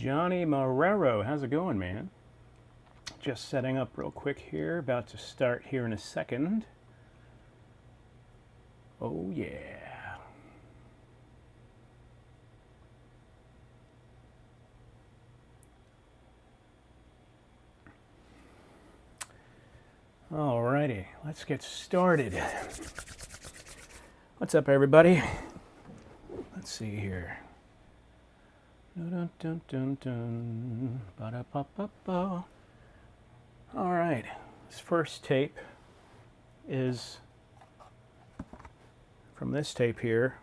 Johnny Marrero, how's it going, man? Just setting up real quick here, about to start here in a second. Oh yeah. Alrighty, let's get started. What's up, everybody? Let's see here. Dun, dun, dun, dun. Ba-da-ba-ba-ba. All right, this first tape is from this tape here,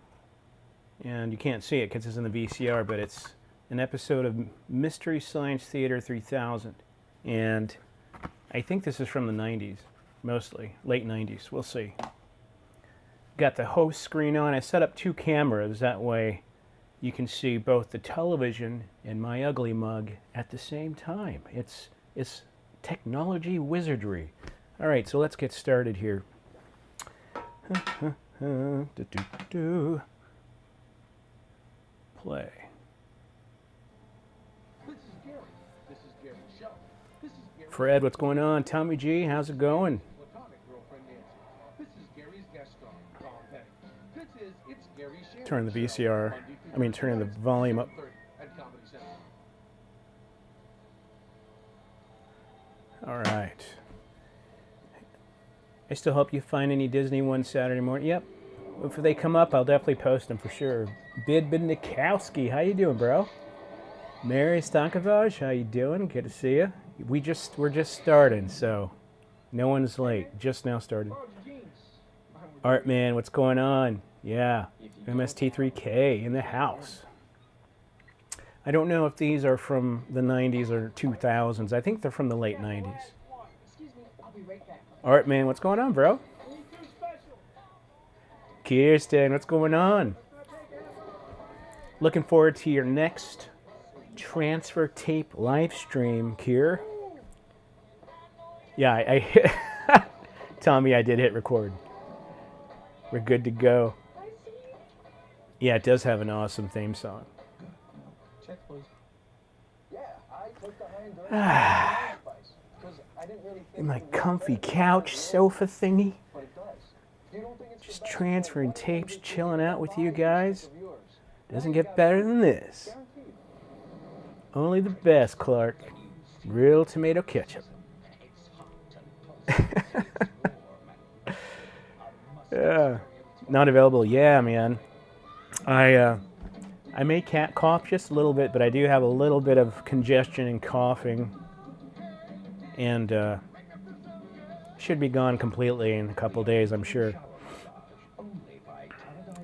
and you can't see it because it's in the VCR, but it's an episode of Mystery Science Theater 3000, and I think this is from the 90s, mostly, late 90s, we'll see. Got the host screen on. I set up two cameras, that way you can see both the television and my ugly mug at the same time. It's technology wizardry. All right, so let's get started here. Play. Fred, what's going on? Tommy G, how's it going? Turn the VCR, turning the volume up. All right. I still hope you find any Disney ones Saturday morning. Yep. If they come up, I'll definitely post them for sure. Bid Nikowski, how you doing, bro? Mary Stankovaj, how you doing? Good to see you. We're just starting, so no one's late. Just now started. Art man, what's going on? Yeah, MST3K in the house. I don't know if these are from the 90s or 2000s. I think they're from the late 90s. Art man, what's going on, bro? Kirsten, what's going on? Looking forward to your next transfer tape live stream, Kier. Yeah, I Tommy, I did hit record. We're good to go. Yeah, it does have an awesome theme song. Check, please. In my comfy couch sofa thingy. Just transferring tapes, chilling out with you guys. Doesn't get better than this. Only the best, Clark. Real tomato ketchup. Yeah. Not available. Yeah, man. I may cough just a little bit, but I do have a little bit of congestion and coughing. And should be gone completely in a couple days, I'm sure.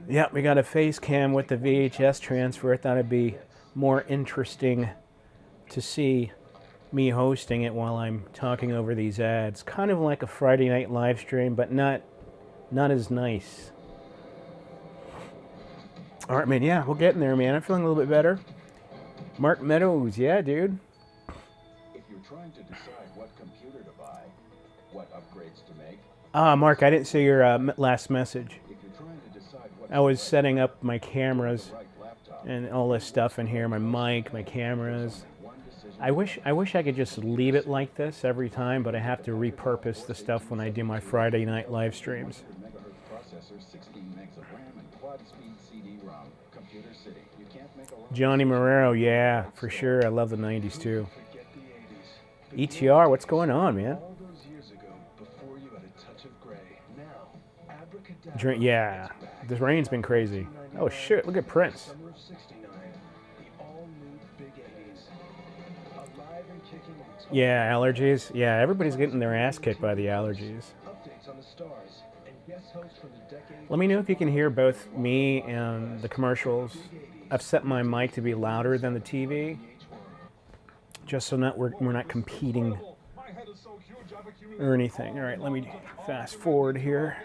Yeah, we got a face cam with the VHS transfer. I thought it'd be more interesting to see me hosting it while I'm talking over these ads. Kind of like a Friday night live stream, but not as nice. All right, man, yeah, we're getting there, man. I'm feeling a little bit better. Mark Meadows, yeah, dude. If you're trying to decide what computer to buy, what upgrades to make. Mark, I didn't see your last message. I was setting up my cameras and all this stuff in here, my mic, my cameras. I wish I could just leave it like this every time, but I have to repurpose the stuff when I do my Friday night live streams. Johnny Marrero, yeah, for sure. I love the 90s too. ETR, what's going on, man? Yeah, this rain's been crazy. Oh shit, look at Prince. Yeah, allergies. Yeah, everybody's getting their ass kicked by the allergies. Let me know if you can hear both me and the commercials. I've set my mic to be louder than the TV, just so we're not competing or anything. All right, let me fast forward here.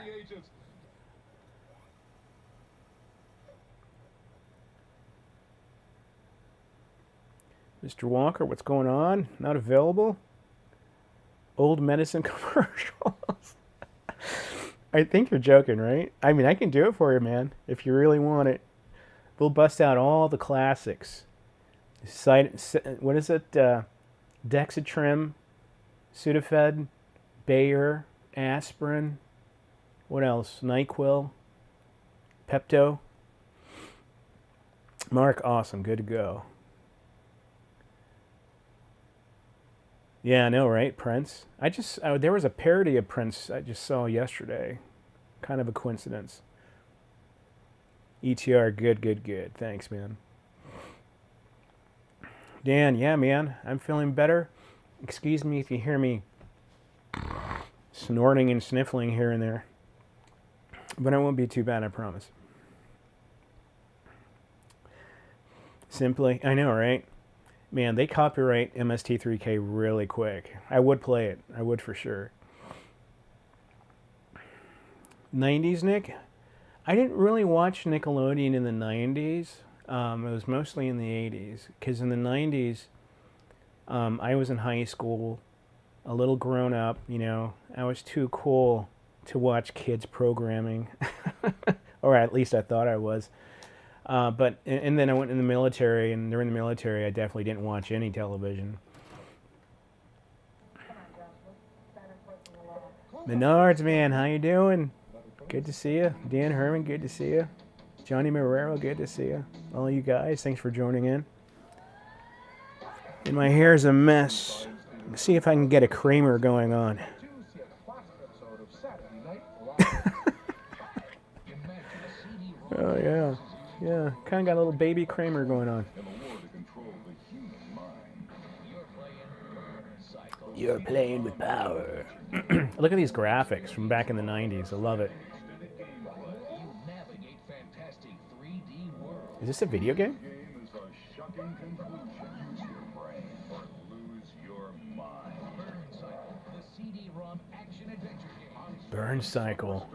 Mr. Walker, what's going on? Not available? Old medicine commercials. I think you're joking, right? I mean, I can do it for you, man, if you really want it. We'll bust out all the classics. What is it? Dexatrim, Sudafed, Bayer, aspirin. What else? NyQuil, Pepto. Mark, awesome. Good to go. Yeah, I know, right? Prince. There was a parody of Prince I just saw yesterday. Kind of a coincidence. ETR, good, good, good. Thanks, man. Dan, yeah, man. I'm feeling better. Excuse me if you hear me snorting and sniffling here and there. But it won't be too bad, I promise. Simply, I know, right? Man, they copyright MST3K really quick. I would play it. I would for sure. 90s, Nick? I didn't really watch Nickelodeon in the 90s. It was mostly in the 80s. Because in the 90s, I was in high school, a little grown up, you know. I was too cool to watch kids programming. Or at least I thought I was. And then I went in the military, and during the military, I definitely didn't watch any television. Menards, man, how you doing? Good to see you. Dan Herman, good to see you. Johnny Marrero, good to see you. All you guys, thanks for joining in. And my hair's a mess. Let's see if I can get a Kramer going on. Oh, yeah. Yeah, kind of got a little baby Kramer going on. You're playing with power. Look at these graphics from back in the 90s. I love it. Is this a video game? Burn Cycle.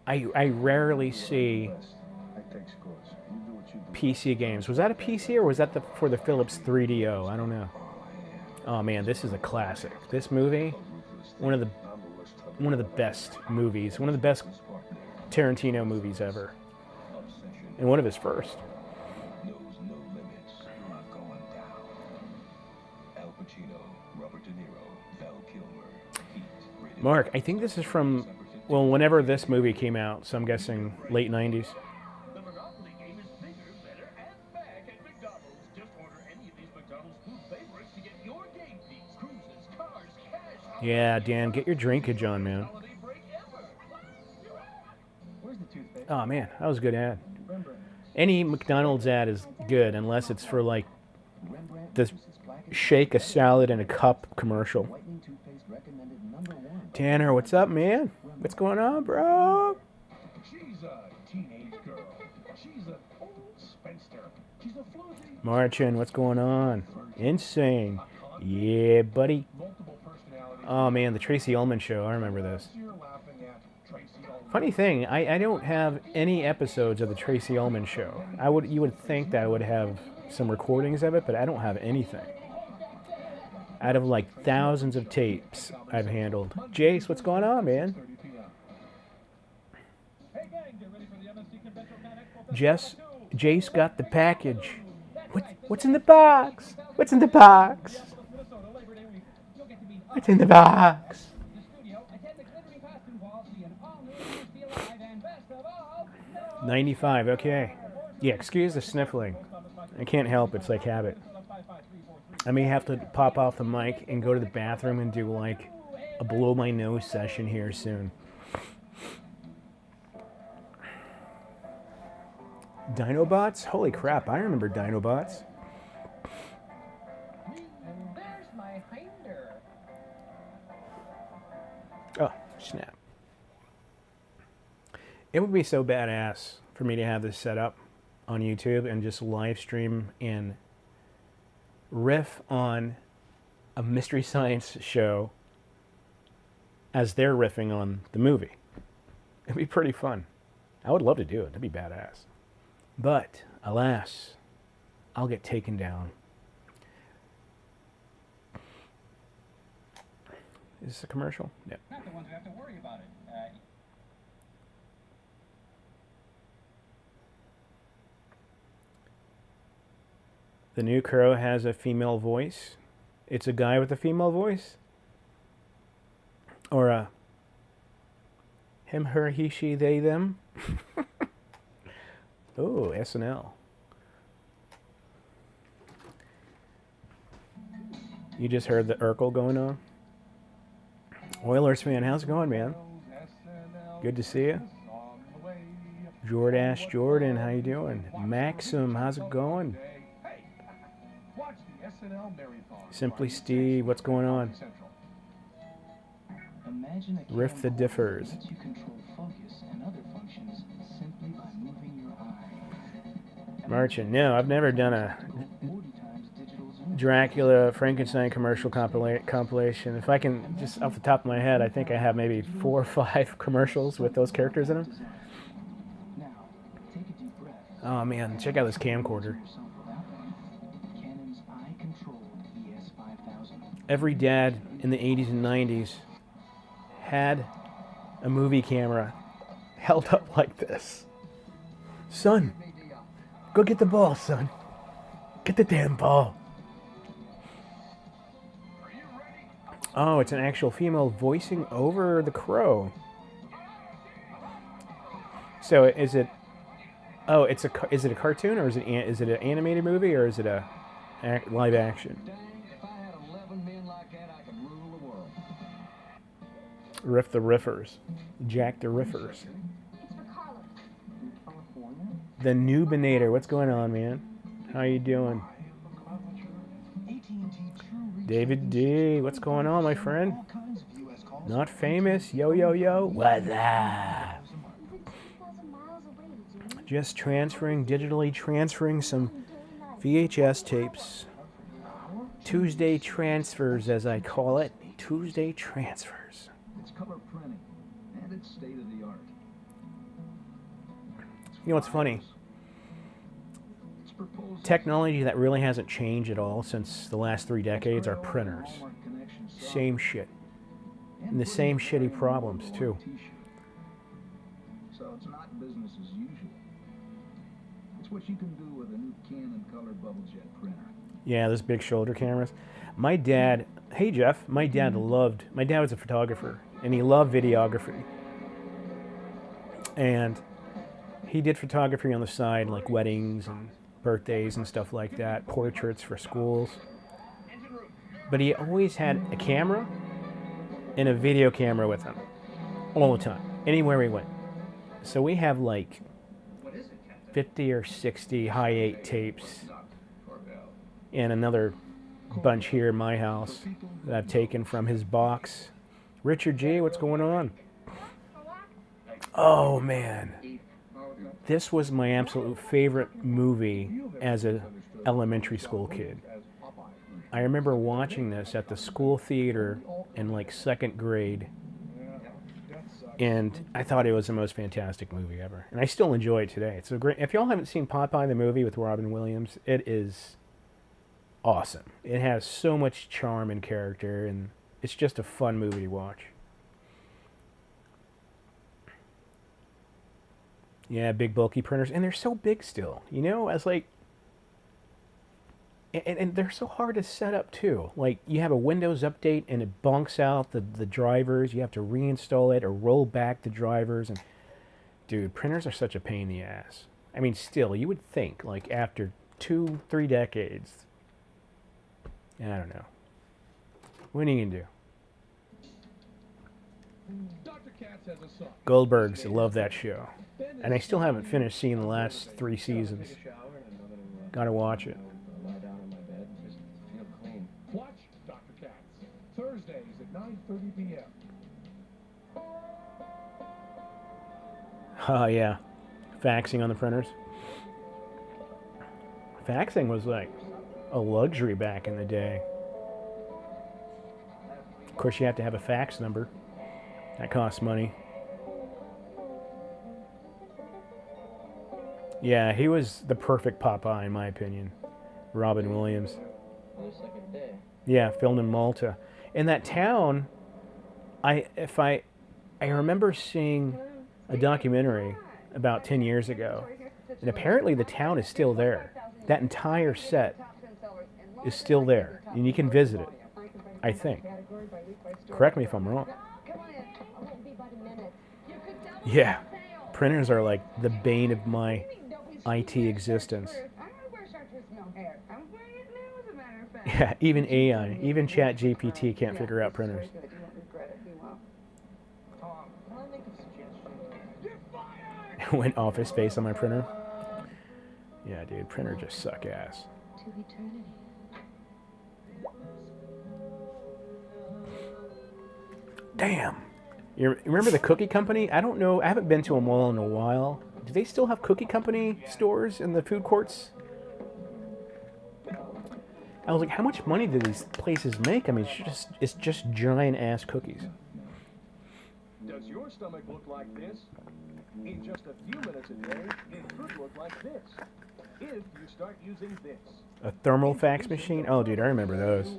I rarely see PC games. Was that a PC or was that for the Philips 3DO? I don't know. Oh man, this is a classic. This movie, one of the best movies, one of the best Tarantino movies ever, and one of his first. Mark, I think this is from, well, whenever this movie came out, so I'm guessing late 90s. Yeah, Dan, get your drinkage on, man. Oh, man, that was a good ad. Any McDonald's ad is good, unless it's for, like, the shake a salad in a cup commercial. Tanner, what's up, man? What's going on, bro? Marchin, what's going on? Insane. Yeah, buddy. Oh, man, the Tracy Ullman Show. I remember this. Funny thing, I don't have any episodes of the Tracy Ullman Show. You would think that I would have some recordings of it, but I don't have anything. Out of like thousands of tapes I've handled. Jace, what's going on, man? Jace got the package. What's in the box? What's in the box? What's in the box? 95, okay. Yeah, excuse the sniffling. I can't help it, it's like habit. I may have to pop off the mic and go to the bathroom and do like a blow my nose session here soon. Dinobots? Holy crap, I remember Dinobots. Oh, snap. It would be so badass for me to have this set up on YouTube and just live stream and riff on a Mystery Science show as they're riffing on the movie. It'd be pretty fun. I would love to do it. That'd be badass. But, alas, I'll get taken down. Is this a commercial? Yeah. Not the ones who have to worry about it. The new Crow has a female voice. It's a guy with a female voice? Or a him, her, he, she, they, them? Oh, SNL. You just heard the Urkel going on? Oilers fan, how's it going, man? Good to see you. Jordash Jordan, how you doing? Maxim, how's it going? Simply Steve, what's going on? Riff the Differs. Merchant, no, I've never done a Dracula Frankenstein commercial compilation. If I can, just off the top of my head, I think I have maybe 4 or 5 commercials with those characters in them. Oh man, check out this camcorder. Every dad in the 80s and 90s had a movie camera held up like this. Son, go get the ball, son. Get the damn ball. Oh, it's an actual female voicing over the Crow. So is it? Oh, is it a cartoon, or is it an animated movie, or is it a live action? Riff the Riffers, Jack the Riffers. The Nubinator, what's going on, man? How you doing? David D, what's going on, my friend? Not famous, yo yo yo. What's up? Just digitally transferring some VHS tapes. Tuesday transfers, as I call it. Tuesday transfers. It's color printing, and it's state of the art. You know what's funny? Technology that really hasn't changed at all since the last 3 decades are printers. Same shit. And the same shitty problems, too. So it's not business as usual. It's what you can do with a new Canon color bubble jet printer. Yeah, those big shoulder cameras. My dad, hey Jeff, my dad was a photographer, and he loved videography. And he did photography on the side, like weddings and birthdays and stuff like that, portraits for schools. But he always had a camera and a video camera with him all the time, anywhere we went. So we have like 50 or 60 high 8 tapes and another bunch here in my house that I've taken from his box. Richard G, what's going on? Oh man. This was my absolute favorite movie as an elementary school kid. I remember watching this at the school theater in like 2nd grade, and I thought it was the most fantastic movie ever. And I still enjoy it today. It's a great. If y'all haven't seen Popeye the movie with Robin Williams, it is awesome. It has so much charm and character, and it's just a fun movie to watch. Yeah, big bulky printers, and they're so big still. You know, as like, and they're so hard to set up too. Like, you have a Windows update and it bonks out the drivers. You have to reinstall it or roll back the drivers. And dude, printers are such a pain in the ass. I mean, still, you would think like after 2-3 decades. I don't know. What are you gonna do? Goldbergs, I love that show. And I still haven't finished seeing the last 3 seasons. Gotta watch it. Watch Dr. Katz, Thursdays at 9:30 p.m. Oh yeah, faxing on the printers. Faxing was like a luxury back in the day. Of course, you have to have a fax number. That costs money. Yeah, he was the perfect Popeye in my opinion. Robin Williams. Yeah, filmed in Malta. In that town, I remember seeing a documentary about 10 years ago, and apparently the town is still there. That entire set is still there, and you can visit it, I think. Correct me if I'm wrong. Yeah, printers are like the bane of my IT existence. Yeah, even AI, even ChatGPT can't figure out printers. Went Office Space on my printer. Yeah, dude, printer just suck ass. Damn. You remember the Cookie Company? I don't know. I haven't been to a mall in a while. Do they still have Cookie Company stores in the food courts? I was like, how much money do these places make? I mean, it's just giant ass cookies. Does your stomach look like this? In just a few minutes a day, it could look like this. If you start using this. A thermal fax machine? Oh, dude, I remember those.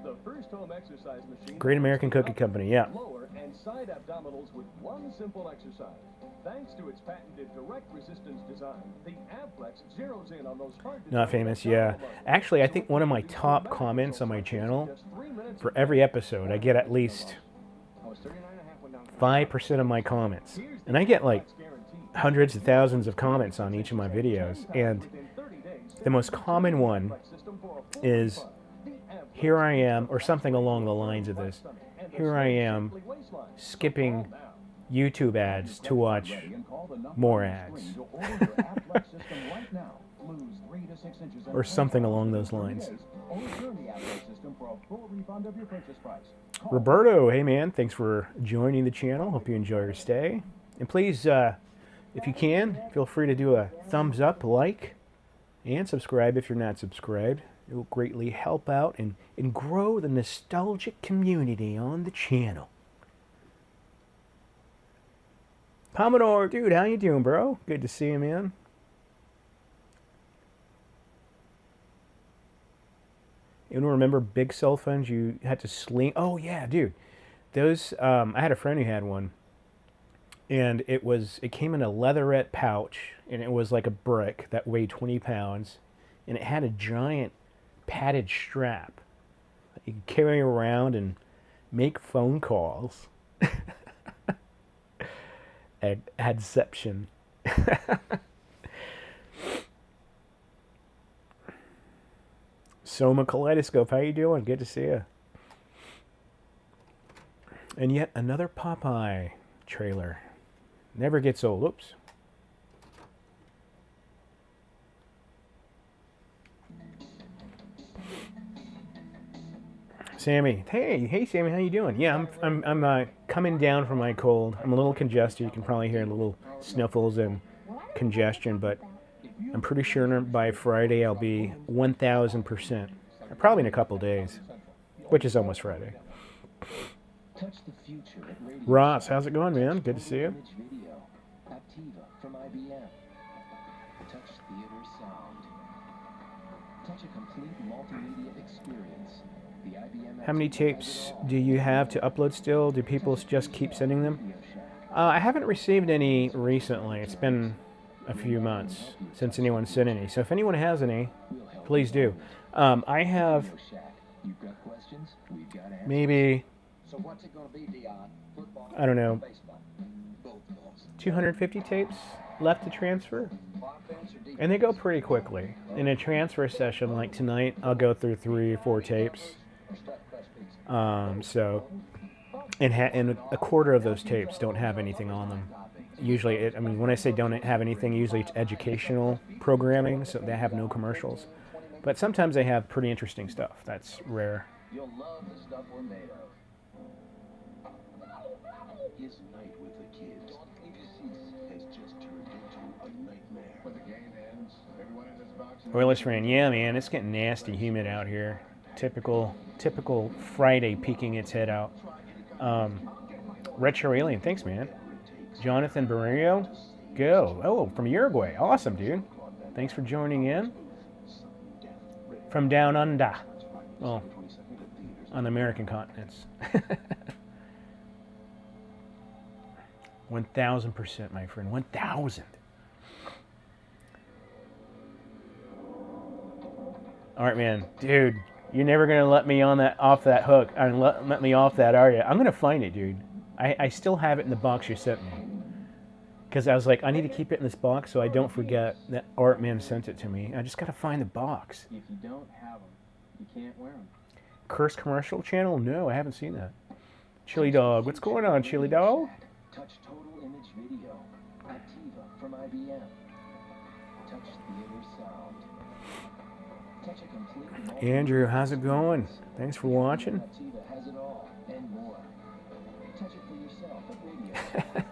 The first home exercise machine. Great American Cookie Company, yeah. Lower and side abdominals with one simple exercise. Thanks to its patented direct resistance design, the Abflex zeroes in on those hard. Not famous, yeah. Actually, I think one of my top comments on my channel, for every episode, I get at least 5% of my comments. And I get like hundreds of thousands of comments on each of my videos. And the most common one is, here I am, or something along the lines of this. Here I am, skipping YouTube ads to watch more ads. Or something along those lines. Roberto, hey man, thanks for joining the channel. Hope you enjoy your stay. And please, if you can, feel free to do a thumbs up, like, and subscribe if you're not subscribed. It will greatly help out and grow the nostalgic community on the channel. Commodore, dude, how you doing, bro? Good to see you, man. You remember big cell phones you had to sling? Oh, yeah, dude. Those, I had a friend who had one. And it came in a leatherette pouch. And it was like a brick that weighed 20 pounds. And it had a giant padded strap that you could carry around and make phone calls. Adception. Soma Kaleidoscope, how you doing? Good to see you. And yet another Popeye trailer. Never gets old. Oops. Sammy, hey Sammy, how you doing? Yeah, I'm coming down from my cold. I'm a little congested. You can probably hear little sniffles and congestion, but I'm pretty sure by Friday I'll be 1,000%. Probably in a couple days, which is almost Friday. Ross, how's it going, man? Good to see you. How many tapes do you have to upload still? Do people just keep sending them? I haven't received any recently. It's been a few months since anyone sent any. So if anyone has any, please do. I have maybe, I don't know, 250 tapes left to transfer. And they go pretty quickly. In a transfer session like tonight, I'll go through 3 or 4 tapes. And a quarter of those tapes don't have anything on them. Usually, when I say don't have anything, usually it's educational programming, so they have no commercials. But sometimes they have pretty interesting stuff. That's rare. You'll love the stuff we're made of. His night with the kids has just turned into a nightmare. When the game ends, everyone in this box. Oilers fan, yeah, man, it's getting nasty, humid out here. Typical Friday peeking its head out. Retro Alien, thanks, man. Jonathan Barrio, go. Oh, from Uruguay, awesome, dude. Thanks for joining in. From down under. Well, on the American continents. 1,000%, my friend. 1,000. Art man, dude, you're never gonna let me off that hook. Let me off that, are you? I'm gonna find it, dude. I still have it in the box you sent me. Because I was like, I need to keep it in this box so I don't forget that Art man sent it to me. I just gotta find the box. If you don't have them, you can't wear them. Cursed commercial channel? No, I haven't seen that. Chili Dog, what's going on, Chili Dog? Touch Total Image Video. Activa from IBM. Touch Theater Sound. Touch a complete Andrew, how's it going? Thanks for watching. Activa has it all and more. Touch it for yourself at Radio.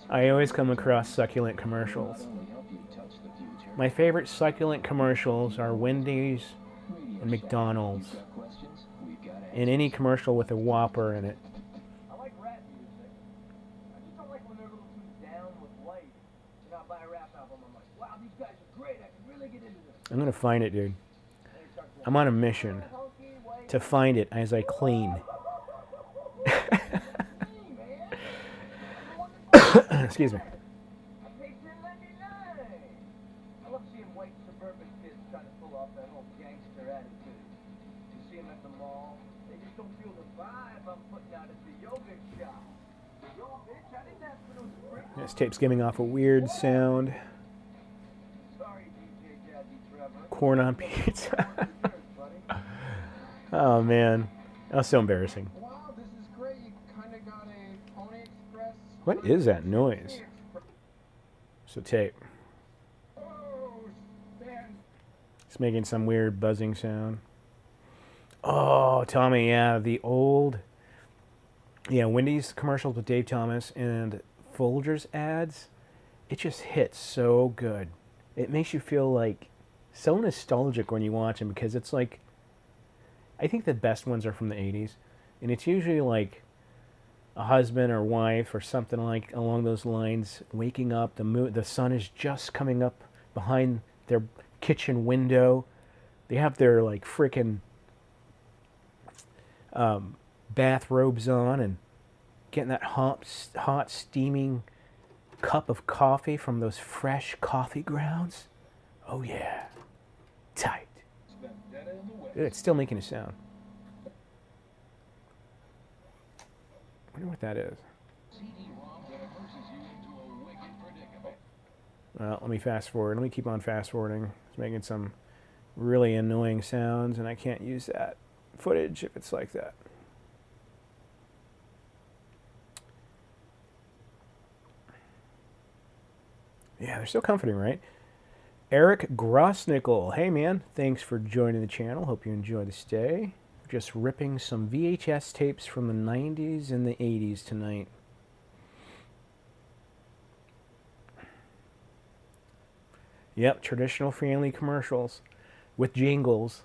I always come across succulent commercials. Not only help you touch the future. My favorite succulent commercials are Wendy's and McDonald's. Got questions? We've got And any commercial with a Whopper in it. I like rap music. I just don't like when they're a little too down with life. You know, I buy a rap album, I'm like, wow, these guys are great. I can really get into this. I'm gonna find it, dude. And they start going, I'm on a mission "Hunky, white, to find it as I clean. hey, man. I'm the one that Excuse me. I paid $10.99. I love seeing white suburban kids trying to pull off that whole gangster attitude. You see them at the mall, they just don't feel the vibe I'm putting out at the yoga shop. Yo, bitch, I didn't ask for those freaks. This tape's giving off a weird sound. Sorry, DJ Jazzy Trevor. Corn on pizza. Cheers, buddy. Oh man, that was so embarrassing. Wow, this is great. You kind of got a Pony Express. What is that noise? It's a tape. Oh, man. It's making some weird buzzing sound. Oh, Tommy, yeah, the old, Wendy's commercials with Dave Thomas and Folgers ads. It just hits so good. It makes you feel like so nostalgic when you watch them because it's like, I think the best ones are from the 80s. And it's usually like a husband or wife or something like along those lines waking up. The sun is just coming up behind their kitchen window. They have their like freaking bathrobes on and getting that hot steaming cup of coffee from those fresh coffee grounds. Oh yeah, tight. Dude, it's still making a sound. I wonder what that is. Well, let me fast forward. Let me keep on fast forwarding. It's making some really annoying sounds, and I can't use that footage if it's like that. Yeah, they're so comforting, right? Eric Grossnickel. Hey, man. Thanks for joining the channel. Hope you enjoy the stay. Just ripping some VHS tapes from the 90s and the 80s tonight. Yep, traditional family commercials with jingles.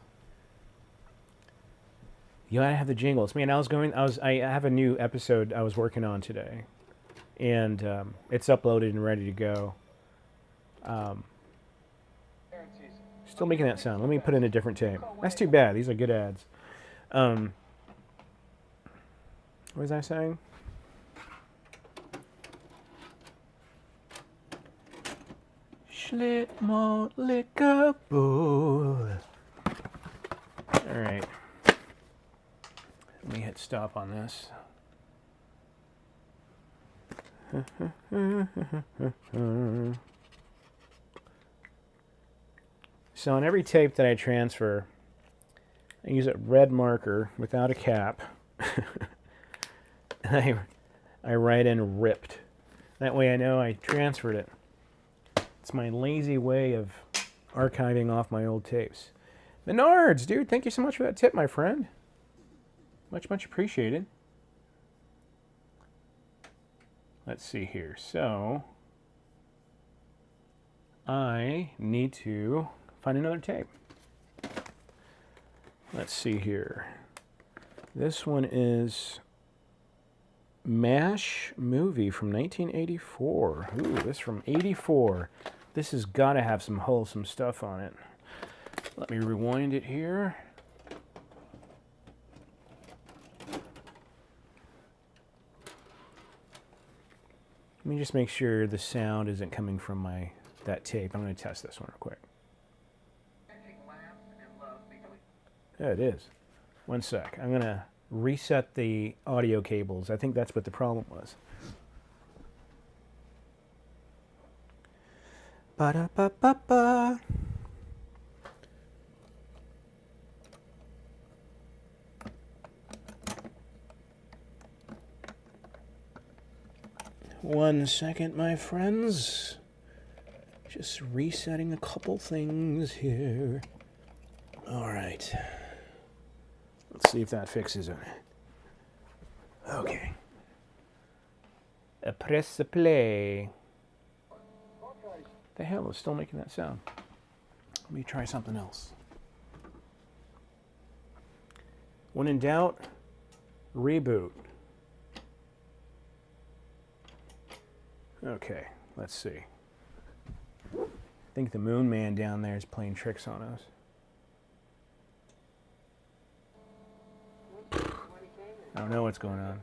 You gotta have the jingles. Man, I have a new episode I was working on today. And it's uploaded and ready to go. Still making that sound. Let me put in a different tape. That's too bad. These are good ads. What was I saying? Schlit malt liquor bull. All right. Let me hit stop on this. So on every tape that I transfer, I use a red marker without a cap. And I write in ripped. That way I know I transferred it. It's my lazy way of archiving off my old tapes. Menards, dude, thank you so much for that tip, my friend. Much, much appreciated. Let's see here. So, I need to find another tape. Let's see here. This one is MASH movie from 1984. Ooh, this from 84. This has got to have some wholesome stuff on it. Let me rewind it here. Let me just make sure the sound isn't coming from that tape. I'm going to test this one real quick. Magic lamp Yeah, it is. One sec. I'm going to reset the audio cables. I think that's what the problem was. Ba-da-ba-ba-ba. One second, my friends. Just resetting a couple things here. All right. Let's see if that fixes it. Okay. Press the play. The hell is still making that sound? Let me try something else. When in doubt, reboot. Okay, let's see. I think the Moon Man down there is playing tricks on us. I don't know what's going on.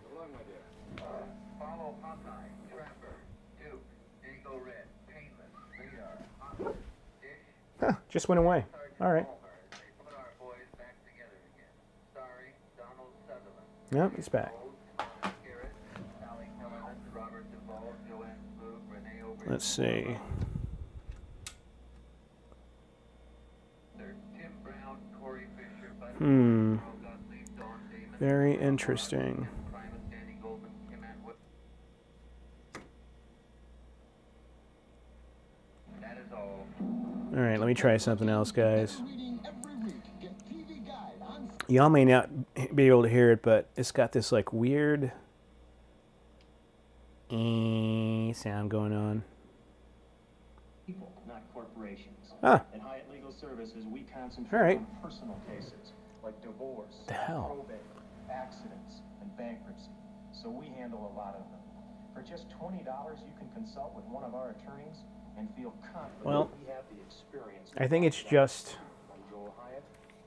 Follow Hawkeye, Trapper, Duke, Eagle Red, Painless, Radar, Hawkeye, Dish, Huh, just went away. All right. They put our boys back together again. Sorry, Donald Sutherland. Yep, it's back. Garrett, Sally Kellerman, Robert Duvall, Joanne Flug, Renee O'Brien. Let's see. Tim Brown, Corey Fisher, Bud Hmm. Gottlieb, Dawn Damon, Very interesting. Primus, Danny Goldman, Kim Atwood. That is all. All right, let me try something else, guys. Reading every week. Get TV Guide on Y'all may not be able to hear it, but it's got this like weird sound going on. People, not corporations. Ah, At Hyatt Legal Services, we All concentrate right. on personal cases like divorce, The hell? probate, accidents, and bankruptcy. So we handle a lot of them. For just $20, you can consult with one of our attorneys and feel confident Well, we have the experience. I think it's just I'm Joel Hyatt,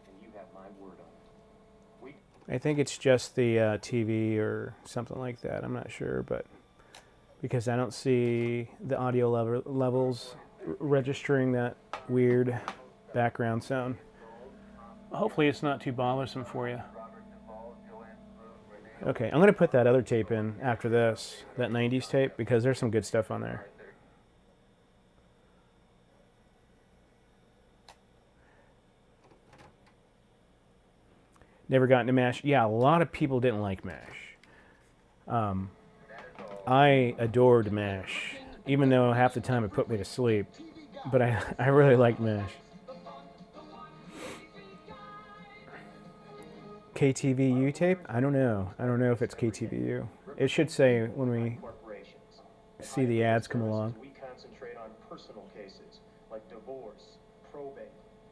and you have my word on it. I think it's just the TV or something like that. I'm not sure, but because I don't see the audio levels registering that weird background sound. Hopefully it's not too bothersome for you. Okay, I'm going to put that other tape in after this, that 90s tape, because there's some good stuff on there. Never got into MASH. Yeah, a lot of people didn't like MASH. I adored MASH, even though half the time it put me to sleep. But I really liked MASH. KTVU tape? I don't know. I don't know if it's KTVU. It should say when we Corporations. see the ads come along. We concentrate on personal cases like divorce, probate,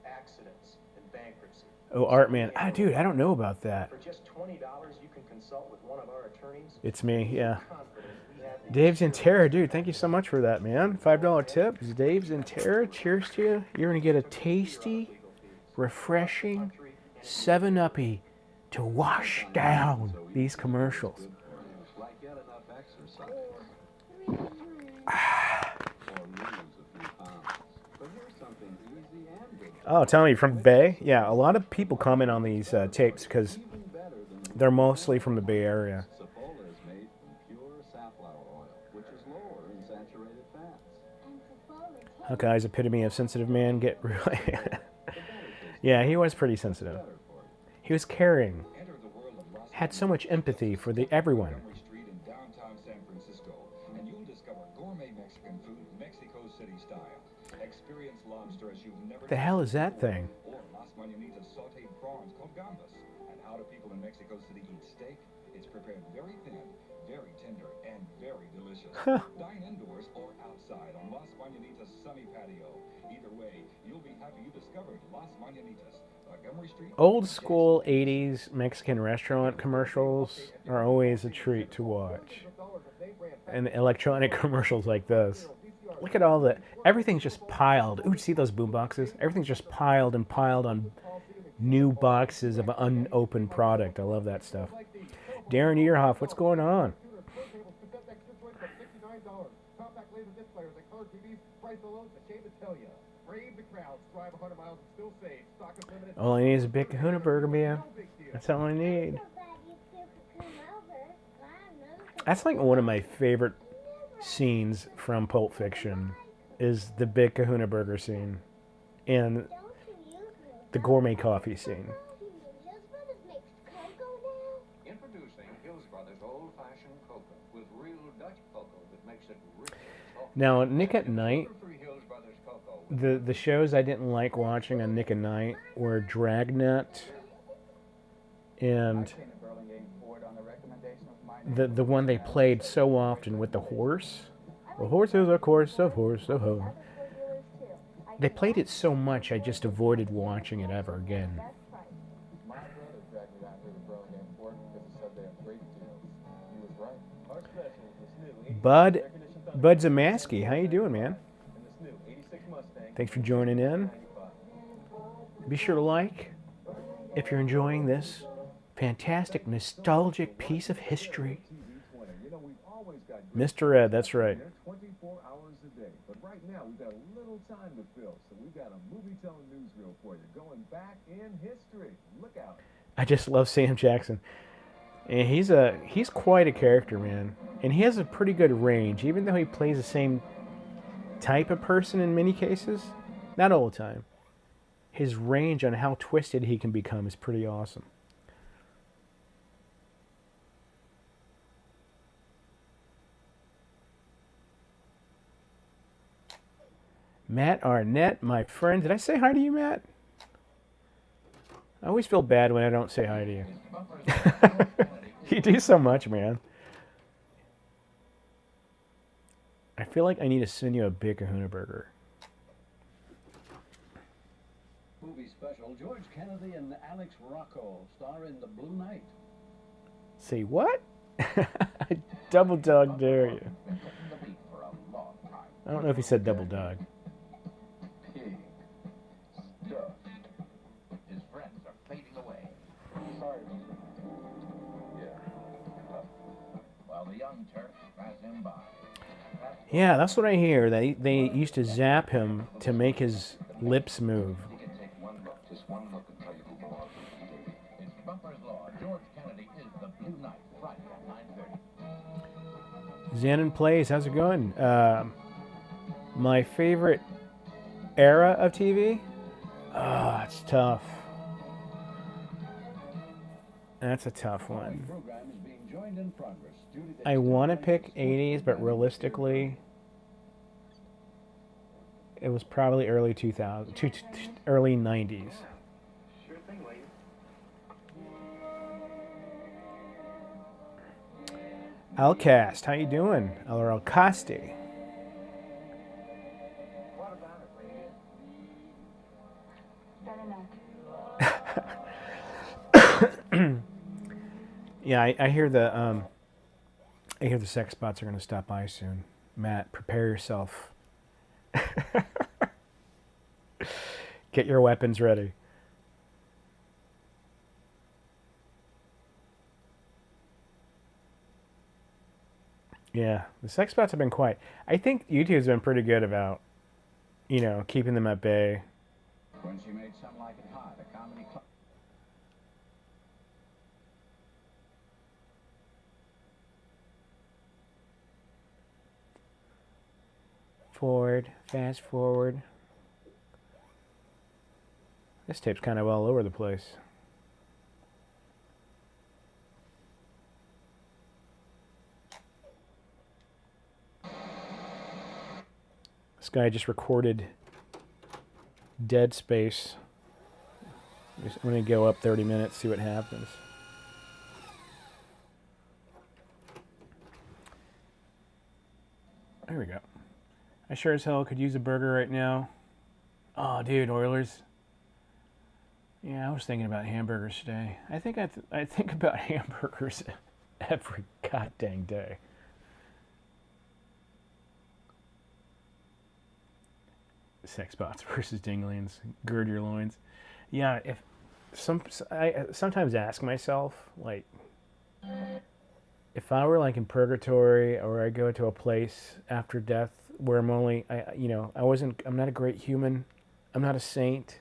accidents, and bankruptcy. Oh, Art Man. Ah, dude, I don't know about that. For just $20, you can consult with one of our attorneys. It's me, yeah. Confident we have the Dave's in Terra, dude. Thank you so much for that, man. $5 tip. Dave's in Terra. Cheers to you. You're gonna get a tasty, refreshing 7-uppy to wash down these commercials. like get enough exercise. Or lose a few pounds. But here's something easy and good. Oh, Tommy from Bay. Yeah, a lot of people comment on these tapes because Even better than they're mostly from the Bay Area. Sapola is made from pure safflower oil, which is lower in saturated fats. That guy's epitome of sensitive man. Get really. Yeah, he was pretty sensitive. He was caring. Enter the world of Las Had so much empathy for the everyone. Montgomery Street in downtown San Francisco, and you'll discover gourmet Mexican food, Mexico City style. Experience lobster as you've never The hell is that thing? Or Las Mañanitas sauteed prawns called gambas. And how do people in Mexico City eat steak? It's prepared very thin, very tender, and very delicious. Dine indoors or outside on Las Mañanitas sunny patio. Either way, you'll be happy you discovered Las Mañanitas. Montgomery Street. Old school 80s Mexican restaurant commercials are always a treat to watch. And electronic commercials like this. Look at all the, everything's just piled. Ooh, see those boom boxes? Everything's just piled and piled on new boxes of unopened product. I love that stuff. Darren Earhoff, what's going on? Brave the crowds, drive 100 miles and still save. Stock is limited. All I need is a Big Kahuna Burger, man. No big deal. That's all I need. So glad you two could come over. Glad none That's like one of my favorite scenes from Pulp Fiction is the Big Kahuna Burger scene and Don't you use the gourmet coffee scene. Hill's Brothers makes cocoa now? Introducing Hills Brothers old-fashioned cocoa with real Dutch cocoa that makes it rich and soft. Now, Nick at Night, Free Hills Brothers cocoa. the shows I didn't like watching on Nick at Night were Dragnet and the one they played so often with the horse. The horse is a course of horse of ho. They played it so much I just avoided watching it ever again. My brother dragged me down here to Burlingame Ford because he said they have great deals. He was right. Our special is this new Bud Zamaski, how you doing, man? and this new 86 Mustang. Thanks for joining in. Be sure to like if you're enjoying this fantastic, nostalgic piece of history. You know, we've always got Mr. Ed, that's right. there 24 hours a day. But right now, we've got a little time to fill. So we've got a movie-telling newsreel for you. Going back in history. Look out. I just love Sam Jackson. And he's quite a character, man. And he has a pretty good range, even though he plays the same type of person in many cases. Not all the time. His range on how twisted he can become is pretty awesome. Matt Arnett, my friend. Did I say hi to you, Matt? I always feel bad when I don't say hi to you. You do so much, man. I feel like I need to send you a Big Kahuna Burger. Movie special, George Kennedy and Alex Rocco star in The Blue Knight. Say what? Double dog dare you. I don't know if he said double dog. Pig. Stuff. His friends are fading away. Sorry. Yeah. While the young Turk pass him by. Yeah, that's what I hear. They used to zap him to make his lips move. You can take one look, just one look and tell you who belongs to the state. It's Bumper's Law. George Kennedy is the Blue Knight. Friday at 9:30. Xanon Plays, how's it going? My favorite era of TV? Ah, it's tough. That's a tough one. Program is being joined in progress. Due to the I want to pick 80s, but realistically, it was probably early 2000s, early 90s. Sure thing, lady. Alcast, how you doing? Or Alcasti. What about it, lady? Yeah, I hear the sex bots are going to stop by soon. Matt, prepare yourself. Get your weapons ready. Yeah, the sex bots have been quiet. I think YouTube's been pretty good about, keeping them at bay. when she made Some Like It Hot, a comedy club. Forward, fast forward. This tape's kind of all over the place. This guy just recorded Dead Space. I'm going to go up 30 minutes, see what happens. There we go. I sure as hell could use a burger right now. Oh, dude, Oilers. Yeah, I was thinking about hamburgers today. I think I think about hamburgers every goddamn day. Sex bots versus dinglings. Gird your loins. Yeah, I sometimes ask myself, like, if I were like in purgatory or I go to a place after death where I'm not a great human, I'm not a saint.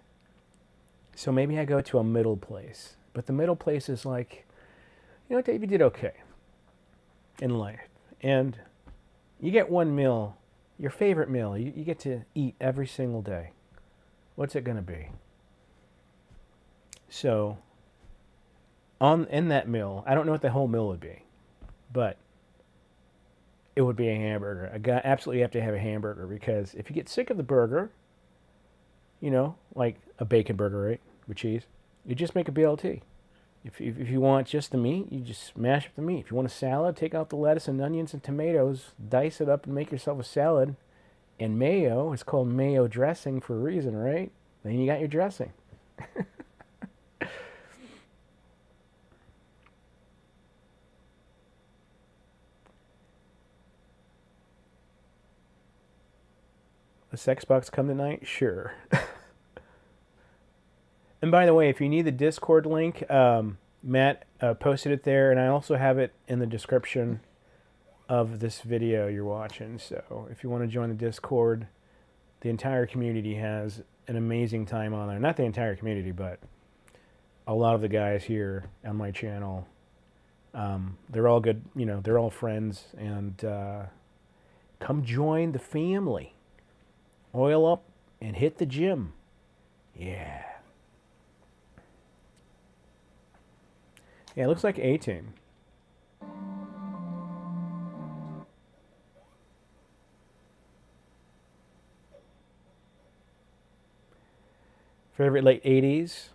So maybe I go to a middle place. But the middle place is like, you know, Dave, you did okay in life. And you get one meal, your favorite meal, you get to eat every single day. What's it going to be? So, in that meal, I don't know what the whole meal would be, but it would be a hamburger. Absolutely have to have a hamburger, because if you get sick of the burger, you know, like a bacon burger, right, with cheese, you just make a BLT. If you want just the meat, you just smash up the meat. If you want a salad, take out the lettuce and onions and tomatoes, dice it up and make yourself a salad. And mayo, it's called mayo dressing for a reason, right? Then you got your dressing. The sex box come tonight? Sure. And by the way, if you need the Discord link, Matt posted it there, and I also have it in the description of this video you're watching. So if you want to join the Discord, the entire community has an amazing time on there. Not the entire community, but a lot of the guys here on my channel. They're all good, you know, they're all friends, and come join the family. Oil up and hit the gym. Yeah. Yeah, it looks like A-Team. Favorite late 80s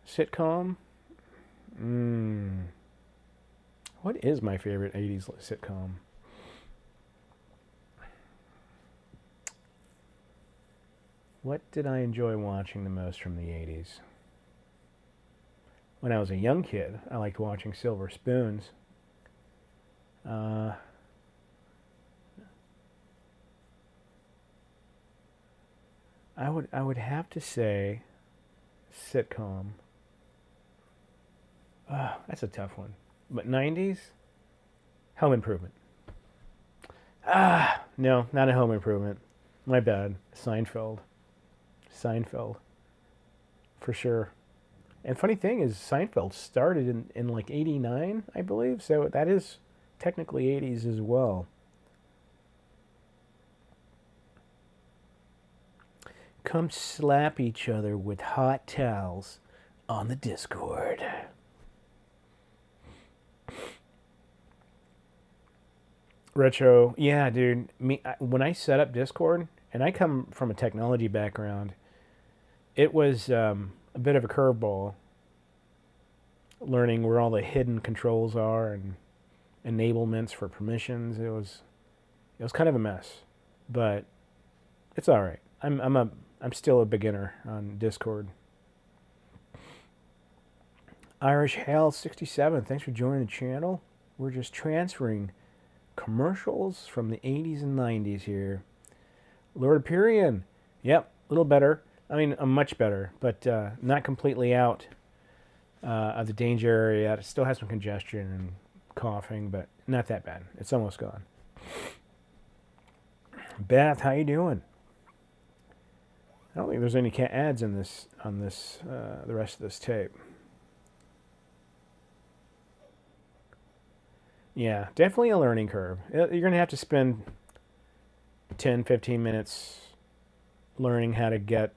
sitcom? What is my favorite 80s sitcom? What did I enjoy watching the most from the 80s? When I was a young kid, I liked watching Silver Spoons. I would have to say sitcom. That's a tough one. But 90s? Home Improvement. No, not a Home Improvement. My bad. Seinfeld. For sure. And funny thing is, Seinfeld started in like 89, I believe. So that is technically 80s as well. Come slap each other with hot towels on the Discord. Retro, yeah, dude. When I set up Discord, and I come from a technology background, it was a bit of a curveball. Learning where all the hidden controls are and enablements for permissions. It was kind of a mess, but it's all right. I'm still a beginner on Discord. Irish Hale 67, thanks for joining the channel. We're just transferring commercials from the 80s and 90s here. Lord Pyrian, yep, a little better. I mean, much better, but not completely out of the danger area yet. It still has some congestion and coughing, but not that bad. It's almost gone. Beth, how you doing? I don't think there's any ads in this the rest of this tape. Yeah, definitely a learning curve. You're going to have to spend 10, 15 minutes learning how to get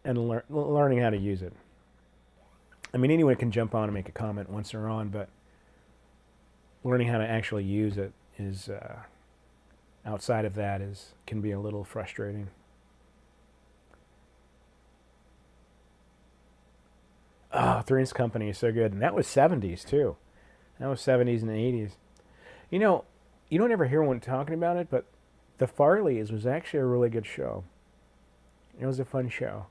and learning how to use it. I mean, anyone can jump on and make a comment once they're on, but learning how to actually use it is, outside of that, can be a little frustrating. Oh, Three's Company is so good. And that was 70s, too. That was 70s and 80s. You know, you don't ever hear one talking about it, but The Farleys was actually a really good show. It was a fun show.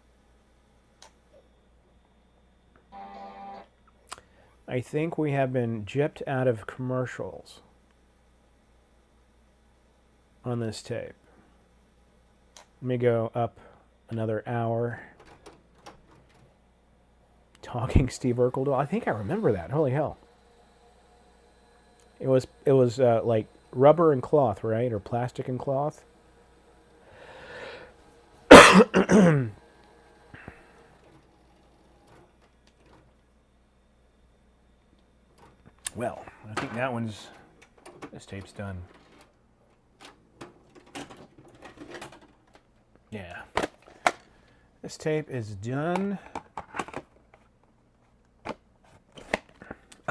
I think we have been gypped out of commercials on this tape. Let me go up another hour. Talking Steve Urkel. I think I remember that. Holy hell. It was like rubber and cloth, right? Or plastic and cloth. Well, I think this tape's done. Yeah. This tape is done.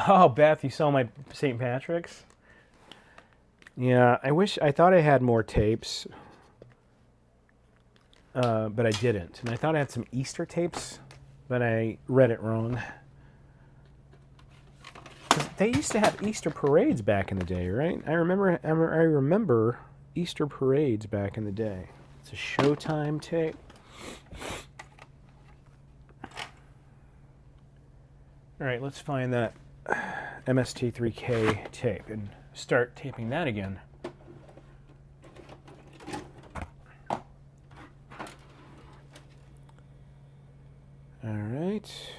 Oh, Beth, you saw my St. Patrick's? Yeah, I thought I had more tapes, but I didn't. And I thought I had some Easter tapes, but I read it wrong. 'Cause they used to have Easter parades back in the day, right? I remember Easter parades back in the day. It's a Showtime tape. All right, let's find that MST3K tape and start taping that again. All right. If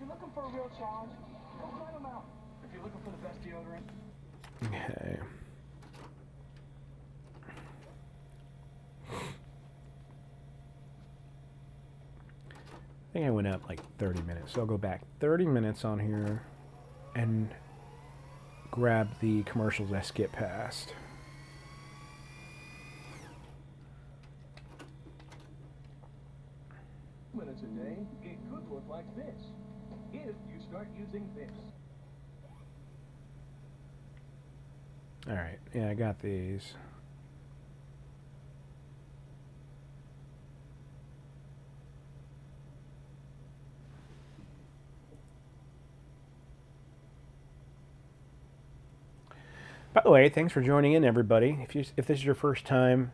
you're looking for a real challenge, go try them out. If you're looking for the best deodorant, Okay. I think I went up like 30 minutes, so I'll go back 30 minutes on here and grab the commercials I skipped past. minutes a day, it could look like this. If you start using this. All right, yeah, I got these. By the way, thanks for joining in, everybody. If this is your first time,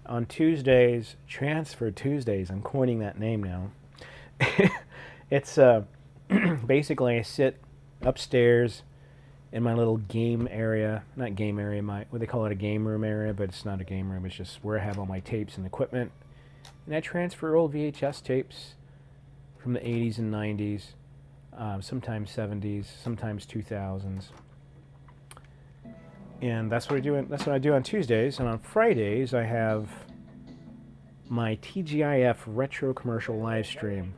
on Tuesdays, Transfer Tuesdays, I'm coining that name now. It's basically I sit upstairs in my little game area, not game area, what they call it, a game room area, but it's not a game room, it's just where I have all my tapes and equipment. And I transfer old VHS tapes from the 80s and 90s, sometimes 70s, sometimes 2000s. And that's what I do on Tuesdays. And on Fridays, I have my TGIF retro commercial live stream.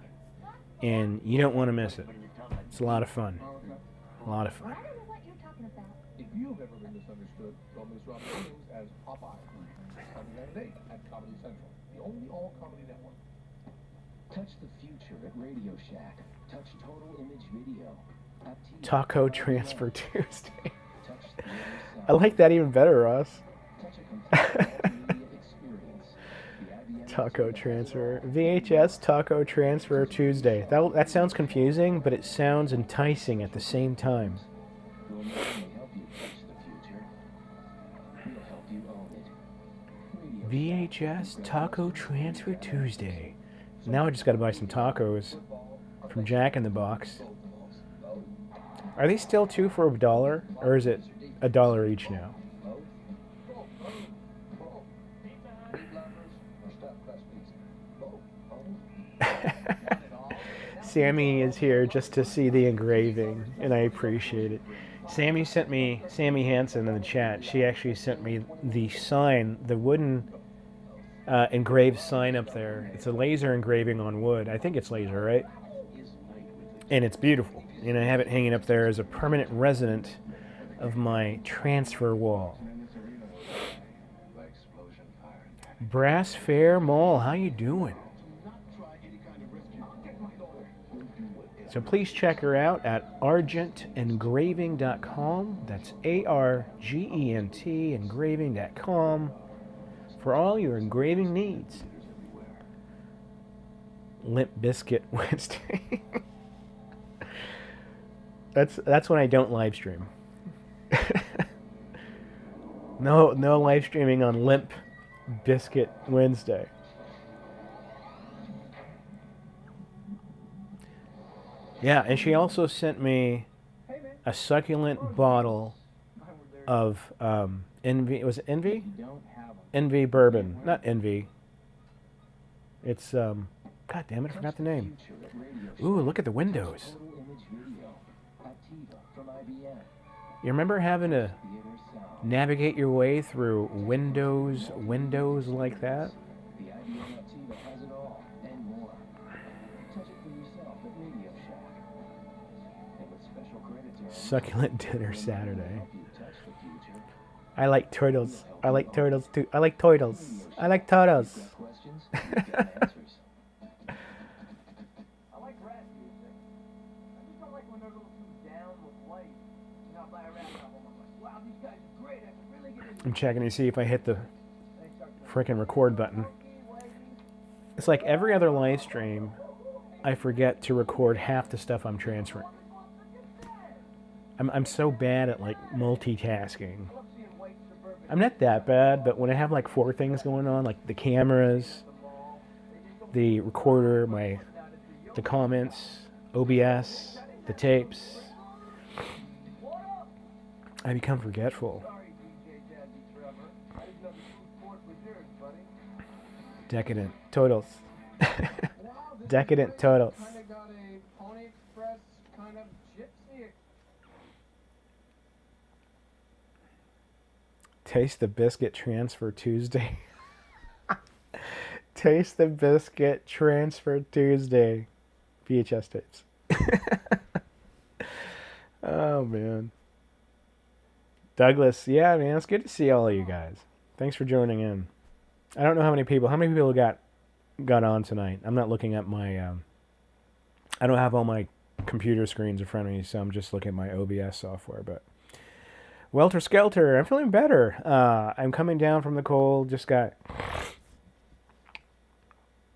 And you don't want to miss it. It's a lot of fun. A lot of fun. I don't know what you're talking about. If you've ever been misunderstood, don't miss Robin Williams as Popeye. Sunday night at 8 at Comedy Central, the only all-comedy network. Touch the future at Radio Shack. Touch Total Image Video. At TV. Taco Transfer Tuesday. Touch the other side. I like that even better, Ross. Touch a complete multimedia experience. The IBM Taco Transfer. VHS Taco Transfer Tuesday. That sounds confusing, but it sounds enticing at the same time. will not only help you touch the future, we'll help you own it. Radio VHS Taco Transfer Tuesday. Now I just got to buy some tacos from Jack in the Box. Are they still $2 for $1, or is it $1 each now? Sammy is here just to see the engraving, and I appreciate it. Sammy Hansen in the chat, she actually sent me the sign, the wooden engraved sign up there. It's a laser engraving on wood. I think it's laser, right? And it's beautiful. And I have it hanging up there as a permanent resident of my transfer wall. Brass Fair Mall, how you doing? So please check her out at argentengraving.com. That's ARGENT engraving.com for all your engraving needs. Limp Biscuit Wednesday. That's when I don't live stream. No live streaming on Limp Biscuit Wednesday. Yeah, and she also sent me a succulent bottle of Envy. Was it Envy? Envy bourbon, not Envy. It's God damn it, I forgot the name. Ooh, look at the windows. You remember having a navigate your way through windows like that. The IBM LT that has it all and more. Touch it for yourself at Radio Shack. And with special credit terms, Succulent dinner Saturday. help you touch the future. I like turtles. I like turtles too. I like turtles. I like turtles. You've got questions, you've got answers. I like rap music. I just don't like when they're a little too down with life. You know, I buy a rap album, I'm like, wow, these guys are great. I can really get into I'm checking to see if I hit the They start to frickin' record button. It's like every other live stream, I forget to record half the stuff I'm transferring. I'm so bad at like multitasking. I'm not that bad, but when I have like 4 things going on, like the cameras, the recorder, the comments, OBS, the tapes, I become forgetful. Sorry, DJ Jazzy Trevor. I didn't know the food court was yours, buddy. Decadent totals. Decadent totals. Kind of got a Pony Express kind of gypsy. Taste the Biscuit Transfer Tuesday. Taste the Biscuit Transfer Tuesday. VHS tapes. Oh, man. Douglas, yeah, man, it's good to see all of you guys. Thanks for joining in. I don't know how many people got on tonight. I'm not looking at my, I don't have all my computer screens in front of me, so I'm just looking at my OBS software, but Welter Skelter, I'm feeling better. I'm coming down from the cold. That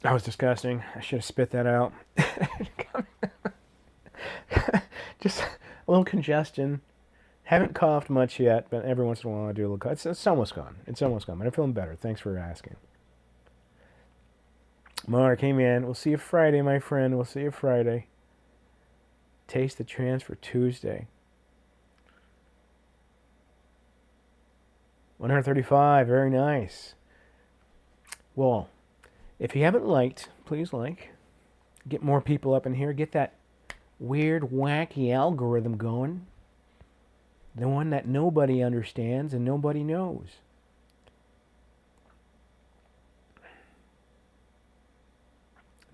was disgusting. I should have spit that out. Just a little congestion. Haven't coughed much yet, but every once in a while I do a little cough. It's almost gone. It's almost gone, but I'm feeling better. Thanks for asking. Mark, hey man, we'll see you Friday, my friend. We'll see you Friday. Taste the Transfer Tuesday. 135, very nice. Well, if you haven't liked, please like. Get more people up in here. Get that weird, wacky algorithm going. The one that nobody understands and nobody knows.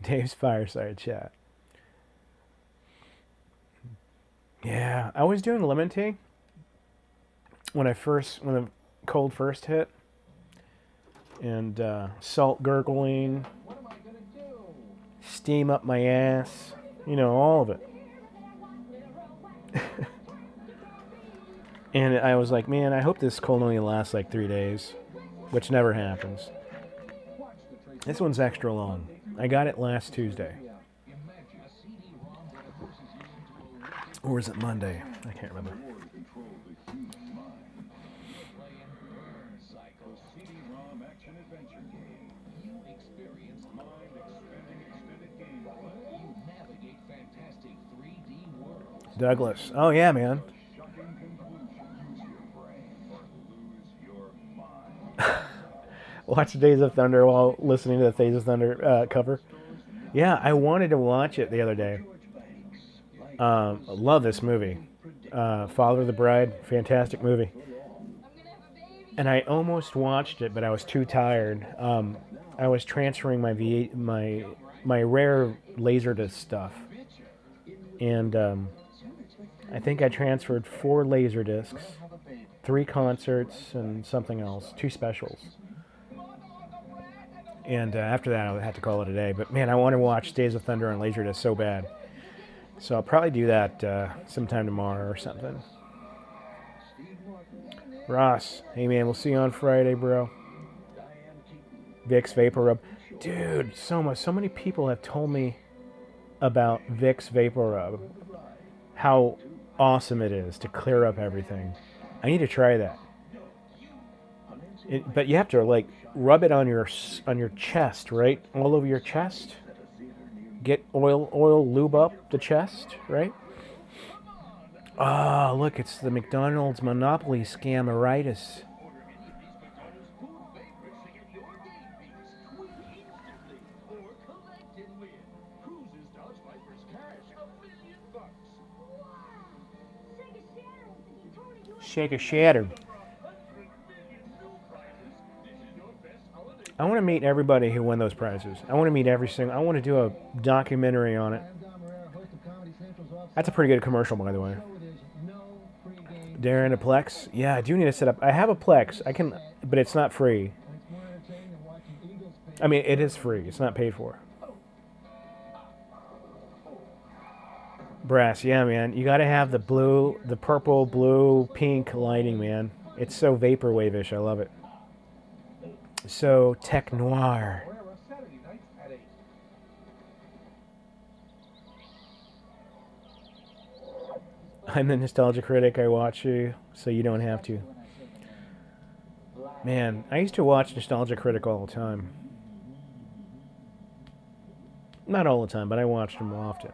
Dave's Fireside Chat. Yeah, I was doing lemon tea when the cold first hit, and salt gurgling, steam up my ass, all of it. And I was like, man, I hope this cold only lasts like 3 days, which never happens. This one's extra long. I got it last Tuesday. Or was it Monday? I can't remember. Douglas. Oh, yeah, man. Watch Days of Thunder while listening to the Days of Thunder cover. Yeah, I wanted to watch it the other day. I love this movie. Father of the Bride, fantastic movie. And I almost watched it, but I was too tired. I was transferring my rare Laserdisc stuff. And I think I transferred 4 Laserdiscs, 3 concerts, and something else, 2 specials. And after that, I had to call it a day. But man, I want to watch Days of Thunder on Laserdisc so bad. So I'll probably do that sometime tomorrow or something. Ross, hey man, we'll see you on Friday, bro. Vicks Vapor Rub. Dude, so many people have told me about Vicks Vapor Rub. How awesome it is to clear up everything. I need to try that. But you have to like rub it on your chest, right? All over your chest. Get oil lube up the chest, right? Oh, look, it's the McDonald's Monopoly scameritis. Shake a shatter. I want to meet everybody who won those prizes. I want to meet every single. I want to do a documentary on it. That's a pretty good commercial, by the way. Darren, a Plex? Yeah, I do need to set up. I have a Plex. I can, but it's not free. I mean, it is free. It's not paid for. Brass, yeah, man. You got to have the blue, the purple, blue, pink lighting, man. It's so vaporwave-ish. I love it. So tech noir. I'm the nostalgia critic. I watch you, so you don't have to. Man, I used to watch Nostalgia Critic all the time. Not all the time, but I watched them often.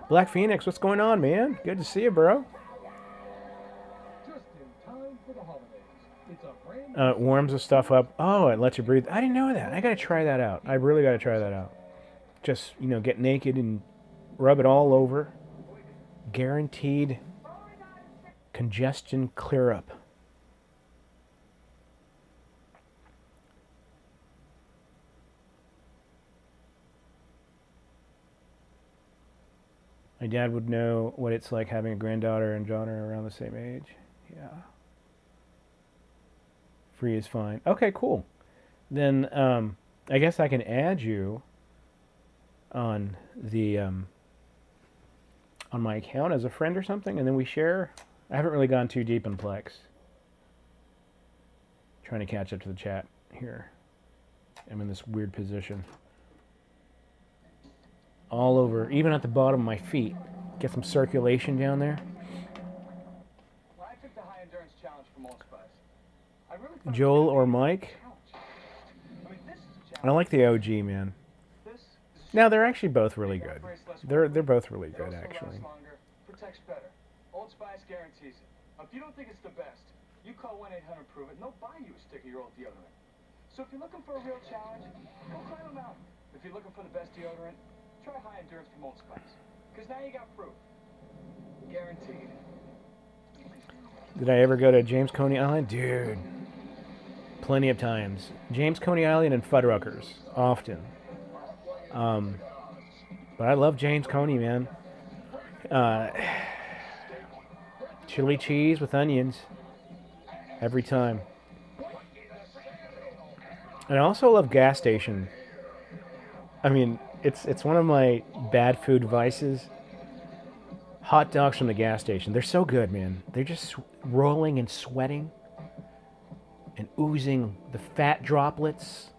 Black Phoenix, what's going on, man? Good to see you, bro. Warms the stuff up. Oh, it lets you breathe. I didn't know that. I gotta try that out. I really gotta try that out. Just, you know, get naked and rub it all over. Guaranteed congestion clear up. My dad would know what it's like having a granddaughter and daughter around the same age. Yeah. Free is fine. Okay, cool. Then I guess I can add you on the on my account as a friend or something, and then we share. I haven't really gone too deep in Plex. Trying to catch up to the chat here. I'm in this weird position. All over, even at the bottom of my feet. Get some circulation down there. Well, I took the high endurance challenge from Allspice. I really thought Joel or Mike? I mean, this is a challenge. I like the OG, man. This is Now they're actually both really good. They're both really good, actually. longer, protects better. Old Spice guarantees it. Now, if you don't think it's the best, you call 1-800-PROVE-IT and they'll buy you a stick of your old deodorant. So if you're looking for a real challenge, go climb a mountain. If you're looking for the best deodorant, try high endurance from Old Spice. Because now you got proof. Guaranteed. Did I ever go to James Coney Island? Dude. Plenty of times. James Coney Island and Fuddruckers. Often. But I love James Coney, man. Chili cheese with onions. Every time. And I also love gas station. I mean, it's one of my bad food vices. Hot dogs from the gas station. They're so good, man. They're just rolling and sweating and oozing the fat droplets.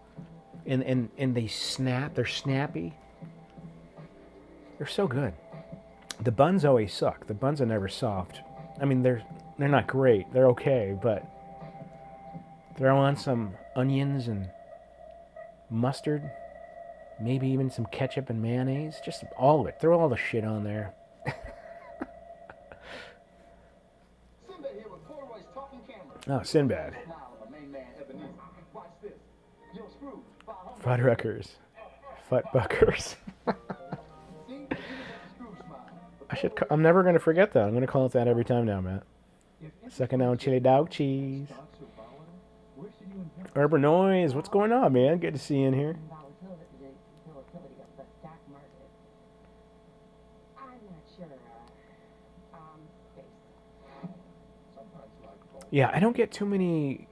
And they snap. They're snappy. They're so good. The buns always suck. The buns are never soft. I mean, they're not great. They're okay, but throw on some onions and mustard. Maybe even some ketchup and mayonnaise. Just all of it. Throw all the shit on there. Sinbad here with Polaroid's talking camera. Oh, Sinbad. Fuddruckers. Futtbuckers. I'm never going to forget that. I'm going to call it that every time now, Matt. Second down chili dog cheese. Urban Noise, what's going on, man? Good to see you in here. Yeah, I don't get too many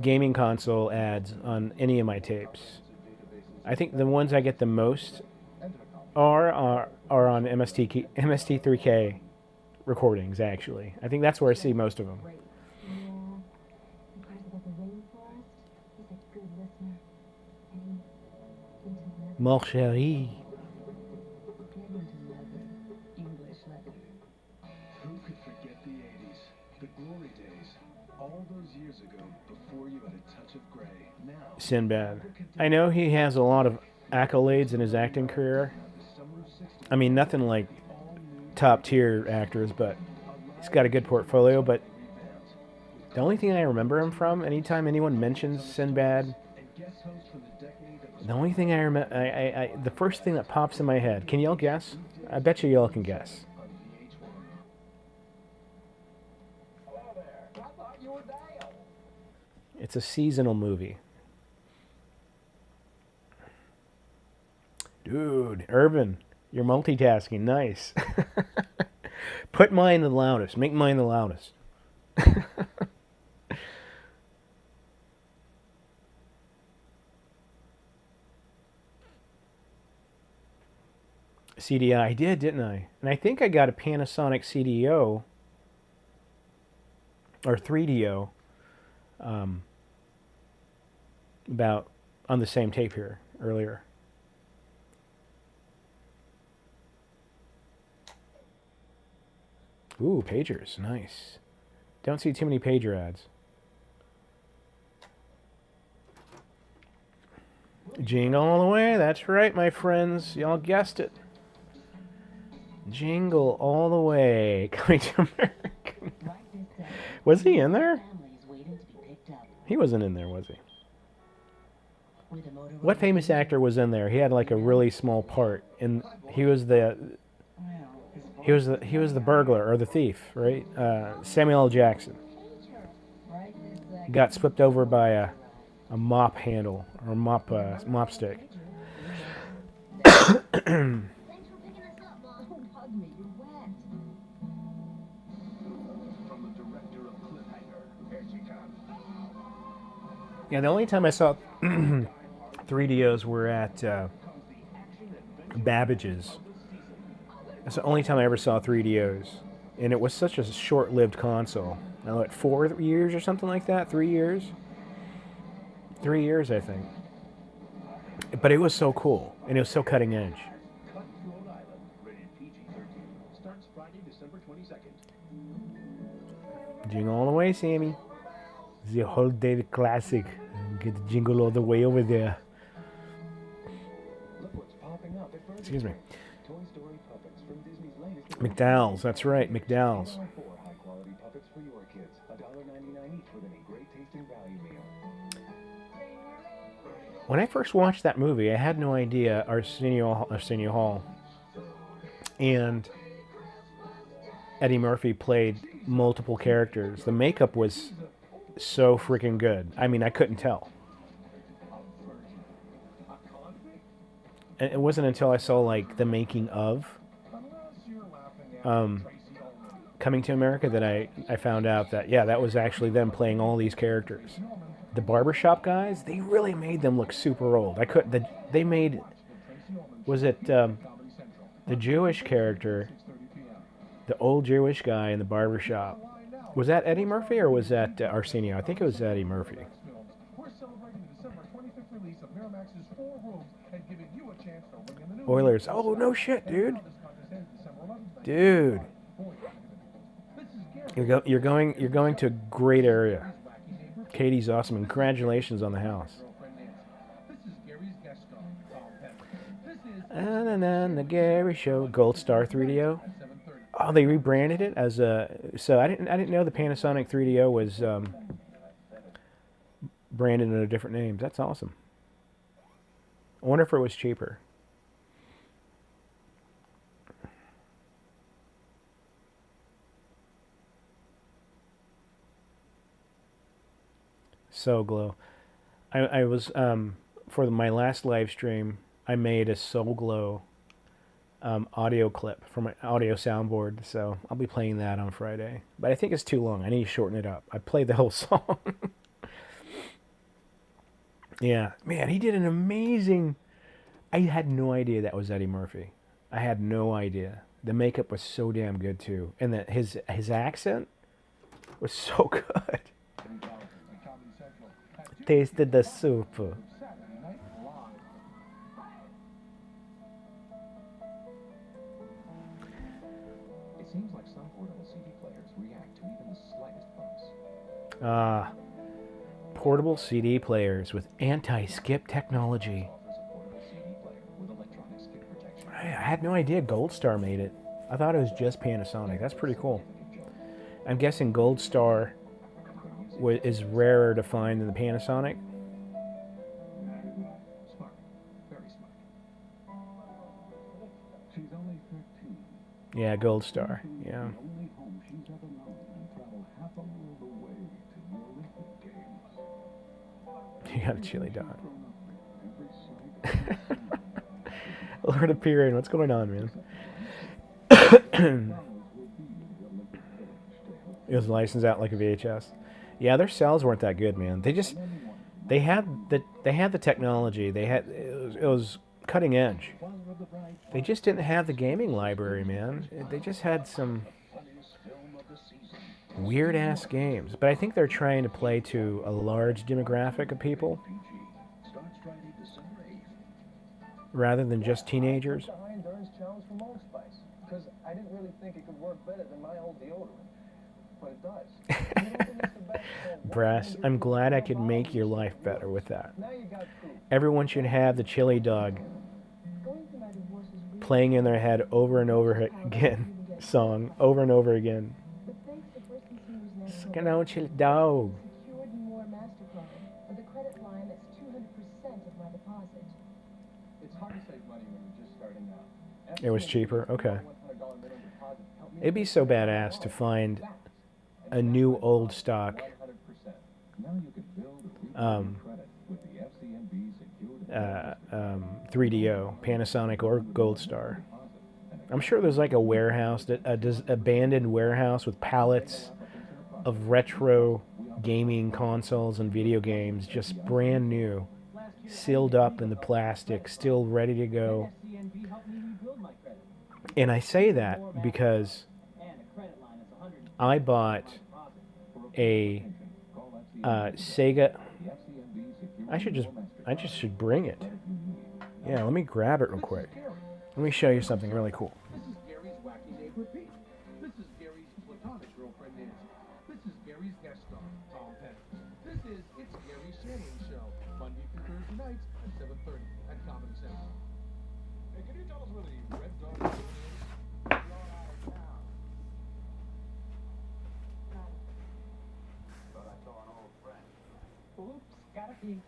gaming console ads on any of my tapes. I think the ones I get the most are on MST3K recordings, actually. I think that's where I see most of them. Mon chéri. Who could forget the 80s? The glory days. All those years ago, before you had a touch of gray. Now, Sinbad. I know he has a lot of accolades in his acting career. I mean, nothing like top tier actors, but he's got a good portfolio. But the only thing I remember him from, anytime anyone mentions Sinbad, the only thing I remember, the first thing that pops in my head, can y'all guess? I bet you y'all can guess. It's a seasonal movie. Dude, Urban, you're multitasking. Nice. Put mine the loudest. Make mine the loudest. CDI, I did, didn't I? And I think I got a Panasonic CDO or 3DO about on the same tape here earlier. Ooh, pagers, nice. Don't see too many pager ads. Jingle all the way, that's right, my friends. Y'all guessed it. Jingle all the way. Coming to America. Was he in there? He wasn't in there, was he? What famous actor was in there? He had like a really small part, and he was the burglar or the thief, right? Samuel L. Jackson got flipped over by a mop handle or mop stick. Thanks for picking us up, Mom. Don't hug me, you're wet. From the director of Cliffhanger, here she comes. Yeah, the only time I saw 3DOs were at Babbage's. That's the only time I ever saw 3DOs. And it was such a short-lived console. Now, what, 4 years or something like that? 3 years? 3 years, I think. But it was so cool, and it was so cutting edge. Cut to Rhode Island, rated PG-13. Starts Friday, December 22nd. Jingle all the way, Sammy. The whole day classic. Get the jingle all the way over there. Look what's popping up at Burger Excuse me. King. Toy Story puppets from Disney's latest. McDowell's, that's right, McDowell's. 4 high-quality puppets for your kids. $1.99 each with any great-tasting value meal. When I first watched that movie, I had no idea Arsenio Hall and Eddie Murphy played multiple characters. The makeup was so freaking good. I mean, I couldn't tell. And it wasn't until I saw like the making of Coming to America that I found out that, yeah, that was actually them playing all these characters. The barbershop guys, they really made them look super old. They made, was it the Jewish character, the old Jewish guy in the barbershop? Was that Eddie Murphy or was that Arsenio? I think it was Eddie Murphy. We're celebrating the December 25th release of Miramax's 4 Rooms and giving you a chance to win in the new Oilers. Oh, no shit, dude. Dude. You're going to a great area. Katie's awesome. And congratulations on the house. The Gary Show. Gold Star 3DO. Oh, they rebranded it as a. So I didn't know the Panasonic 3DO was branded under different names. That's awesome. I wonder if it was cheaper. So glow. I was for my last live stream, I made a Soul Glow audio clip from my audio soundboard, so I'll be playing that on Friday. But I think it's too long. I need to shorten it up. I played the whole song. Yeah, man, he did an amazing. I had no idea that was Eddie Murphy. I had no idea. The makeup was so damn good too, and that his accent was so good. Tasted the soup. It seems like some portable CD players react to even the slightest bumps. Portable CD players with anti-skip technology. Offers a portable CD player with electronic skip protection. I had no idea Gold Star made it. I thought it was just Panasonic. That's pretty cool. I'm guessing Gold Star is rarer to find than the Panasonic. Smart. Very smart. She's only 13. Yeah, Gold Star. Yeah. The only home she's ever known and traveled half a world away to the Olympic Games. You got a chili dog. Lord of Piran, what's going on, man? It was licensed out like a VHS. Yeah, their sales weren't that good, man. They had the technology. It was cutting edge. They just didn't have the gaming library, man. They just had some weird ass games. But I think they're trying to play to a large demographic of people rather than just teenagers. The high endurance challenge from Old Spice, because I didn't really think it could work better than my old deodorant, but it does. Brass, I'm glad I could make your life better with that. Now you got proof. Everyone should have the chili dog Going through my divorce is really playing in their head over and over again, song over and over again. But thanks to First Consumer's National Sucking out chili dog. secured more MasterCard with a credit line that's 200% of my deposit. It's hard to save money when you're just starting out. It was cheaper? Okay. It'd be so badass to find a new old stock 3DO, Panasonic or Gold Star. I'm sure there's like a warehouse, abandoned warehouse with pallets of retro gaming consoles and video games, just brand new, sealed up in the plastic, still ready to go. And I say that because I bought a Sega. I just should bring it. Yeah, let me grab it real quick. Let me show you something really cool. This is Gary's wacky neighbor Pete. This is Gary's platonic girlfriend Nancy. This is Gary's guest star, Tom Petty. This is It's Gary Shannon Show, Monday through Thursday nights at 7:30 at Comedy Central. Hey, can you tell us where the Red Dog Zone is? But I saw an old friend. Oops, gotta pee.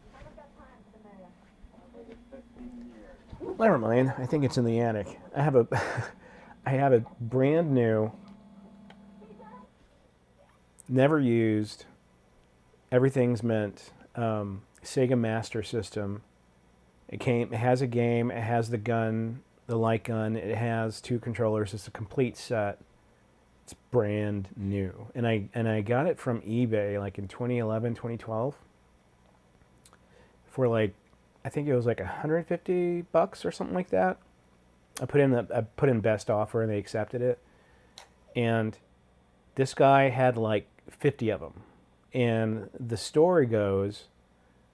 Never mind. I think it's in the attic. I have a I have a brand new, never used, everything's meant Sega Master System. It has a game, it has the gun, the light gun, it has 2 controllers, it's a complete set. It's brand new. And I got it from eBay like in 2011, 2012 for like, I think it was like $150 or something like that. I put in best offer and they accepted it. And this guy had like 50 of them. And the story goes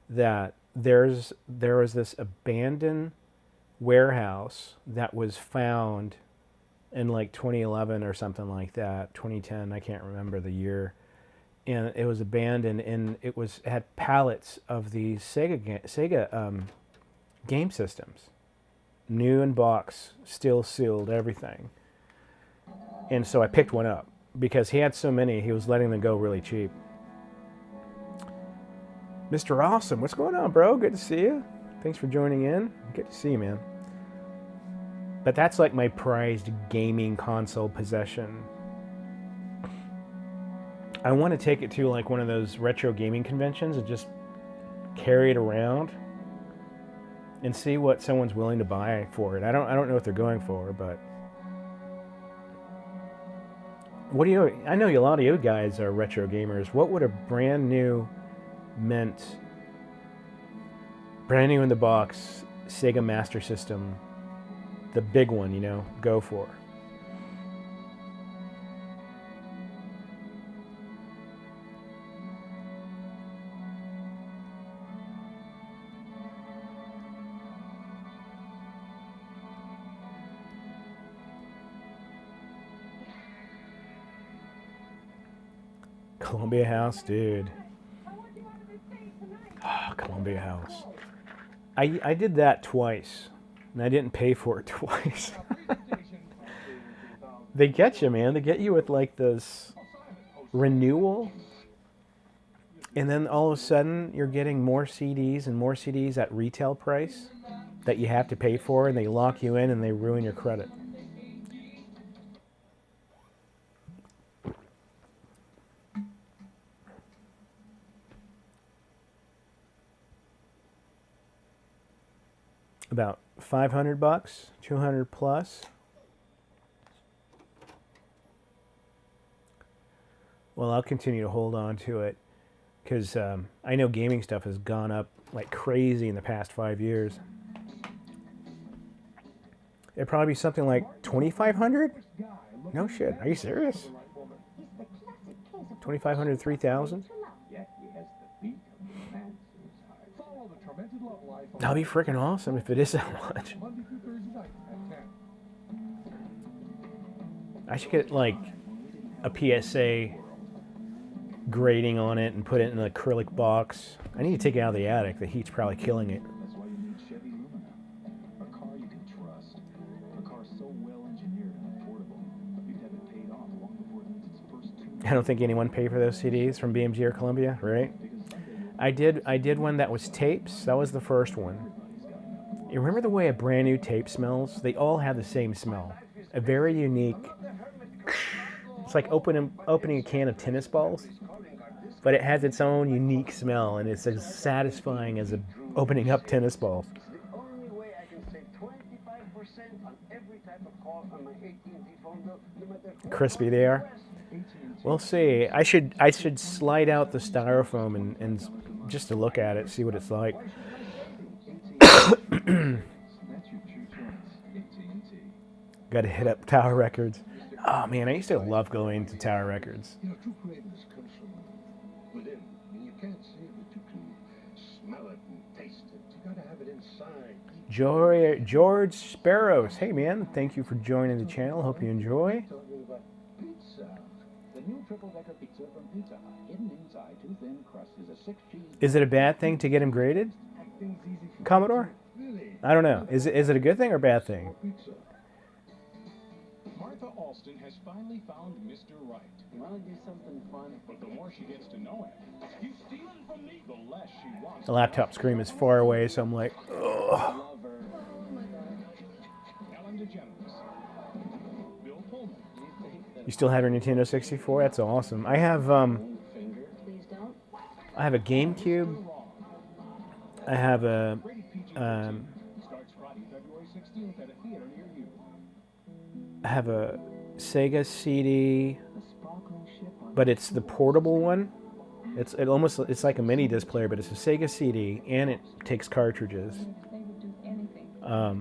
that there was this abandoned warehouse that was found in like 2011 or something like that, 2010, I can't remember the year. And it was abandoned, and it had pallets of these Sega game systems, new in box, still sealed, everything. And so I picked one up because he had so many, he was letting them go really cheap. Mr. Awesome, what's going on, bro? Good to see you. Thanks for joining in. Good to see you, man. But that's like my prized gaming console possession. I want to take it to like one of those retro gaming conventions and just carry it around and see what someone's willing to buy for it. I don't know what they're going for, but I know a lot of you guys are retro gamers. What would a brand new in the box Sega Master System, the big one, go for? Columbia House, dude. Oh, Columbia House. I did that twice, and I didn't pay for it twice. They get you, man. They get you with like this renewal, and then all of a sudden you're getting more CDs and more CDs at retail price that you have to pay for, and they lock you in and they ruin your credit. about $500, 200 plus. Well, I'll continue to hold on to it because I know gaming stuff has gone up like crazy in the past 5 years. It'd probably be something like 2,500. No shit. Are you serious? 2,500, 3,000. Yet he has the beat of the fancy's heart. Follow the tormented love life of That'll be freaking awesome if it is that much. Monday through Thursday night at 10. I should get like a PSA grating on it and put it in an acrylic box. I need to take it out of the attic. The heat's probably killing it. That's why you need Chevy Lumina. A car you can trust. A car so well engineered and affordable. You'd have it paid off long before it needs its first two. I don't think anyone paid for those CDs from BMG or Columbia, right? I did one that was tapes. That was the first one. You remember the way a brand new tape smells? They all have the same smell. A very unique. It's like opening a can of tennis balls, but it has its own unique smell, and it's as satisfying as opening up tennis balls. The only way I can save 25% on every type of call on my AT&T phone bill, no matter who Crispy they are. We'll see. I should slide out the styrofoam and just to look at it, see what it's like. That's your true choice. AT&T. Got to hit up Tower Records. Oh man, I used to love going to Tower Records. You know, true greatness comes from within. I mean, you can't see it, but you can smell it and taste it. You gotta have it inside. George Sparrows. Hey man, thank you for joining the channel. Hope you enjoy. Talking about pizza. The new triple-decker pizza from Pizza Hut. Hidden inside two thin crust is a 6-cheese. Is it a bad thing to get him graded, Things easy for Commodore? Really? I don't know. Is it a good thing or a bad thing? Pizza. Martha Alston has finally found Mr. Right. You want to do something fun? But the more she gets to know him, he's stealing from me, the less she wants. The laptop screen is far away, so I'm like, ugh. Love her. Ellen DeGeneres. Bill Pullman. You still have your Nintendo 64? That's awesome. I have Finger. Please don't. I have a GameCube. I have a Brady PG starts Friday, February 16th at a theater near you. I have a Sega CD, The sparkling ship on but it's the portable one. It's like a mini disc player, but it's a Sega CD and it takes cartridges. They would do anything.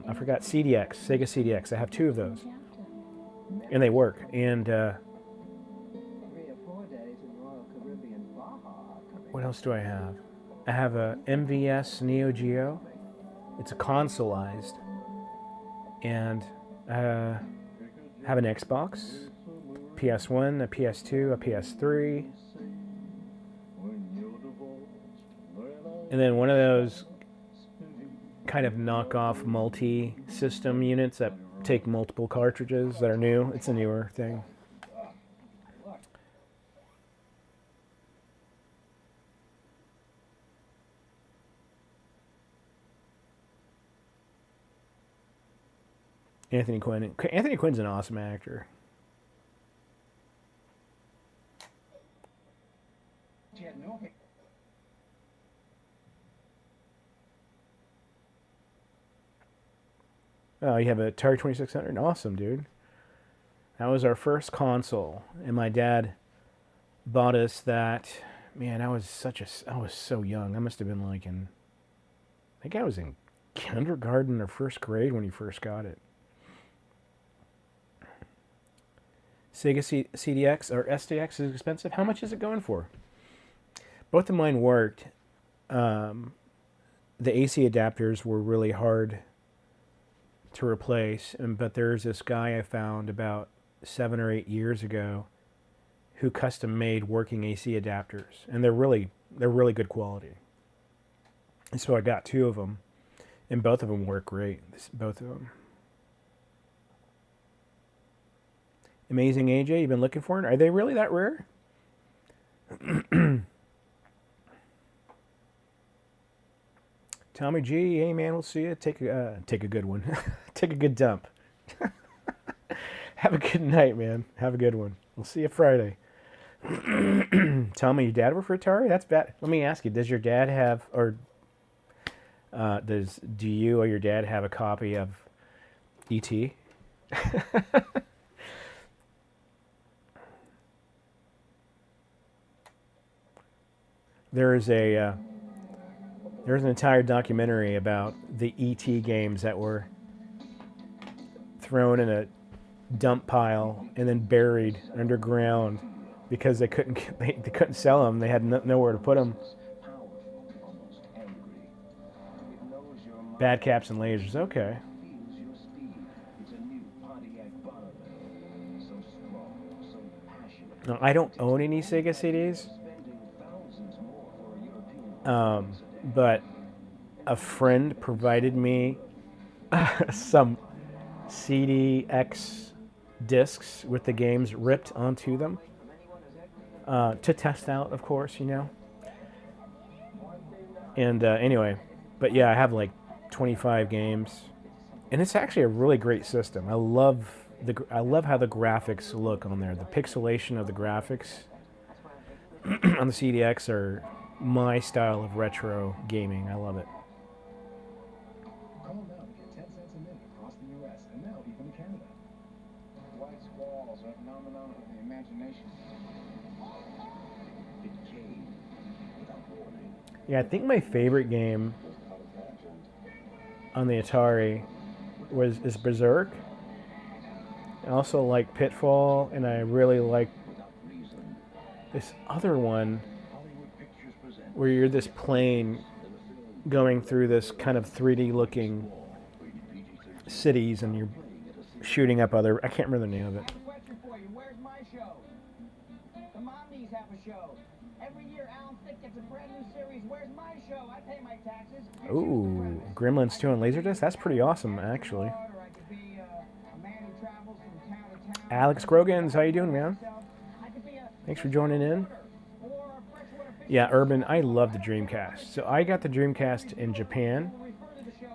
I forgot CDX, Sega CDX. I have two of those, and they work. And 3 or 4 days in Royal Caribbean Baja. what else do I have? I have a MVS Neo Geo. It's a consoleized, and have an Xbox, PS1, a PS2, a PS3, and then one of those kind of knockoff multi-system units that take multiple cartridges that are new. It's a newer thing. Anthony Quinn. Anthony Quinn's an awesome actor. She had no hair. Oh, you have a Atari 2600? Awesome, dude. That was our first console, and my dad bought us that. Man, I was so young. I must have been like I think I was in kindergarten or first grade when he first got it. Sega CDX or SDX is expensive. How much is it going for? Both of mine worked. The AC adapters were really hard to replace, but there's this guy I found about 7 or 8 years ago who custom made working AC adapters, and they're really good quality. And so I got 2 of them, and both of them work great. Both of them. Amazing AJ, you've been looking for it? Are they really that rare? Tommy G, hey man, we'll see you. Take a good one. Take a good dump. Have a good night, man. Have a good one. We'll see you Friday. Tommy, your dad worked for Atari? That's bad. Let me ask you, does your dad have, or Do you or your dad have a copy of E.T.? There's an entire documentary about the E.T. games that were thrown in a dump pile and then buried underground because they couldn't sell them. They had nowhere to put them. Bad Caps and Lasers. Okay. No, I don't own any Sega CDs. But a friend provided me some CDX discs with the games ripped onto them to test out, of course, you know. And anyway, but yeah, I have like 25 games, and it's actually a really great system. I love how the graphics look on there. The pixelation of the graphics on the CDX are my style of retro gaming. I love it. Call now to get 10 cents a minute across the U.S. and now even Canada. White squalls are a phenomenon of the imagination. It came without warning. Yeah, I think my favorite game on the Atari is Berserk. I also like Pitfall, and I really like this other one where you're this plane going through this kind of 3D looking cities and you're shooting up other... I can't remember the name of it. Where's my show? The Mommies have a show. Every year Alan Thicke gets a brand new series. Where's my show? I pay my taxes. Ooh, Gremlins 2 on Laserdisc? That's pretty awesome, actually. Alex Grogans, how you doing, man? Thanks for joining in. Yeah, Urban, I love the Dreamcast. So I got the Dreamcast in Japan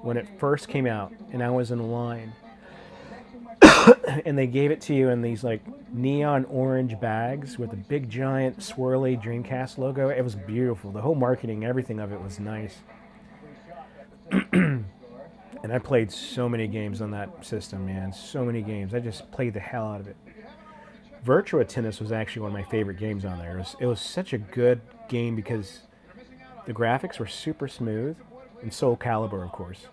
when it first came out, and I was in line. And they gave it to you in these like neon orange bags with a big giant swirly Dreamcast logo. It was beautiful. The whole marketing, everything of it was nice. And I played so many games on that system, man. So many games. I just played the hell out of it. Virtua Tennis was actually one of my favorite games on there. It was such a good game because the graphics were super smooth, and Soul Calibur, of course.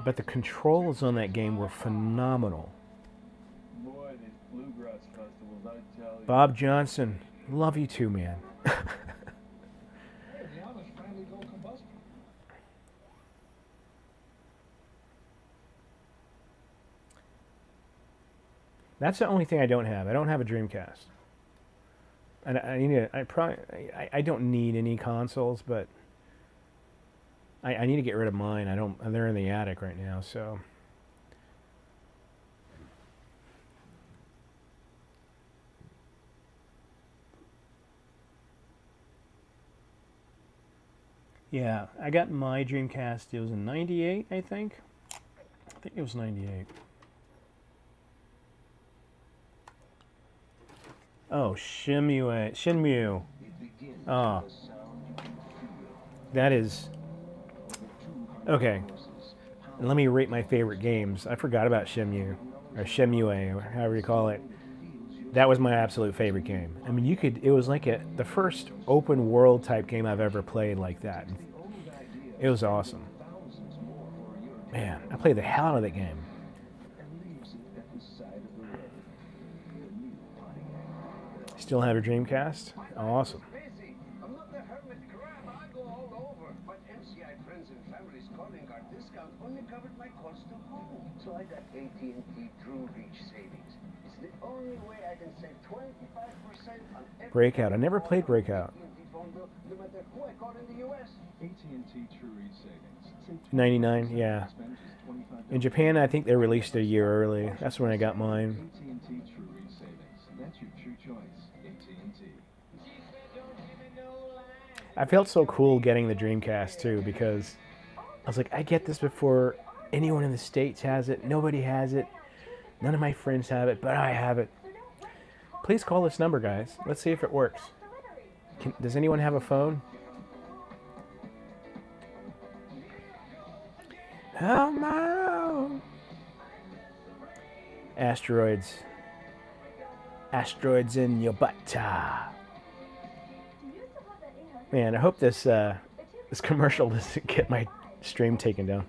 But the controls on that game were phenomenal. Boy, these bluegrass festivals, I tell you. Bob Johnson, love you too, man. That's the only thing I don't have. I don't have a Dreamcast. And I don't need any consoles, but I need to get rid of mine. They're in the attic right now, so. Yeah, I got my Dreamcast. It was in '98, I think. I think it was '98. Oh, Shenmue. Oh. That is... Okay. Let me rate my favorite games. I forgot about Shenmue. Or Shenmue, or however you call it. That was my absolute favorite game. I mean, it was like the first open world type game I've ever played like that. It was awesome. Man, I played the hell out of that game. Still have a Dreamcast? Awesome. I'm not the hermit crab. I go all over. But MCI friends and families calling our discount only covered my cost to home. So I got AT&T True Reach Savings. It's the only way I can save 25% on every Breakout. I never played Breakout. phone bill, no matter who I call in the U.S. AT&T True Reach Savings. 99, yeah. In Japan, I think they released a year early. That's when I got mine. AT&T True Reach Savings. That's your true choice. AT&T. I felt so cool getting the Dreamcast too because I was like, I get this before anyone in the States has it. Nobody has it. None of my friends have it, but I have it. Please call this number, guys. Let's see if it works. Does anyone have a phone? Come on. Asteroids. Asteroids in your butt. Man, I hope this this commercial doesn't get my stream taken down.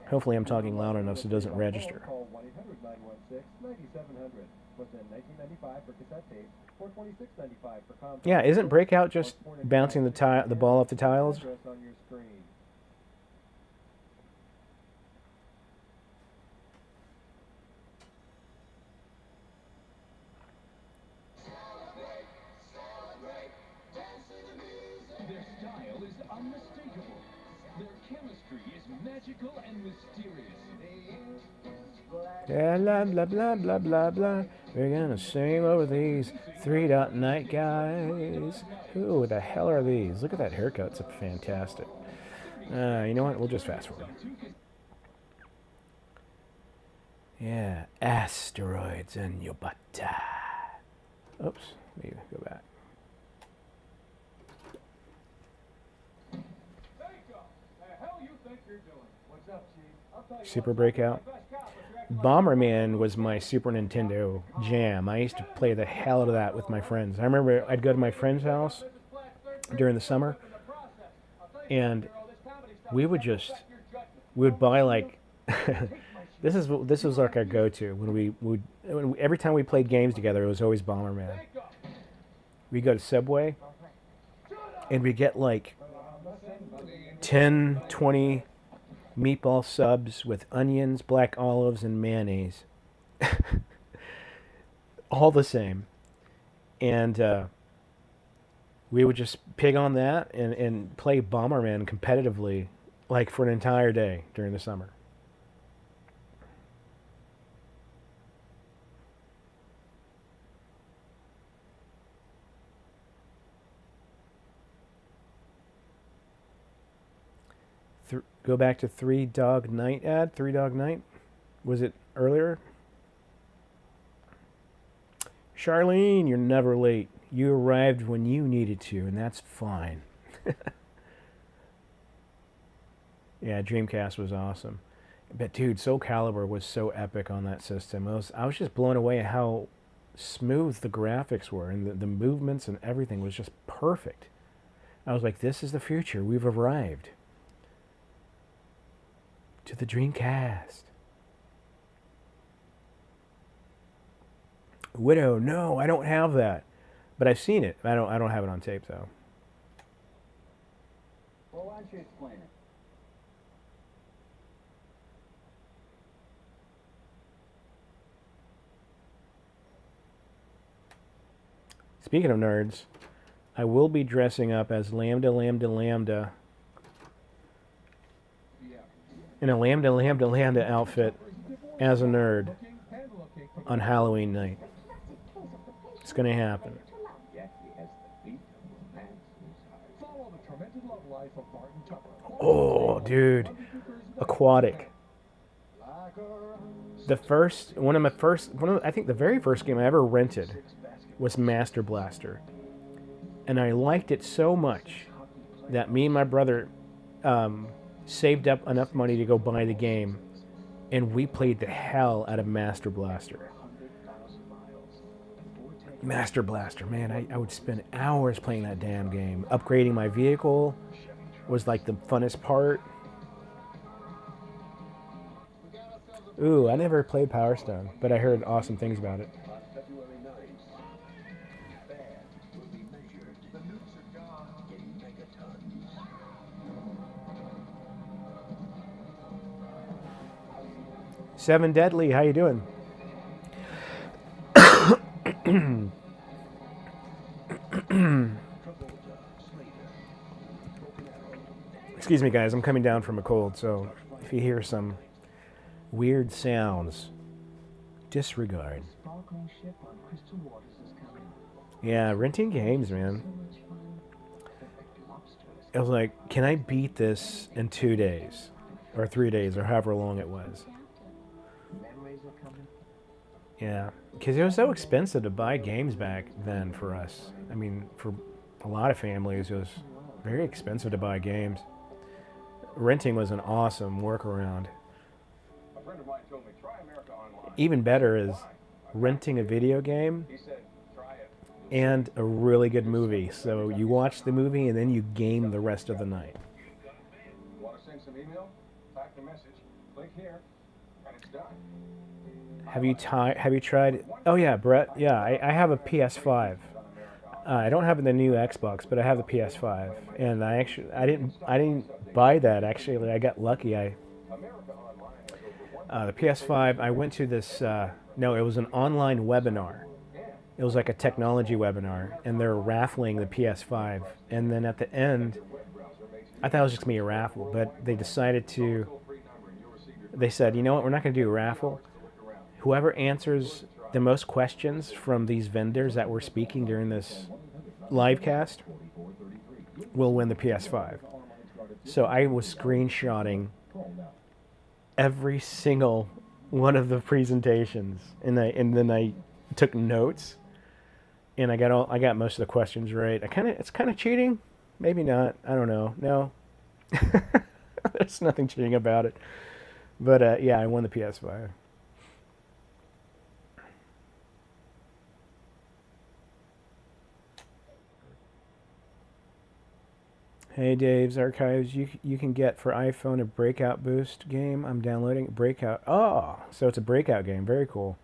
Hopefully I'm talking loud enough so it doesn't register. Call 1-800-916-9700. Was in 1995 for cassette tape, $426.95 for compact. Yeah, isn't Breakout just bouncing the ball off the tiles? Address on your screen. Their style is unmistakable. Their chemistry is magical and mysterious. Blah, blah, blah, blah, blah, blah, blah. We're gonna sing over these 3-dot night guys. Who the hell are these? Look at that haircut. It's fantastic. You know what? We'll just fast forward. Yeah, asteroids in your butt. Oops. Let me go back. Super Breakout. Bomberman was my Super Nintendo jam. I used to play the hell out of that with my friends. I remember I'd go to my friend's house during the summer, and we would buy like this was like our go-to when every time we played games together. It was always Bomberman. We go to Subway, and we get like 10, 20 meatball subs with onions, black olives, and mayonnaise. All the same. And we would just pig on that and play Bomberman competitively, like for an entire day during the summer. Go back to 3 Dog Night ad. 3 Dog Night. Was it earlier? Charlene, you're never late. You arrived when you needed to, and that's fine. Yeah, Dreamcast was awesome. But dude, Soul Calibur was so epic on that system. I was just blown away at how smooth the graphics were, and the movements and everything was just perfect. I was like, this is the future. We've arrived. To the Dreamcast. Widow, no, I don't have that. But I've seen it. I don't have it on tape though. Well, why don't you explain it? Speaking of nerds, I will be dressing up as Lambda in a Lambda outfit as a nerd on Halloween night. It's gonna happen. Oh, dude, Aquatic. I think the very first game I ever rented was Master Blaster, and I liked it so much that me and my brother saved up enough money to go buy the game, and we played the hell out of Master Blaster. Master Blaster, man, I would spend hours playing that damn game. Upgrading my vehicle was like the funnest part. Ooh, I never played Power Stone, but I heard awesome things about it. Seven Deadly, how you doing? Excuse me, guys. I'm coming down from a cold, so if you hear some weird sounds, disregard. Yeah, renting games, man. I was like, can I beat this in 2 days? Or 3 days, or however long it was. Yeah, because it was so expensive to buy games back then for us. I mean, for a lot of families, it was very expensive to buy games. renting was an awesome workaround. A friend of mine told me, try America Online. Even better is renting a video game He said, try it. and a really good movie. So you watch the movie and then you game the rest of the night. Want to send some email? Type the message, click here, and it's done. Have you tried? Oh yeah, Brett. Yeah, I have a PS5. I don't have the new Xbox, but I have the PS5, and I didn't buy that actually. I got lucky. The PS5. I went to this. No, it was an online webinar. It was like a technology webinar, and they're raffling the PS5. And then at the end, I thought it was just gonna be a raffle, but they decided to. They said, you know what? We're not gonna do a raffle. Whoever answers the most questions from these vendors that were speaking during this live cast will win the PS5. So I was screenshotting every single one of the presentations, and then I took notes, and I got most of the questions right. It's kind of cheating, maybe not. I don't know. No, there's nothing cheating about it. But yeah, I won the PS5. Hey, Dave's Archives, you can get for iPhone a Breakout Boost game. I'm downloading Breakout. Oh, so it's a Breakout game. Very cool.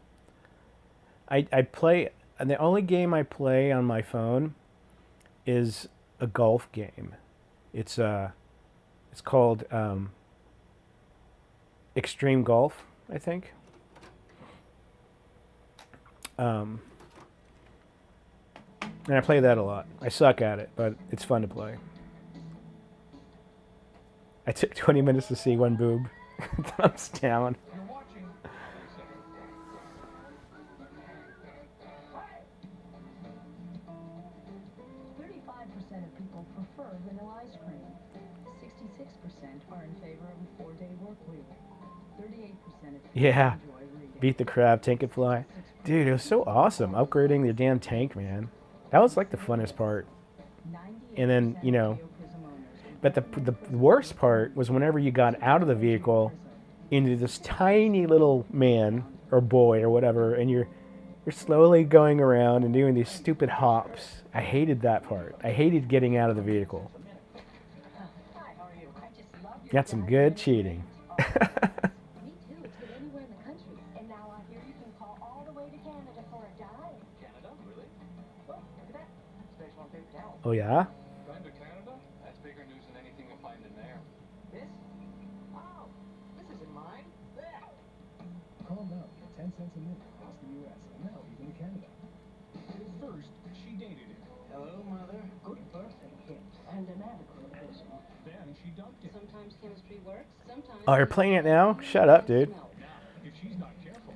I play, and the only game I play on my phone is a golf game. It's called Extreme Golf, I think. And I play that a lot. I suck at it, but it's fun to play. I took 20 minutes to see one boob. Thumbs down. 35% of people prefer vanilla ice cream. 66% are in favor of a 4-day work week. 38% of people Yeah. enjoy reading. Beat the crab, tank and fly. Dude, it was so awesome. Upgrading the damn tank, man. That was like the funnest part. And then, you know, but the worst part was whenever you got out of the vehicle into this tiny little man or boy or whatever, and you're slowly going around and doing these stupid hops. I hated that part. I hated getting out of the vehicle. Got some good cheating. Me too. It's good anywhere in the country. And now I hear you can call all the way to Canada for a dive. Canada? Really? Well, look at that. Special on paper towel. Oh yeah? Going to Canada? That's bigger news than anything you'll find in there. This? Oh, this isn't mine. There. Call now. Get 10 cents a minute across the U.S. and now even to Canada. First, she dated him. Hello, Mother. Good birthday gift. And an adequate vision. Then she dumped him. Sometimes chemistry works, sometimes... Oh, you're playing it now? Shut up, dude. Now, if she's not careful,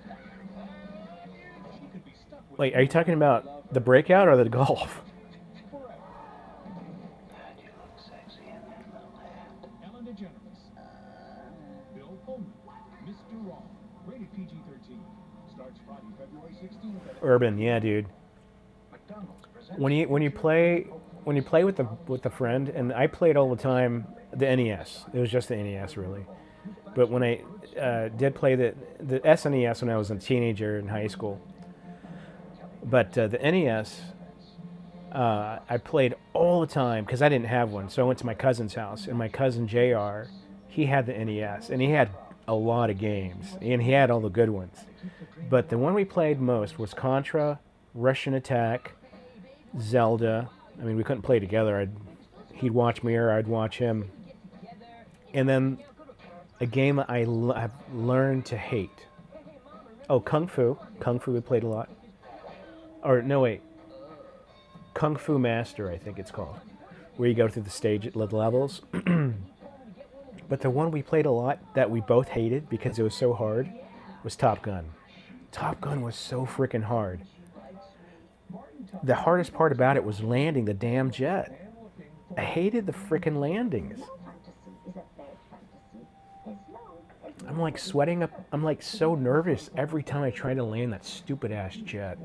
she could be stuck with Wait, are you talking about the Breakout or the golf? forever. God, you look sexy in that little hat. Ellen DeGeneres. Bill Pullman. Mr. Wrong. Rated PG-13. Starts Friday, February 16th at Urban, yeah, dude. McDonald's presents When you play with the friend, and I played all the time the NES. It was just the NES really. But when I did play the SNES when I was a teenager in high school. But the NES, I played all the time because I didn't have one. So I went to my cousin's house, and my cousin JR, he had the NES, and he had a lot of games, and he had all the good ones. But the one we played most was Contra, Russian Attack, Zelda. I mean, we couldn't play together. He'd watch me or I'd watch him. And then a game I've learned to hate. Oh, Kung Fu. Kung Fu we played a lot. Or, no, wait. Kung Fu Master, I think it's called. Where you go through the levels. But the one we played a lot that we both hated because it was so hard was Top Gun. Top Gun was so freaking hard. The hardest part about it was landing the damn jet. I hated the freaking landings. I'm like sweating up. I'm like so nervous every time I try to land that stupid ass jet.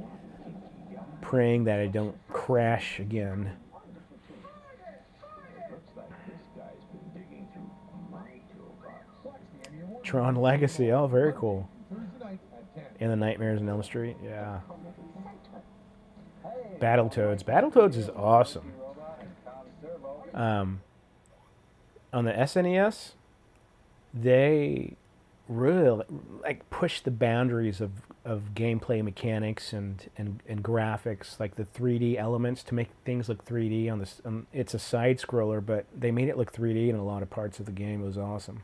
Praying that I don't crash again. Looks like this guy's been digging through my Tron Legacy. Oh, very cool. Thursday night at 10. And the Nightmares on Elm Street. Yeah. Hey, Battletoads. Battletoads is awesome. Robot and Tom Servo. On the SNES, they really like push the boundaries of gameplay mechanics and graphics, like the 3D elements to make things look 3D. On this, it's a side scroller, but they made it look 3D in a lot of parts of the game. It was awesome.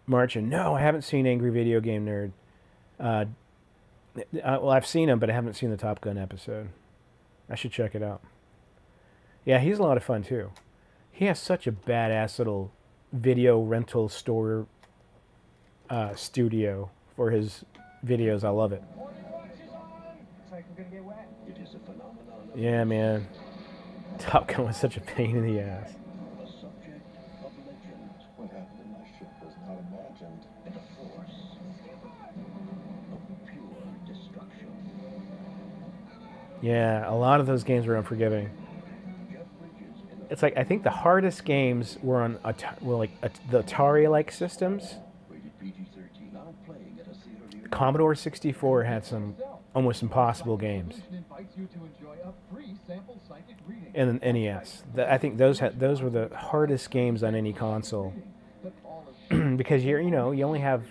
Marching. No, I haven't seen Angry Video Game Nerd. Well, I've seen him, but I haven't seen the Top Gun episode. I should check it out. Yeah, he's a lot of fun too. He has such a badass little video rental store studio for his videos. I love it. Looks like we're gonna get wet. It is a phenomenon of Yeah, man. Top Gun was such a pain in the ass. a subject of legend. What happened in my ship was not imagined. And a force of pure destruction. Yeah, a lot of those games were unforgiving. Jeff Bridges in the It's like I think the hardest games were on the Atari-like systems. rated PG-13. Now playing at a theater near Commodore 64 had some almost impossible games, Invites you to enjoy a free sample psychic reading. and an NES. I think those were the hardest games on any console because you only have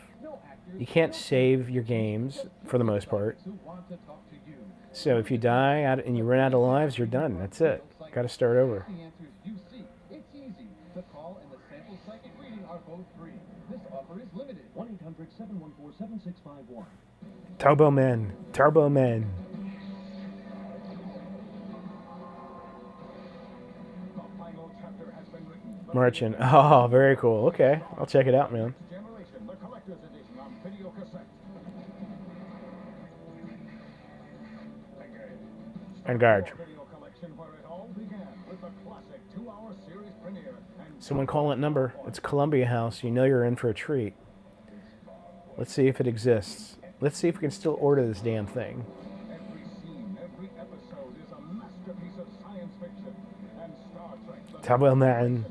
you can't save your games for the most part. Who want to talk to you. So if you die out and you run out of lives, you're done. That's it. Got to start over. The answers you seek. It's easy. The call and the sample psychic reading are both free. This offer is limited. 1-800-714-7651. Turbo Men. Turbo Men. The final chapter has been written. Marching. Oh, very cool. Okay, I'll check it out, man. Generation, the collector's edition on video cassette. Engage. Video collection where it all began with the classic 2-hour series premiere and Someone call that number. It's Columbia House. You know you're in for a treat. Let's see if it exists. Let's see if we can still order this damn thing. every scene, every episode is a masterpiece of science fiction. And Star Trek, the Turbo Man.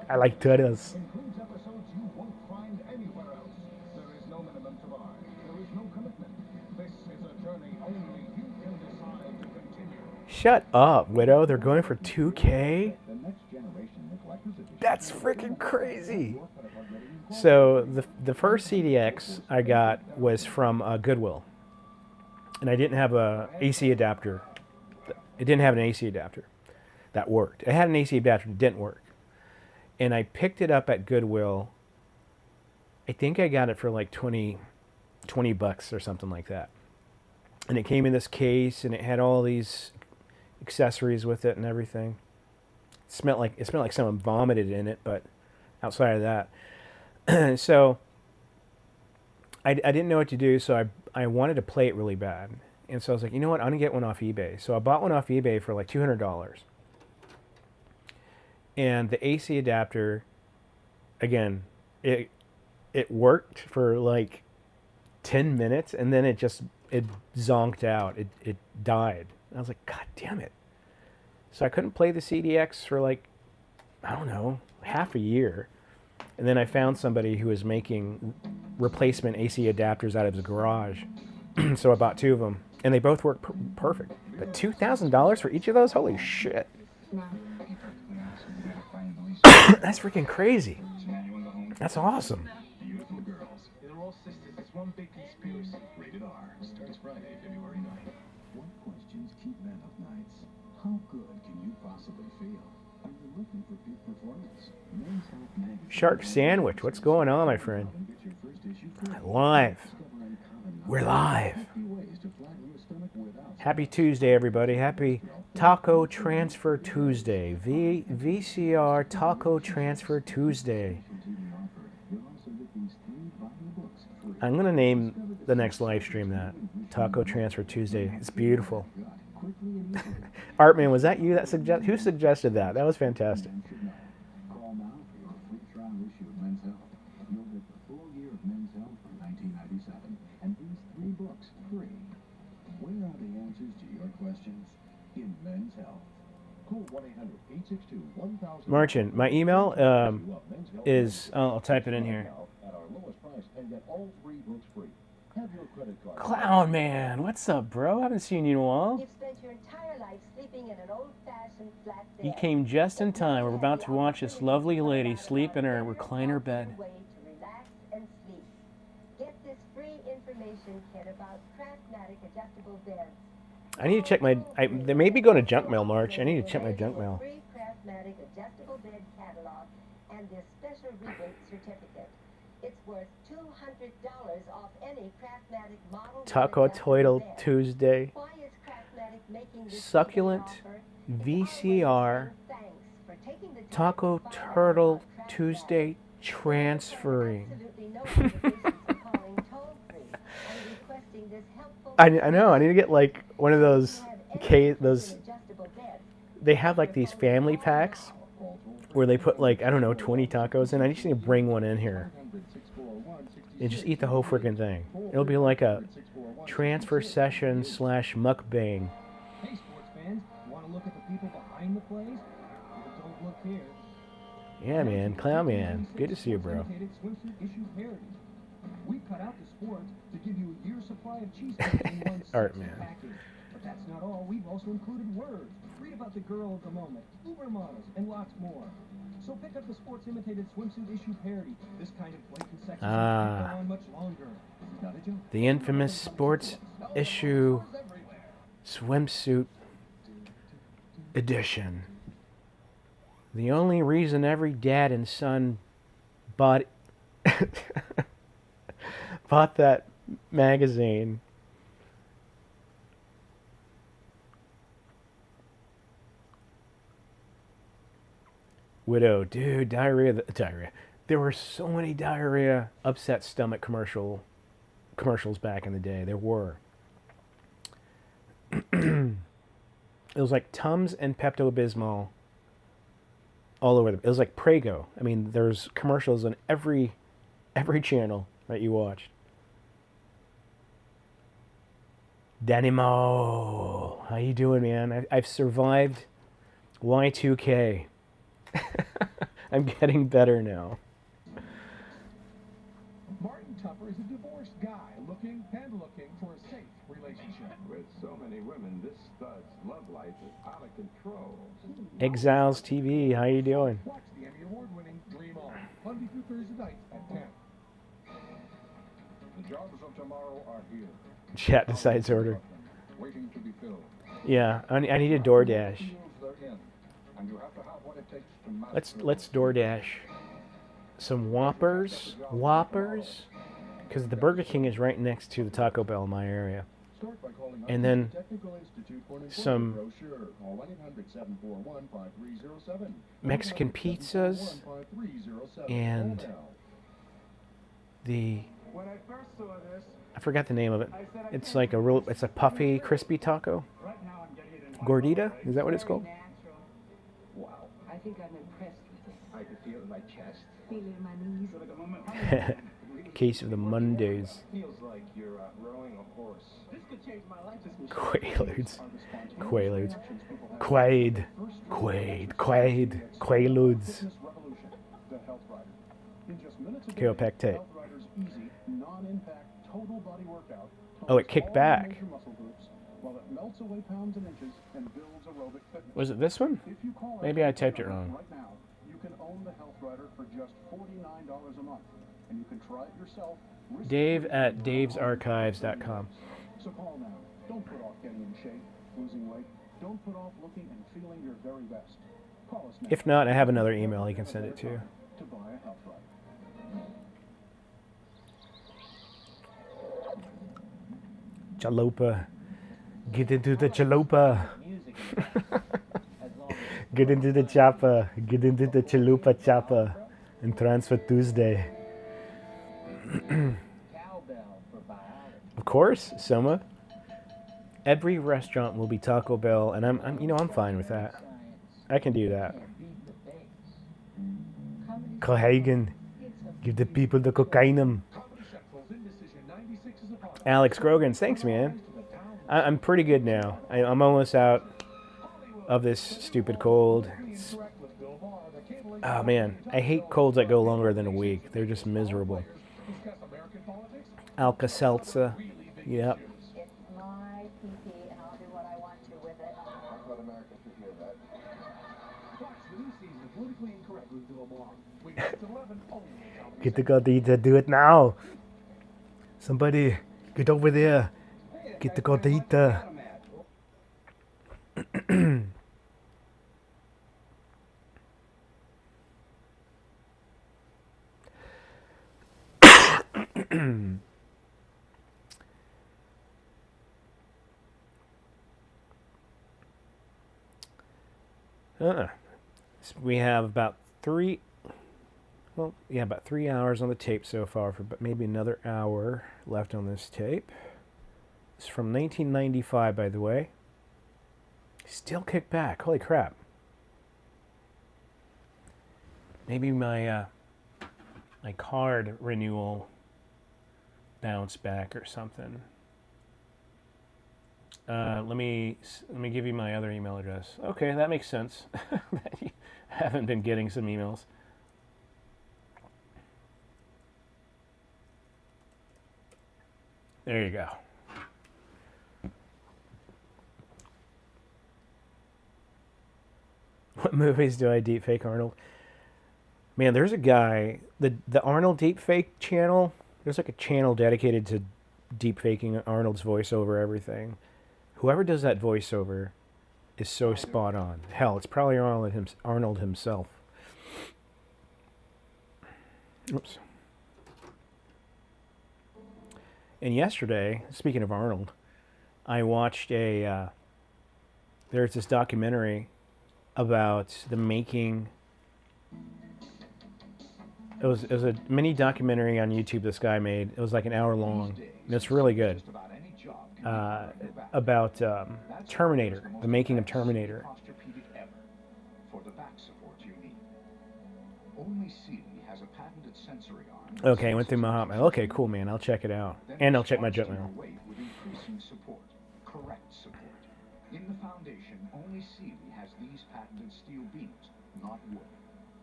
I like turtles. includes episodes you won't find anywhere else. There is no minimum to buy. There is no commitment. This is a journey only you can decide to continue. Shut up, Widow. They're going for 2K? The next generation, the collector's edition. That's freaking crazy. So the first CDX I got was from Goodwill, and I didn't have a AC adapter. It didn't have an AC adapter that worked. It had an AC adapter that didn't work, and I picked it up at Goodwill. I think I got it for like $20 or something like that, and it came in this case, and it had all these accessories with it and everything. It smelled like someone vomited in it, but outside of that. So I didn't know what to do, so I wanted to play it really bad. And so I was like, you know what, I'm going to get one off eBay. So I bought one off eBay for like $200. And the AC adapter, again, it worked for like 10 minutes, and then it zonked out. It died. And I was like, God damn it. So I couldn't play the CDX for like, I don't know, half a year. And then I found somebody who was making replacement AC adapters out of his garage. So I bought 2 of them, and they both work perfect. But $2,000 for each of those? Holy shit. That's freaking crazy. That's awesome. Beautiful girls. They're all sisters. It's one big conspiracy. Rated R. Starts Friday, February 9th. What questions keep men up nights? How good can you possibly feel? Are you looking for peak performance? Men's Health Magazine. Shark Sandwich, what's going on, my friend? Get your first issue free. Live. Discover uncommon We're live. 50 ways to flatten your stomach without Happy Tuesday, everybody. Happy Taco Transfer Tuesday. VCR Taco Transfer Tuesday. TV offer. You'll also get these 3 vital books free. I'm going to name the next live stream that. Taco Transfer Tuesday. It's beautiful. Quickly and easily. Artman, was that you that who suggested that? That was fantastic. Men should know. Call now for your free trial issue of Men's Health. You'll get the full year of Men's Health for $99. questions in men's health. Call 1-800-862-1000. Marchin, my email is, I'll type it in here. At our lowest price and get all 3 books free. Have your credit card. Clown Man, what's up, bro? Haven't seen you in a while. You've spent your entire life sleeping in an old-fashioned flat bed. You came just in time. We're about to watch this lovely lady sleep in her recliner bed. Way to relax and sleep. Get this free information kit about Craftmatic adjustable beds. I need to check my. They may be going to junk mail, March. I need to check my junk mail. Free Craftmatic adjustable bed catalog and this special rebate certificate. It's worth $200 off any Craftmatic model. Taco Toidle bed. Tuesday. Why is Craftmatic making this Succulent offer? VCR. Thanks for taking the time Taco to find out Turtle about Craftmatic. Tuesday transferring. Absolutely no obligations for calling toll-free and requesting this helpful I know. I need to get like one of those adjustable bed. They have like these family packs where they put like, I don't know, 20 tacos in. I just need to bring one in here and just eat the whole freaking thing. It'll be like a transfer session / mukbang. Hey, sports fans, want to look at the people behind the plays? Well, don't look here. Yeah, man. Clown Man. Good to see you, bro. Imitated swimsuit issue parodies. We cut out the sports to give you a year's supply of cheesecake in one Art sexy man. package. But that's not all. We've also included words. Read about the girl of the moment, Uber models, and lots more. So pick up the sports imitated swimsuit issue parody. This kind of blatant sexism can't go on much longer. This is not a joke. The infamous sports issue swimsuit edition. The only reason every dad and son bought bought that magazine. Widow, dude, diarrhea. There were so many diarrhea, upset stomach commercials back in the day. There were. It was like Tums and Pepto-Bismol all over. It was like Prego. I mean, there's commercials on every channel that you watched. Danny Mo, how you doing, man? I've survived Y2K. I'm getting better now. Martin Tupper is a divorced guy looking for a safe relationship. With so many women, this stud's love life is out of control. Exiles TV, how you doing? Watch the Emmy Award-winning Dream On, Monday through Thursday nights at 10. The jobs of tomorrow are here. Chat decides order. Waiting to be filled. Yeah, I need a DoorDash. Fields they're in, and you have to have what it takes to master Let's DoorDash some Whoppers, because the Burger King is right next to the Taco Bell in my area. Start by calling And then Technical Institute for an some brochure. Call 1-800-741-5307. Mexican pizzas 1-800-741-5307. and the When I first saw this, I forgot the name of it. It's like it's a puffy, crispy taco. right now I'm getting it in my Gordita? Is that what it's called? Natural. Wow. I think I'm impressed with it. I could feel it in my chest. Feel it in my knees. So like a moment. Case of the Mondays. Feels like you're rowing a horse. This could change my life. Quaaludes. Quaaludes. The Health Rider. In just minutes of Kaopectate. Health Rider's easy, non-impact, total body workout. Oh, it kicked targets all back. major muscle groups, while it melts away pounds and inches and builds aerobic fitness. Was it this one? If you call Maybe our I typed it number wrong. Right now, you can own the Health Rider for just $49 a month, and you can try it yourself. Dave at davesarchives.com. So call now. Don't put off getting in shape, losing weight. Don't put off looking and feeling your very best. Call us now. If not, I have another email you can send it to. To buy a Health Rider. Chalupa. Get into the chalupa. Get into the choppa. Get into the chalupa choppa. And transfer Tuesday. Cowbell for biology. Of course, Soma. Every restaurant will be Taco Bell, and I'm fine with that. I can do that. Cohagen. Give the people the cocaine. Alex Grogan, thanks, man. I'm pretty good now. I'm almost out of this stupid cold. Oh man, I hate colds that go longer than a week. They're just miserable. Alka-Seltzer. Yep. It's my PP, and I'll do what I want to with it. I thought America should hear that. Watch the new season of Politically Incorrect with Bill Maher. Weeknights at 11 only. Get the gordita, do it now. Somebody, get over there. Get the gordita. We have about about 3 hours on the tape so far, for maybe another hour left on this tape. It's from 1995, by the way. Still kicked back. Holy crap. Maybe my my card renewal bounced back or something. Let me give you my other email address. Okay, that makes sense. That you haven't been getting some emails. There you go. What movies do I deepfake, Arnold? Man, there's a guy, the Arnold deepfake channel. There's like a channel dedicated to deepfaking Arnold's voice over everything. Whoever does that voiceover is so spot on. Hell, it's probably Arnold himself. Oops. And yesterday, speaking of Arnold, I watched there's this documentary about the making. It was a mini documentary on YouTube this guy made. It was like an hour long. And it's really good. About Terminator, the making of Terminator. For the back support you need. Only Sealy has a patented sensory arm. Okay, I went through my Hotmail. Okay, cool, man. I'll check it out. And I'll check my junk mail. With increasing support, correct support. In the foundation, only Sealy has these patented steel beams, not wood.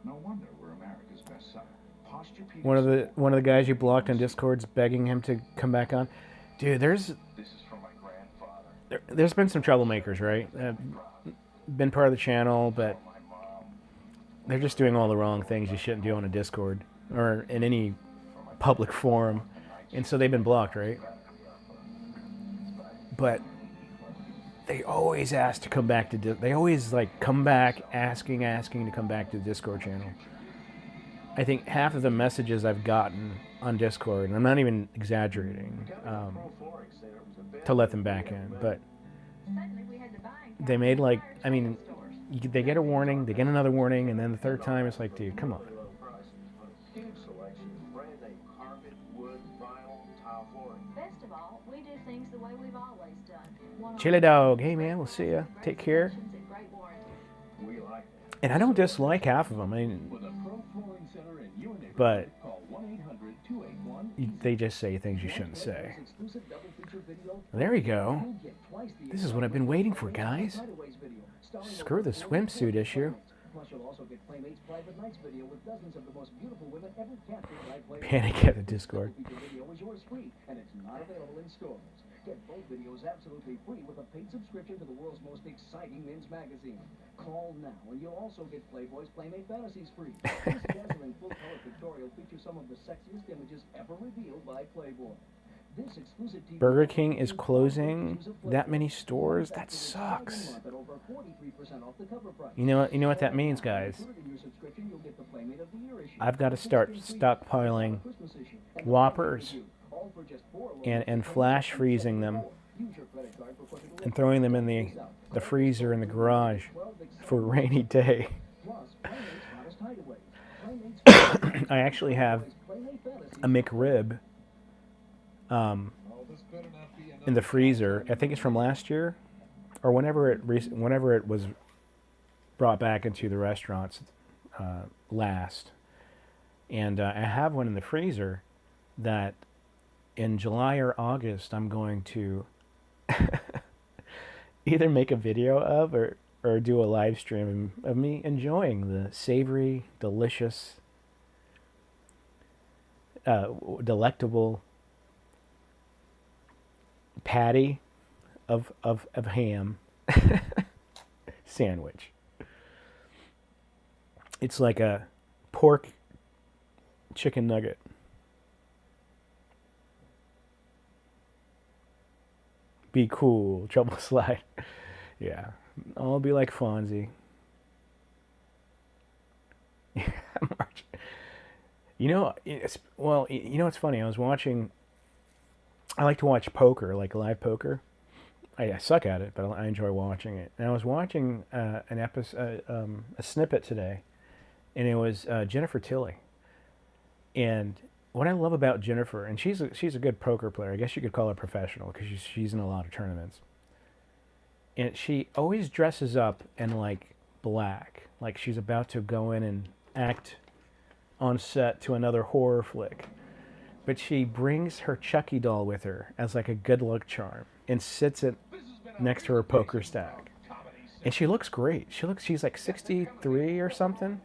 No wonder we're America's bestseller. One of the guys you blocked on Discord's begging him to come back on. Dude, This is from my grandfather. there's been some troublemakers, right? Been part of the channel, but they're just doing all the wrong things you shouldn't do on a Discord or in any public forum, and so they've been blocked, right? But they always ask to come back to. They always like come back asking to come back to the Discord channel. I think half of the messages I've gotten on Discord, and I'm not even exaggerating, to let them back in, but they made like, I mean, they get a warning, they get another warning, and then the third time it's like, dude, come on. Best of all, we do things the way we've always done. Chili Dog, hey man, we'll see ya. Take care. And I don't dislike half of them. I mean, but they just say things you shouldn't say. There we go. This is what I've been waiting for, guys. Screw the swimsuit issue. Panic at the Discord. Get both videos absolutely free with a paid subscription to the world's most exciting men's magazine. Call now, and you'll also get Playboy's Playmate Fantasies free. This dazzling full-color pictorial features some of the sexiest images ever revealed by Playboy. This exclusive TV Burger King is closing that many stores. That sucks. You know what that means, guys. I've got to start stockpiling Whoppers and flash freezing them and throwing them in the freezer in the garage for a rainy day. I actually have a McRib in the freezer. I think it's from last year or whenever it was brought back into the restaurants last. And I have one in the freezer that in July or August I'm going to either make a video of or do a live stream of me enjoying the savory, delicious, delectable patty of ham sandwich. It's like a pork chicken nugget. Be cool, trouble slide. Yeah, I'll be like Fonzie. March. You know, you know what's funny? I like to watch poker, like live poker. I suck at it, but I enjoy watching it. And I was watching an episode, a snippet today, and it was Jennifer Tilly. And what I love about Jennifer, and she's a good poker player. I guess you could call her professional because she's in a lot of tournaments. And she always dresses up in like black, like she's about to go in and act on set to another horror flick. But she brings her Chucky doll with her as like a good luck charm and sits it next to her poker stack. And she looks great. She's like 63 or something.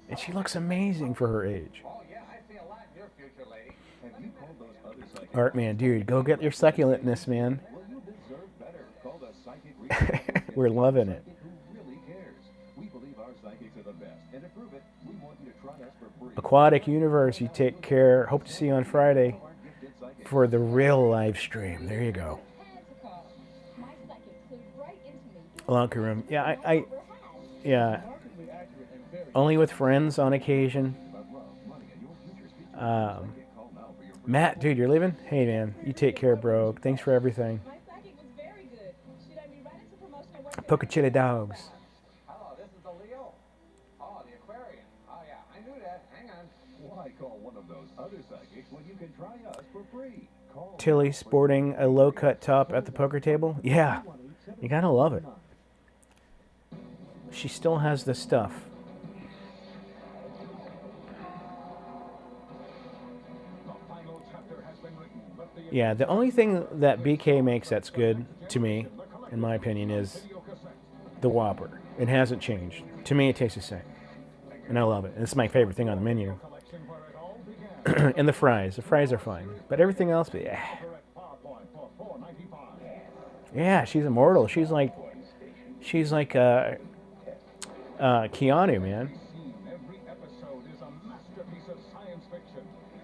And she looks amazing for her age. Oh, yeah, I see a lot in your future, lady. Have you called those other psychics? Art man, dude, go get your succulentness, man. Well, you deserve better. Call the psychic research. We're loving it. Who really cares? We believe our psychics are the best. And to prove it, we want you to try us for free. Aquatic Universe, you take care. Hope to see you on Friday for the real live stream. There you go. Locker room. Yeah, yeah. Only with friends on occasion. Matt, dude, you're leaving? Hey, man, you take care, bro. Thanks for everything. Poker chili dogs. Hello, this is the Leo. Oh, the aquarium. Oh, yeah, I knew that. Hang on. Why call one of those other psychics when you can try us for free? Call Tilly sporting a low-cut top at the poker table. Yeah, you gotta love it. She still has the stuff. Yeah, the only thing that BK makes that's good to me, in my opinion, is the Whopper. It hasn't changed. To me, it tastes the same. And I love it. It's my favorite thing on the menu. And the fries. The fries are fine. But everything else, yeah. Yeah, she's immortal. She's like Keanu, man. Every episode is a masterpiece of science fiction.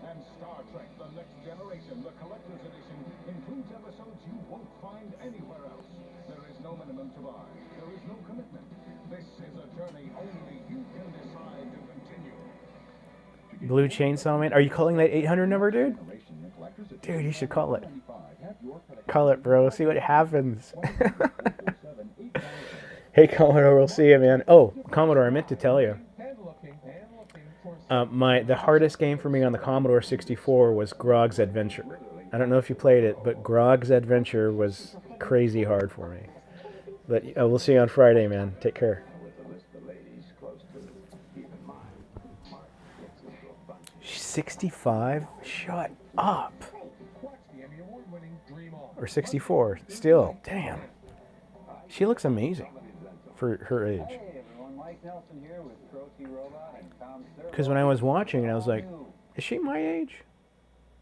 And Star Trek: The Next Generation, the collector's edition, includes episodes you won't find anywhere else. There is no minimum to buy. There is no commitment. This is a journey only you can decide to continue. Blue Chainsaw Man. Are you calling that 800 number, dude? Dude, you should call it. Call it, bro. See what happens. Hey, Commodore, we'll see you, man. Oh, Commodore, I meant to tell you. The hardest game for me on the Commodore 64 was Grog's Adventure. I don't know if you played it, but Grog's Adventure was crazy hard for me. But we'll see you on Friday, man. Take care. 65? Shut up. Or 64. Still. Damn. She looks amazing for her age. Because when I was watching it, I was like, is she my age?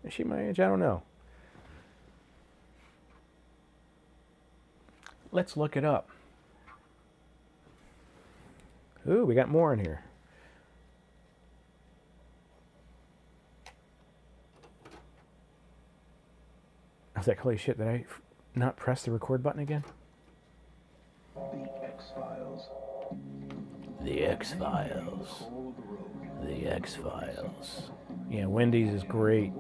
Is she my age? I don't know. Let's look it up. Ooh, we got more in here. I was like, holy shit, did I not press the record button again? The X-Files. The X-Files. The X-Files. Yeah, Wendy's is great.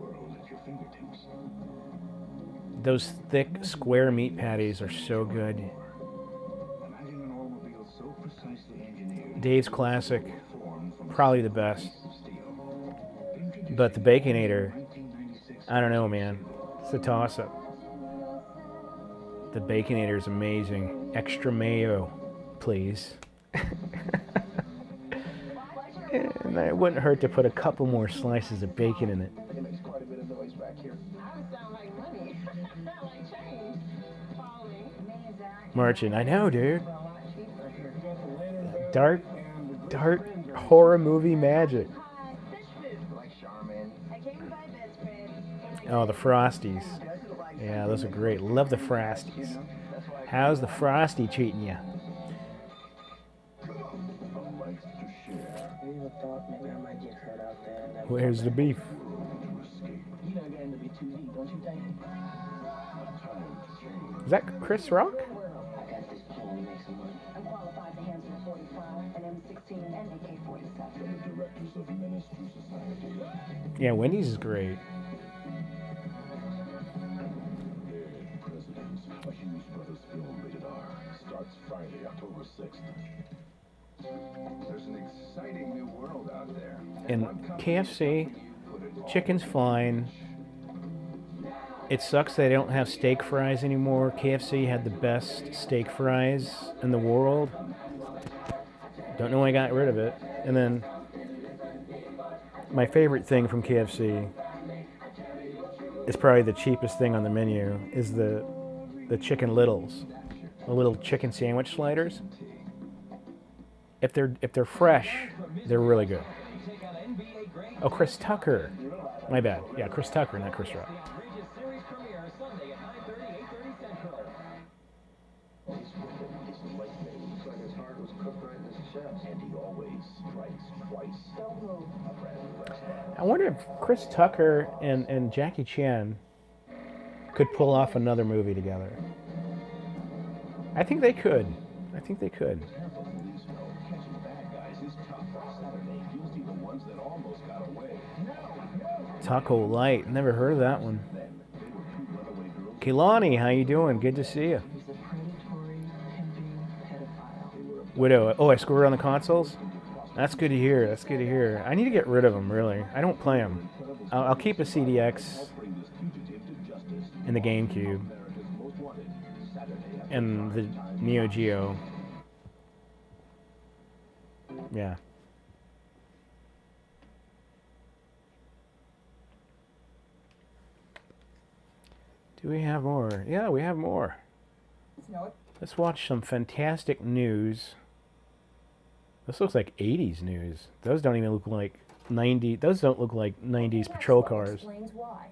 Those thick, square meat patties are so good. Dave's Classic, probably the best. But the Baconator, I don't know, man. It's a toss-up. The Baconator is amazing. Extra mayo, please. And it wouldn't hurt to put a couple more slices of bacon in it. It makes quite a bit of noise back here. I sound like money. Like change. Falling. Marching. I know, dude. Dark horror movie magic. Like Charmin. I came to buy bedspreads. Oh, the Frosties. Yeah, those are great. Love the Frosties. How's the Frosty treating you? Where's the beef? You know, getting to be too deep, don't you think? Is that Chris Rock? I got this plan to make some money. I'm qualified to handle a 45, an M16, and AK-47. The directors of Ministry Society. Yeah, Wendy's is great. Dead Presidents, a Hughes Brothers film rated R, starts Friday, October 6th. There's an exciting new world out there. And KFC, chicken's fine. It sucks they don't have steak fries anymore. KFC had the best steak fries in the world. Don't know why I got rid of it. And then my favorite thing from KFC is probably the cheapest thing on the menu is the chicken littles, the little chicken sandwich sliders. If they're fresh, they're really good. Oh, Chris Tucker. My bad. Yeah, Chris Tucker, not Chris Rock. I wonder if Chris Tucker and Jackie Chan could pull off another movie together. I think they could. I think they could. Taco Light. Never heard of that one. Kehlani, how you doing? Good to see you. Widow. Oh, I scored on the consoles? That's good to hear. That's good to hear. I need to get rid of them, really. I don't play them. I'll keep a CDX and the GameCube and the Neo Geo. Yeah. Do we have more? Yeah, we have more. Let's watch some fantastic news. This looks like 80s news. Those don't even look like 90. Those don't look like 90s patrol cars. Explains why.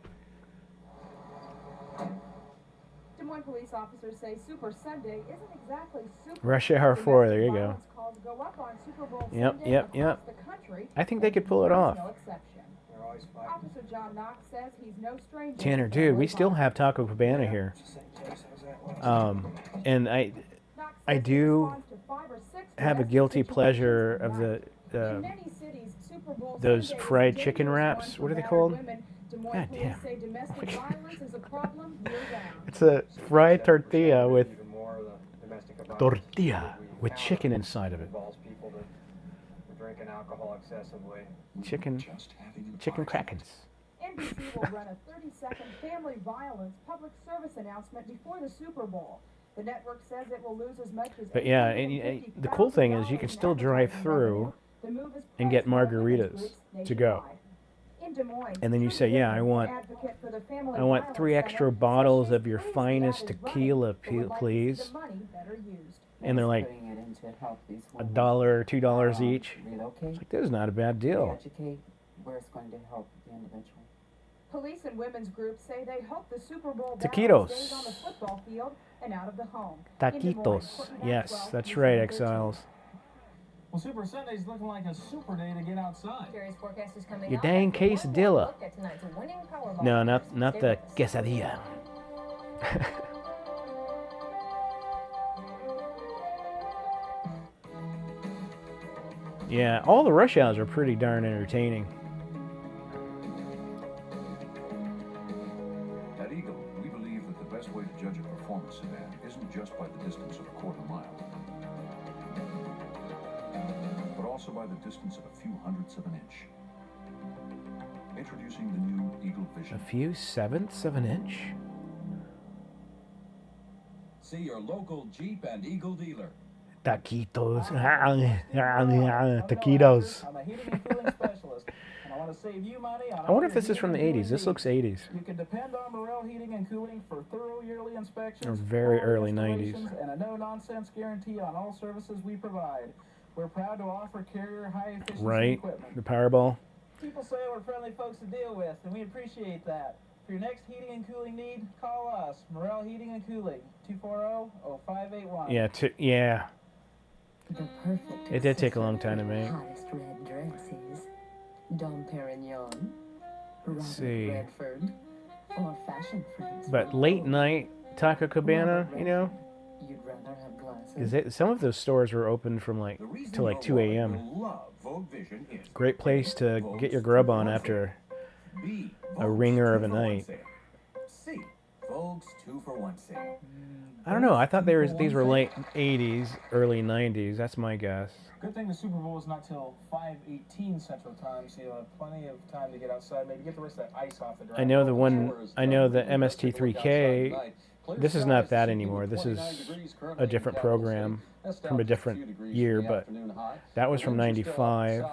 Des Moines police officers say Super Sunday isn't exactly super. Rush Hour 4. There you go. Calls go up on Super Bowl Yep, Sunday yep, across yep. the country. I think they could pull it off. No exception. Officer John Knox says he's no stranger. Tanner, dude, we still have Taco Cabana here. And I do have a guilty pleasure of those fried chicken wraps. What are they called? God damn. It's a fried tortilla with chicken inside of it. Chicken crackers. NBC will run a 30-second family violence public service announcement before the Super Bowl. The network says it will lose as much as. But yeah, the cool thing is you can still drive through and get margaritas to go. And then you say, yeah, I want 3 extra bottles of your finest tequila, please. And they're like $1 or $2 each. It's like, this is not a bad deal. Where it's going to help the individual. Police and women's groups say they hope the Super Bowl Taquitos. stays on the football field and out of the home. Taquitos. Yes, that's right, Exiles. Well, Super Sunday's looking like a super day to get outside. Curious forecast is coming Your up. dang quesadilla. Look at tonight's winning Powerball. No, not the quesadilla. Yeah, all the rush hours are pretty darn entertaining. At Eagle, we believe that the best way to judge a performance sedan isn't just by the distance of a quarter mile, but also by the distance of a few hundredths of an inch. Introducing the new Eagle Vision. A few sevenths of an inch? See your local Jeep and Eagle dealer. Taquitos. Taquitos. I'm a heating and cooling specialist, and I Now, to save you money on I wonder all if your this is from the heating and 80s. This cooling looks 80s. You can depend on Morel Heating and Cooling for thorough yearly inspections, Or very quality early 90s. installations, and a no-nonsense guarantee on all services we provide. We're proud to offer Carrier high-efficiency Right? equipment. The Powerball. People say we're friendly folks to deal with, and we appreciate that. For your next heating and cooling need, call us, Morel Heating and Cooling, 240-0581. Yeah, yeah. The perfect It did take a long time to make. hottest red dresses, Dom Perignon, Robert see. Redford, or fashion friends. But late night Taco Cabana, you know, You'd rather have glasses. because some of those stores were open from like till like 2 a.m. Great place to get your grub on after a ringer of a night. C, Vogue's 2-for-1 sale. I don't know. I thought these were late 80s, early 90s. That's my guess. Good thing the Super Bowl is not till 5:18 Central Time, so you'll have plenty of time to get outside, maybe get the rest of that ice off the drive. I know the MST3K. This is not that anymore. This is a different program from a different year, but that was from 95.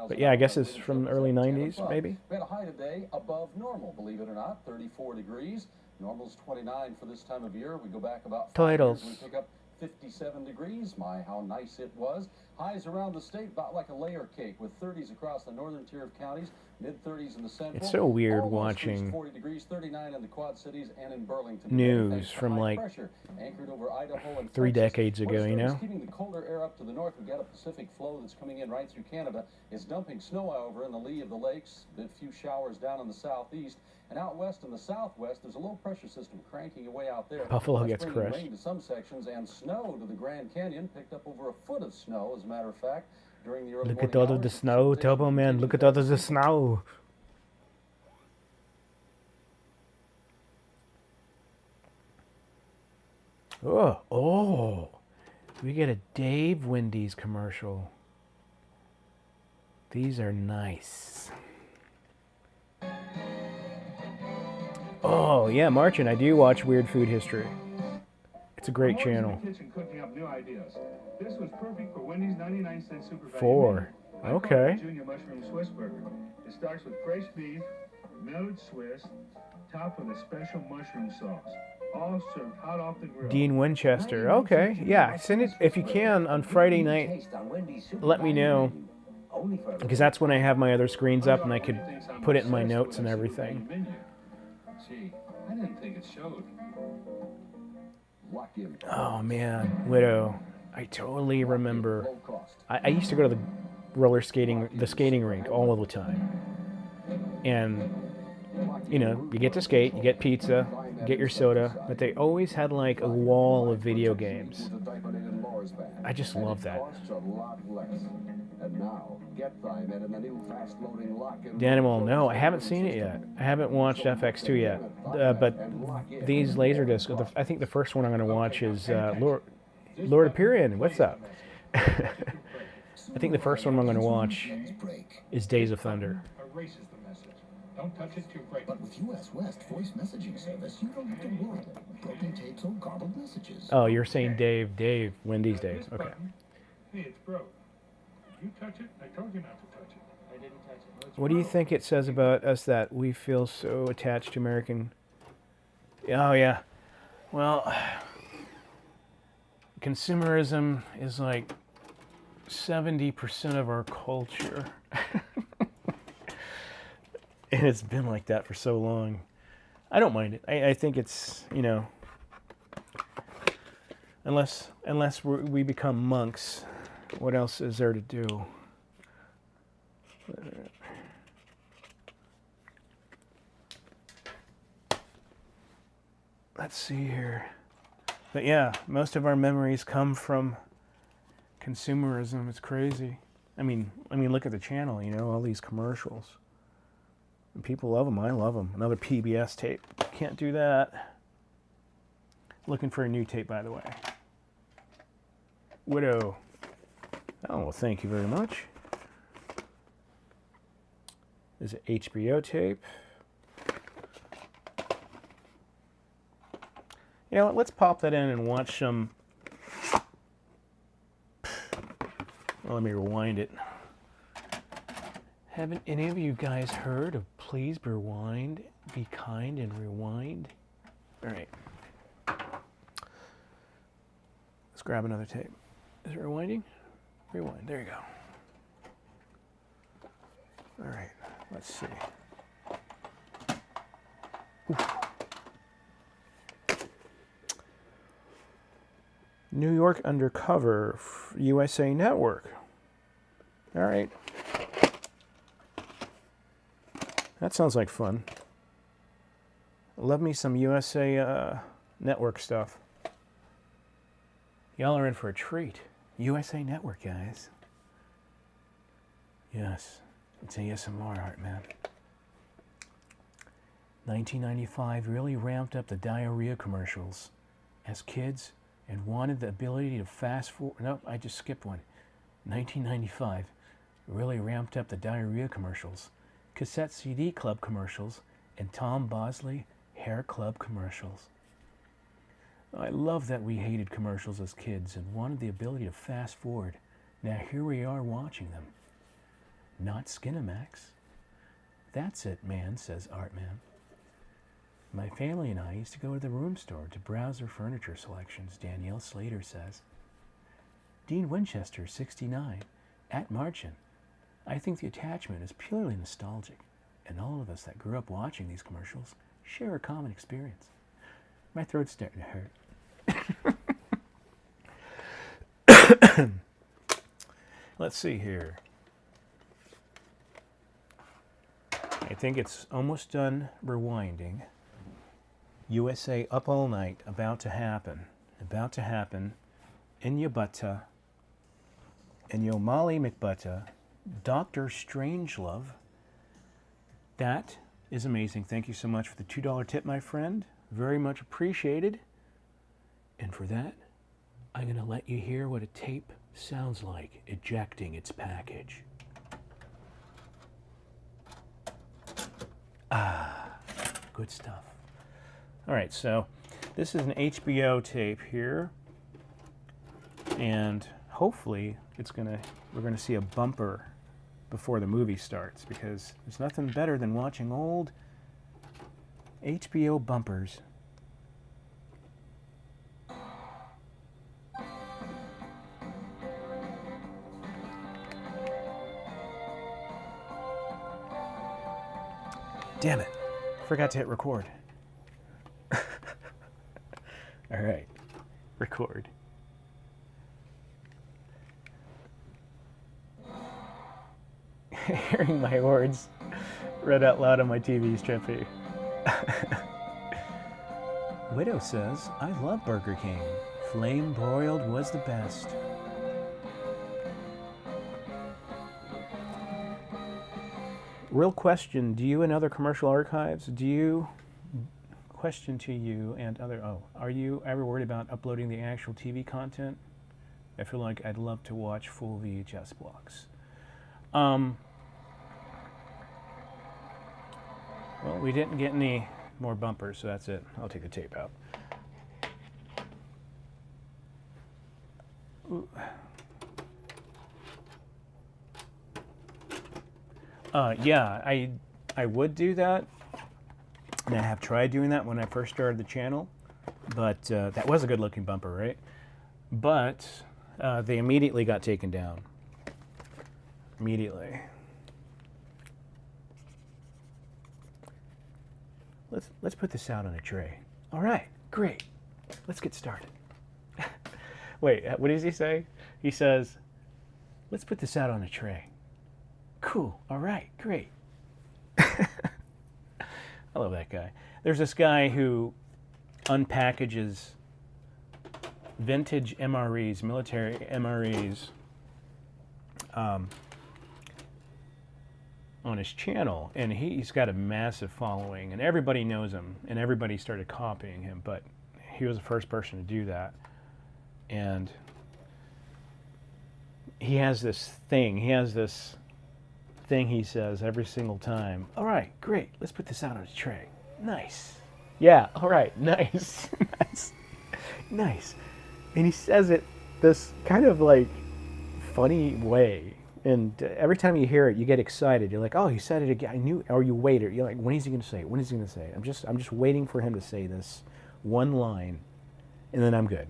But yeah, I guess it's from the early 90s, maybe. We had a high today above normal, believe it or not, 34 degrees. Normal's 29 for this time of year. We go back about 5 Titles. years, we pick up 57 degrees. My, how nice it was. Highs around the state, about like a layer cake, with 30s across the northern tier of counties, mid-30s in the central. It's so weird Almost reached watching 40 degrees, 39 in the Quad Cities and in Burlington. news Thanks to from high like pressure anchored over Idaho and 3 Texas. decades ago, Moisture you is know? keeping the colder air up to the north. We've got a Pacific flow that's coming in right through Canada. It's dumping snow, however, in the lee of the lakes. A few showers down in the southeast. And out west in the southwest, there's a low pressure system cranking away out there. Buffalo That's gets bringing crushed. rain to some sections and snow to the Grand Canyon. Picked up over a foot of snow, as a matter of fact, during the early Look at morning all of the hours. snow, Turbo Man. Look at all of the snow. Oh, we get a Dave Wendy's commercial. These are nice. Oh, yeah, Martin, I do watch Weird Food History. It's a great channel. Kitchen cooking up new ideas. This was perfect for Wendy's 99-cent super value 4. menu. I call it Okay. the Junior Mushroom Swiss Burger. It starts with fresh beef, melted Swiss, topped with a special mushroom sauce. All served hot off the grill. Dean Winchester. Okay, yeah, send it if you can on Friday night. Let me know, because that's when I have my other screens up and I could put it in my notes and everything. Gee, I didn't think it showed. Oh man, Widow. I totally remember. I used to go to the skating rink all the time. And, you know, you get to skate, you get pizza, you get your soda, but they always had like a wall of video games. I just love that. Danimal, no, I haven't seen it yet. I haven't watched FX2 yet. But these Laserdisc, I think the first one I'm going to watch is Lord Aperian. What's up? I think the first one I'm going to watch is Days of Thunder. Erases the message. Don't touch it too quick. But with US West voice messaging service, you don't have to worry about broken tapes or garbled messages. Oh, you're saying Dave, Wendy's Dave. This Okay. button, hey, it's broke. You touch it? I told you not to touch it. I didn't touch it. It's What do you broke. think it says about us that we feel so attached to American? Oh, yeah. Well, consumerism is like 70% of our culture. And it's been like that for so long. I don't mind it. I think it's, you know, unless we become monks, what else is there to do? Let's see here. But yeah, most of our memories come from consumerism. It's crazy. I mean, look at the channel, you know, all these commercials. And people love them. I love them. Another PBS tape. Can't do that. Looking for a new tape, by the way. Widow. Oh, well, thank you very much. Is it HBO tape? You know what, let's pop that in and watch some... Well, let me rewind it. Haven't any of you guys heard of Please Rewind, Be Kind and Rewind? All right. Let's grab another tape. Is it rewinding? Rewind. There you go. All right. Let's see. Ooh. New York Undercover, USA Network. All right. That sounds like fun. Love me some USA Network stuff. Y'all are in for a treat. USA Network, guys. Yes. It's ASMR, Heartman. 1995 really ramped up the diarrhea commercials as kids and wanted the ability to fast forward. Nope, I just skipped one. 1995 really ramped up the diarrhea commercials, cassette CD club commercials, and Tom Bosley hair club commercials. I love that we hated commercials as kids and wanted the ability to fast forward. Now here we are watching them. Not Skinamax. That's it, man, says Artman. My family and I used to go to the room store to browse their furniture selections, Danielle Slater says. Dean Winchester, 69, at Marchand. I think the attachment is purely nostalgic, and all of us that grew up watching these commercials share a common experience. My throat's starting to hurt. Let's see here. I think it's almost done rewinding. USA Up All Night, about to happen in your butta, in your Molly McButta, Dr. Strangelove. That is amazing. Thank you so much for the $2 tip, my friend. Very much appreciated. And for that, I'm going to let you hear what a tape sounds like ejecting its package. Ah, good stuff. All right, so this is an HBO tape here, and hopefully we're gonna see a bumper before the movie starts, because there's nothing better than watching old HBO bumpers. Damn it, forgot to hit record. All right, record. Hearing my words read out loud on my TV is trippy. Widow says, I love Burger King. Flame broiled was the best. Real question, do you and other commercial archives, question to you and other, are you ever worried about uploading the actual TV content? I feel like I'd love to watch full VHS blocks. Well, we didn't get any more bumpers, so that's it. I'll take the tape out. Ooh. Yeah, I would do that. And I have tried doing that when I first started the channel, but that was a good looking bumper, right? But they immediately got taken down. Immediately. Let's put this out on a tray. All right, great. Let's get started. Wait, what does he say? He says, let's put this out on a tray. Cool, all right, great. I love that guy. There's this guy who unpackages vintage MREs, military MREs, on his channel, and he's got a massive following, and everybody knows him, and everybody started copying him, but he was the first person to do that. And he has this thing he says every single time. All right, great, let's put this out on a tray. Nice. Yeah, all right, nice. Nice. Nice. And he says it this kind of like funny way. And every time you hear it, you get excited. You're like, oh, he said it again. I knew. Or you wait. You're like, when is he going to say it? When is he going to say it? I'm just waiting for him to say this one line, and then I'm good.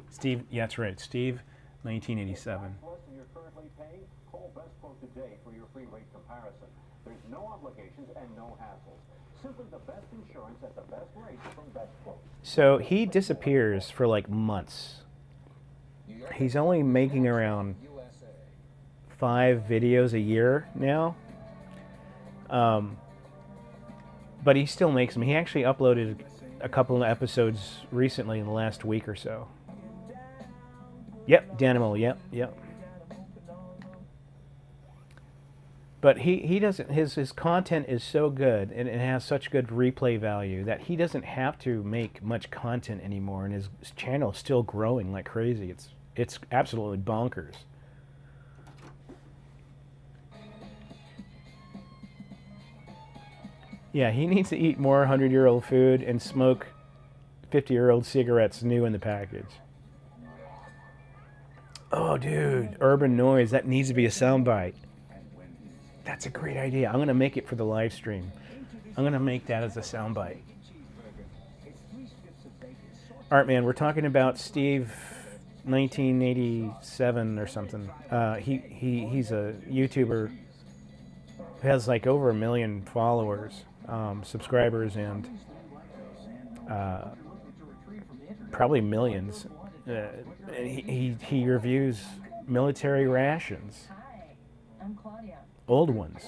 Steve, yeah, that's right. Steve, 1987. Less than you're currently paying? Call Best Quote today for your free rate comparison. There's no obligations and no hassles. Simply the best insurance at the best rates from Best Quote. So he disappears for like months. He's only making around 5 videos a year now. But he still makes them. He actually uploaded a couple of episodes recently in the last week or so. Yep, Danimal, yep. But he doesn't, his content is so good and it has such good replay value that he doesn't have to make much content anymore, and his channel is still growing like crazy. It's absolutely bonkers. Yeah, he needs to eat more 100-year-old food and smoke 50-year-old cigarettes new in the package. Oh, dude, urban noise. That needs to be a soundbite. That's a great idea. I'm going to make it for the live stream. I'm going to make that as a soundbite. All right, man, we're talking about Steve, 1987 or something. He's a YouTuber who has like over 1 million followers, subscribers, and probably millions. He reviews military rations. Hi, I'm Claudia. Old ones.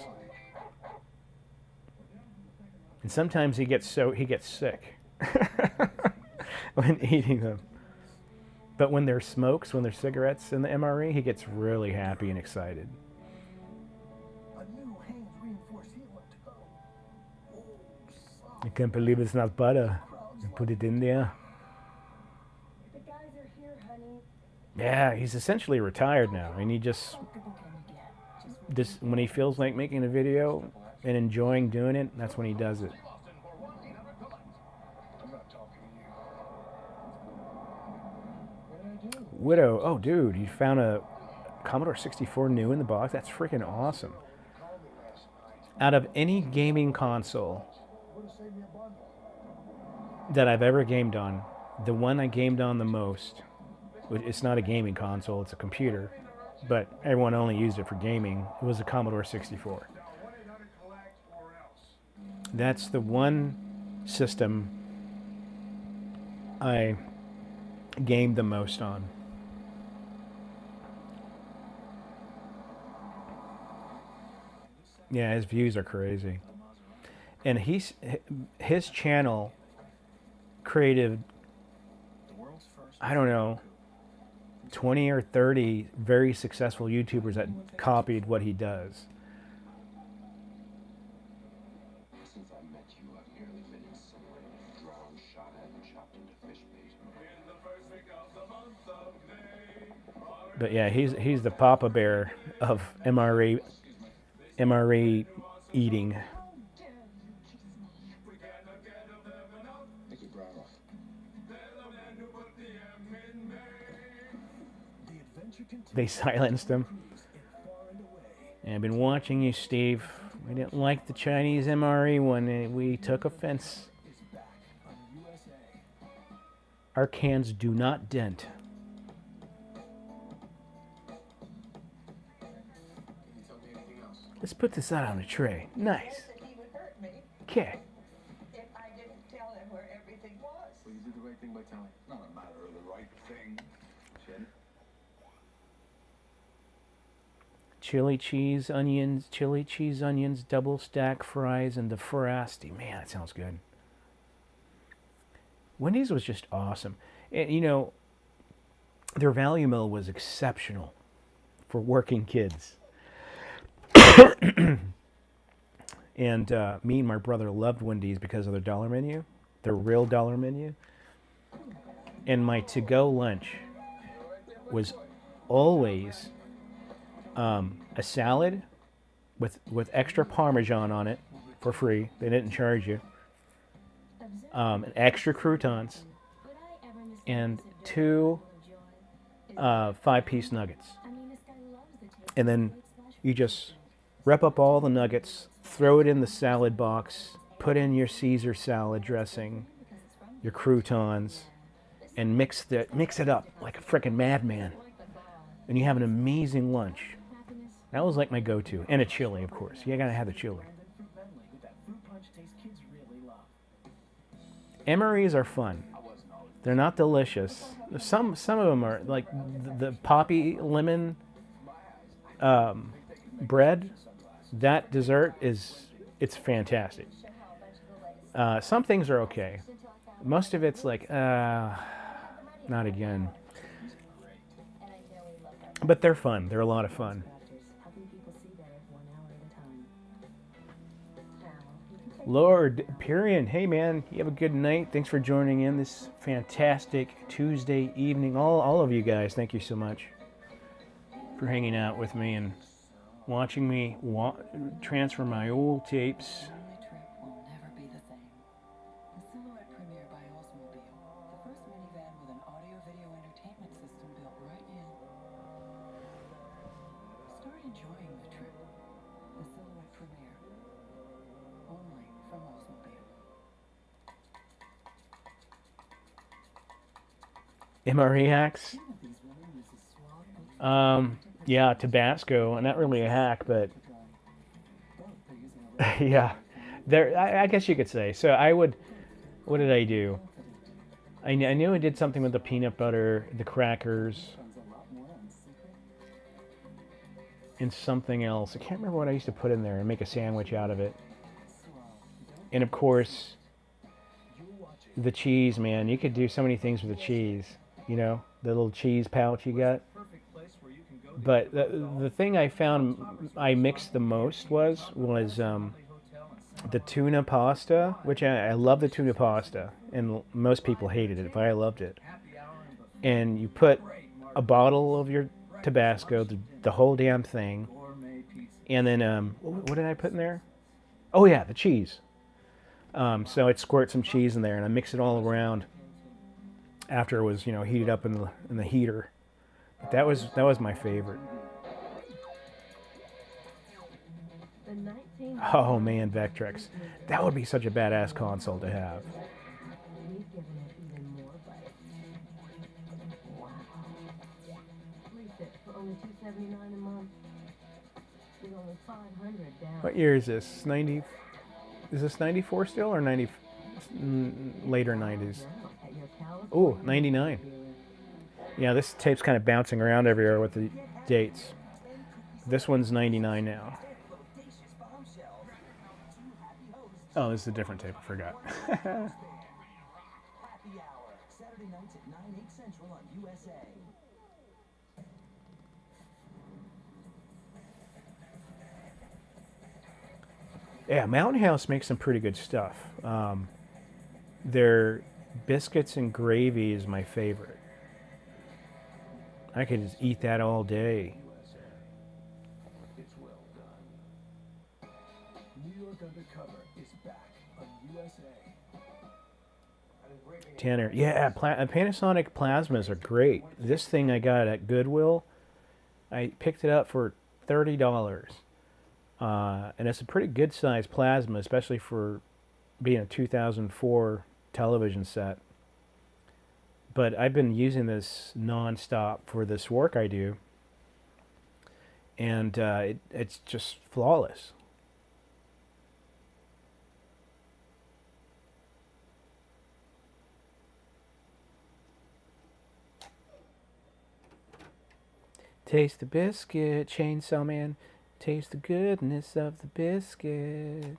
And sometimes he gets sick when eating them. But when there's smokes, when there's cigarettes in the MRE, he gets really happy and excited. I can't believe it's not butter. You put it in there. The guys are here, honey. Yeah, he's essentially retired now, and he just when he feels like making a video and enjoying doing it, that's when he does it. Widow, oh dude, you found a Commodore 64 new in the box? That's freaking awesome. Out of any gaming console that I've ever gamed on, the one I gamed on the most, it's not a gaming console, it's a computer, but everyone only used it for gaming, it was a Commodore 64. That's the one system I gamed the most on. Yeah, his views are crazy. And his channel created, I don't know, 20 or 30 very successful YouTubers that copied what he does. Since I met you, I've nearly been incinerated, drowned, shot at, and chopped into fish bait. But yeah, he's the Papa Bear of MRE eating. They silenced him. And I've been watching you, Steve. We didn't like the Chinese MRE one. We took offense. Our cans do not dent. Let's put this out on a tray. Nice. Okay. If I didn't tell him where everything was. Well, you did the right thing by telling. Not a matter of the right thing. Jen? Chili cheese, onions, double stack fries, and the frosty. Man, that sounds good. Wendy's was just awesome. And, you know, their value meal was exceptional for working kids. And me and my brother loved Wendy's because of their dollar menu, their real dollar menu. And my to-go lunch was always a salad with extra Parmesan on it for free. They didn't charge you. Extra croutons and 2 5-piece nuggets. And then you just rep up all the nuggets, throw it in the salad box, put in your Caesar salad dressing, your croutons, and mix it up like a frickin' madman. And you have an amazing lunch. That was like my go-to. And a chili, of course. You gotta have the chili. Emery's are fun. They're not delicious. Some of them are like the poppy lemon bread. That dessert it's fantastic. Some things are okay. Most of it's like not again. But they're fun. They're a lot of fun. Lord Pyrian, hey man, you have a good night. Thanks for joining in this fantastic Tuesday evening. All of you guys, thank you so much for hanging out with me and watching me transfer my old tapes. MRE hacks? Yeah, Tabasco. Not really a hack, but yeah. I guess you could say. So what did I do? I knew I did something with the peanut butter, the crackers, and something else. I can't remember what I used to put in there and make a sandwich out of it. And of course, the cheese, man. You could do so many things with the cheese. You know, the little cheese pouch you got. But the thing I found I mixed the most was the tuna pasta, which I love the tuna pasta, and most people hated it, but I loved it. And you put a bottle of your Tabasco, the whole damn thing, and then what did I put in there? Oh yeah, the cheese. So I'd squirt some cheese in there, and I mix it all around after it was, heated up in the heater. But that was my favorite. Oh man, Vectrex. That would be such a badass console to have. What year is this? 90? Is this 94 still or 90? Later 90s. Oh, 99. Yeah, this tape's kind of bouncing around everywhere with the dates. This one's 99 now. Oh, this is a different tape. I forgot. Happy Hour, Saturday nights at 9, 8 Central on USA. Yeah, Mountain House makes some pretty good stuff. Their biscuits and gravy is my favorite. I could just eat that all day. It's well done. New York Undercover is back on USA. Tanner, yeah, Panasonic plasmas are great. This thing I got at Goodwill, I picked it up for $30. And it's a pretty good sized plasma, especially for being a 2004 television set. But I've been using this non-stop for this work I do, and it's just flawless. Taste the biscuit, Chainsaw Man. Taste the goodness of the biscuit.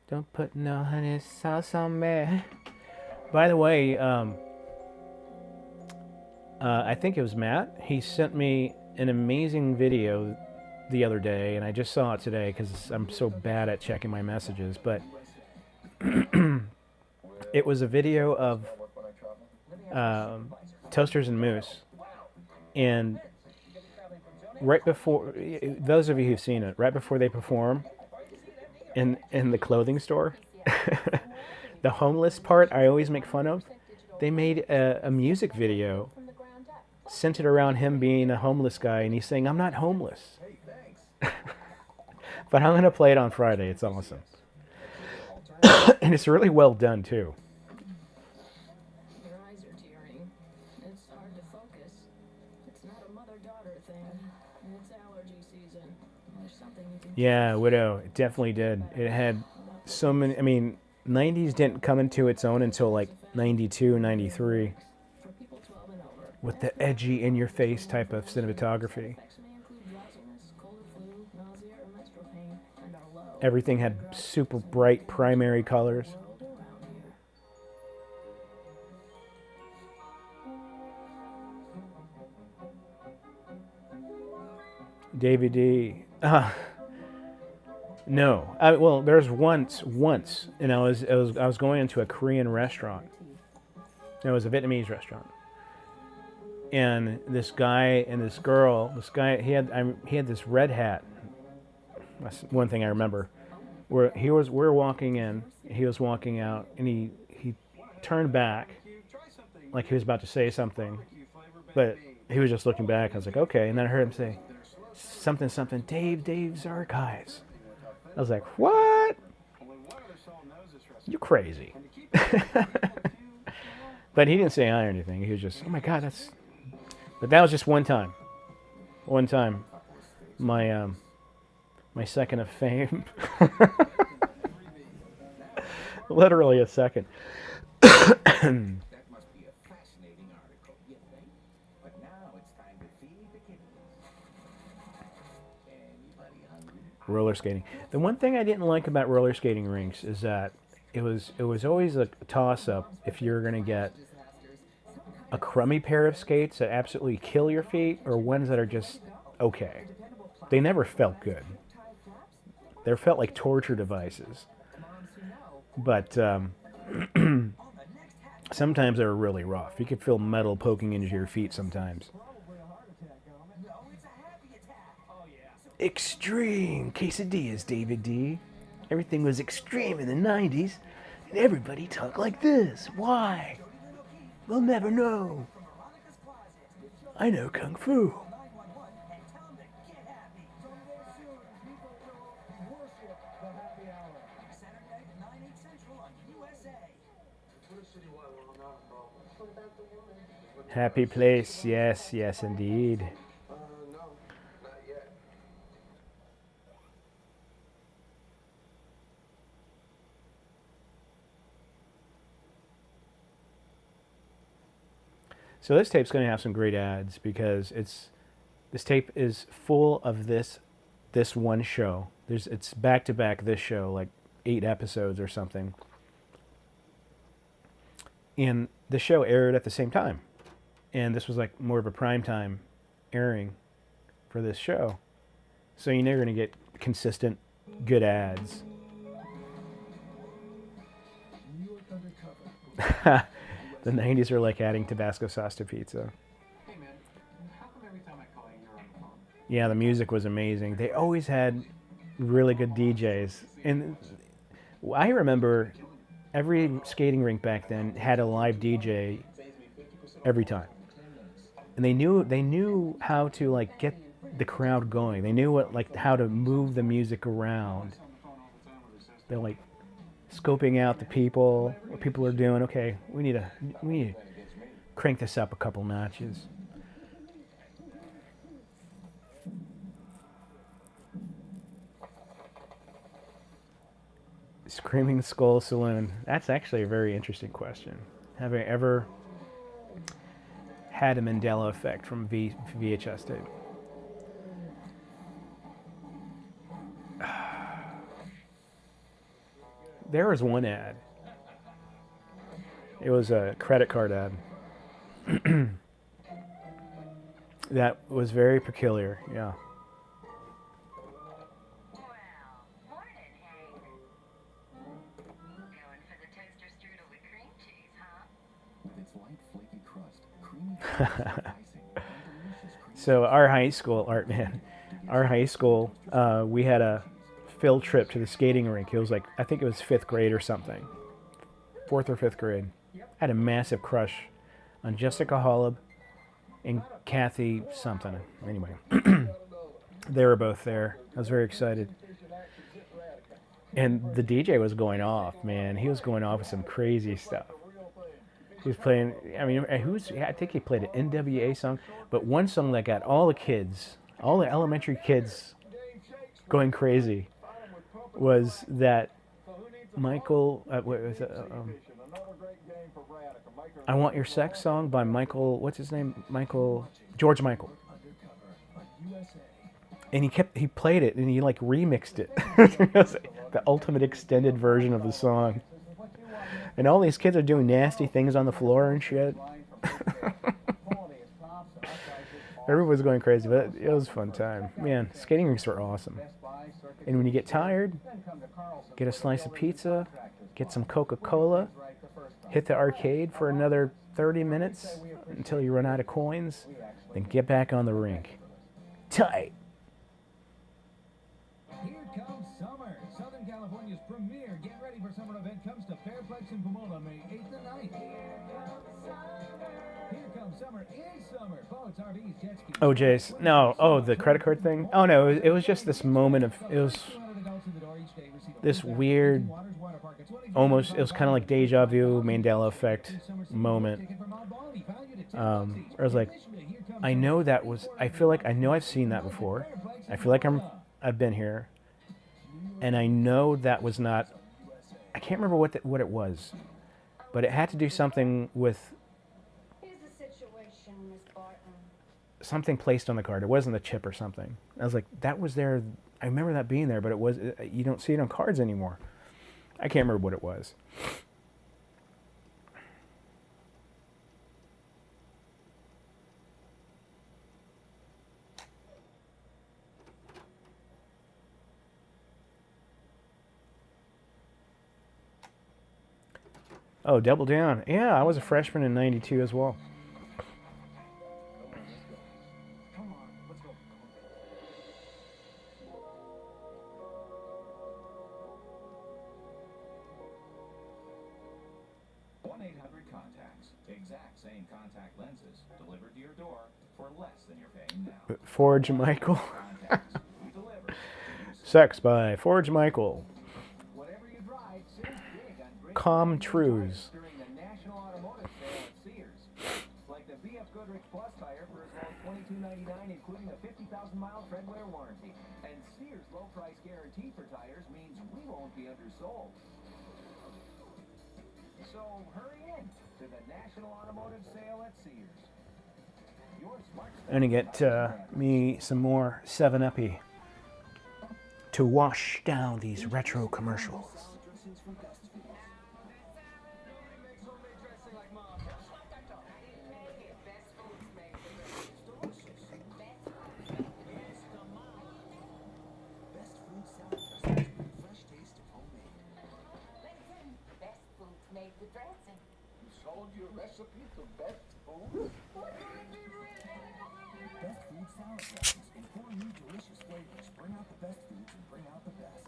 Don't put no honey sauce on me. By the way, I think it was Matt. He sent me an amazing video the other day, and I just saw it today because I'm so bad at checking my messages. But it was a video of Toasters and Moose. And right before, those of you who've seen it, right before they perform in the clothing store, the homeless part I always make fun of. they made a music video centered around him being a homeless guy, and he's saying, "I'm not homeless." But I'm going to play it on Friday. It's awesome. And it's really well done, too. Your eyes are tearing. It's hard to focus. It's not a mother-daughter thing. It's allergy season. There's something you can... Yeah, Widow. It definitely did. It had so many... I mean, 90s didn't come into its own until like 92, 93. With the edgy, in-your-face type of cinematography. Everything had super bright primary colors. David D. No. Well, there's once, and I was going into a Korean restaurant. It was a Vietnamese restaurant. And this guy and this girl, he had this red hat. That's one thing I remember. We're walking in, he was walking out, and he turned back like he was about to say something, but he was just looking back. I was like, okay. And then I heard him say something, Dave's Archives. I was like, what? You crazy. But he didn't say hi or anything. He was just, oh my God, that's... But that was just one time. One time. My second of fame. Literally a second. That must be a fascinating article, you think? But now it's time to feed the kittens. Anybody hungry? Roller skating. The one thing I didn't like about roller skating rinks is that it was always a toss-up if you're going to get a crummy pair of skates that absolutely kill your feet or ones that are just okay. They never felt good. They felt like torture devices. But sometimes they were really rough. You could feel metal poking into your feet sometimes. Extreme quesadillas, David D. Everything was extreme in the 90s, and everybody talked like this. Why? We'll never know. I know Kung Fu. Happy place, yes, yes, indeed. So this tape's going to have some great ads because this tape is full of this one show. It's back to back this show, like 8 episodes or something. And the show aired at the same time. And this was like more of a prime time airing for this show. So you're never going to get consistent good ads. The 90s are like adding Tabasco sauce to pizza. Hey man, how come every time I call you, you're on the phone? Yeah, the music was amazing. They always had really good DJs. And I remember every skating rink back then had a live DJ every time. And they knew how to like get the crowd going. They knew how to move the music around. They're like scoping out the people, what people are doing. Okay, we need to crank this up a couple notches. Screaming Skull Saloon. That's actually a very interesting question. Have I ever had a Mandela effect from VHS tape? There was one ad. It was a credit card ad. That was very peculiar, yeah. So our high school, we had a field trip to the skating rink. It was like, I think it was 5th grade or something. 4th or 5th grade. I had a massive crush on Jessica Hollab and Kathy something. Anyway, they were both there. I was very excited. And the DJ was going off, man. He was going off with some crazy stuff. He was playing, I mean, I think he played an NWA song, but one song that got all the kids, all the elementary kids going crazy was that Michael, what was it? I Want Your Sex song by Michael, what's his name? George Michael. And he played it and he like remixed it. The ultimate extended version of the song. And all these kids are doing nasty things on the floor and shit. Everyone's going crazy, but it was a fun time. Man, skating rinks were awesome. And when you get tired, get a slice of pizza, get some Coca-Cola, hit the arcade for another 30 minutes until you run out of coins, then get back on the rink. Tight. Here comes summer. Southern California's premier Get Ready for Summer event comes to Fairplex in Pomona, May 8th and 9th. Here comes summer is summer. Boats, RVs, jet skis. Oh, Jace. No. Oh, the credit card thing? Oh, no. It was just this moment of... It was this weird... Almost... It was kind of like deja vu, Mandela effect moment. I was like, I know that was... I feel like I know I've seen that before. I feel like I've been here. And I know that was not... I can't remember what it was. But it had to do something with... something placed on the card. It wasn't a chip or something. I was like, that was there. I remember that being there, but it was. You don't see it on cards anymore. I can't remember what it was. Oh, Double Down. Yeah, I was a freshman in '92 as well. Forge Michael. Sex by Forge Michael. Com Trues. Like the BF Goodrich Plus tire for as low as $22.99, including a 50,000-mile tread-wear warranty. And Sears' low-price guarantee for tires means we won't be undersold. So hurry in to the National Automotive Sale at Sears. I'm going to get me some more 7-Uppy to wash down these retro commercials. Recipe for best food? Best food salad dressings in 4 new delicious flavors. Bring out the best foods and bring out the best.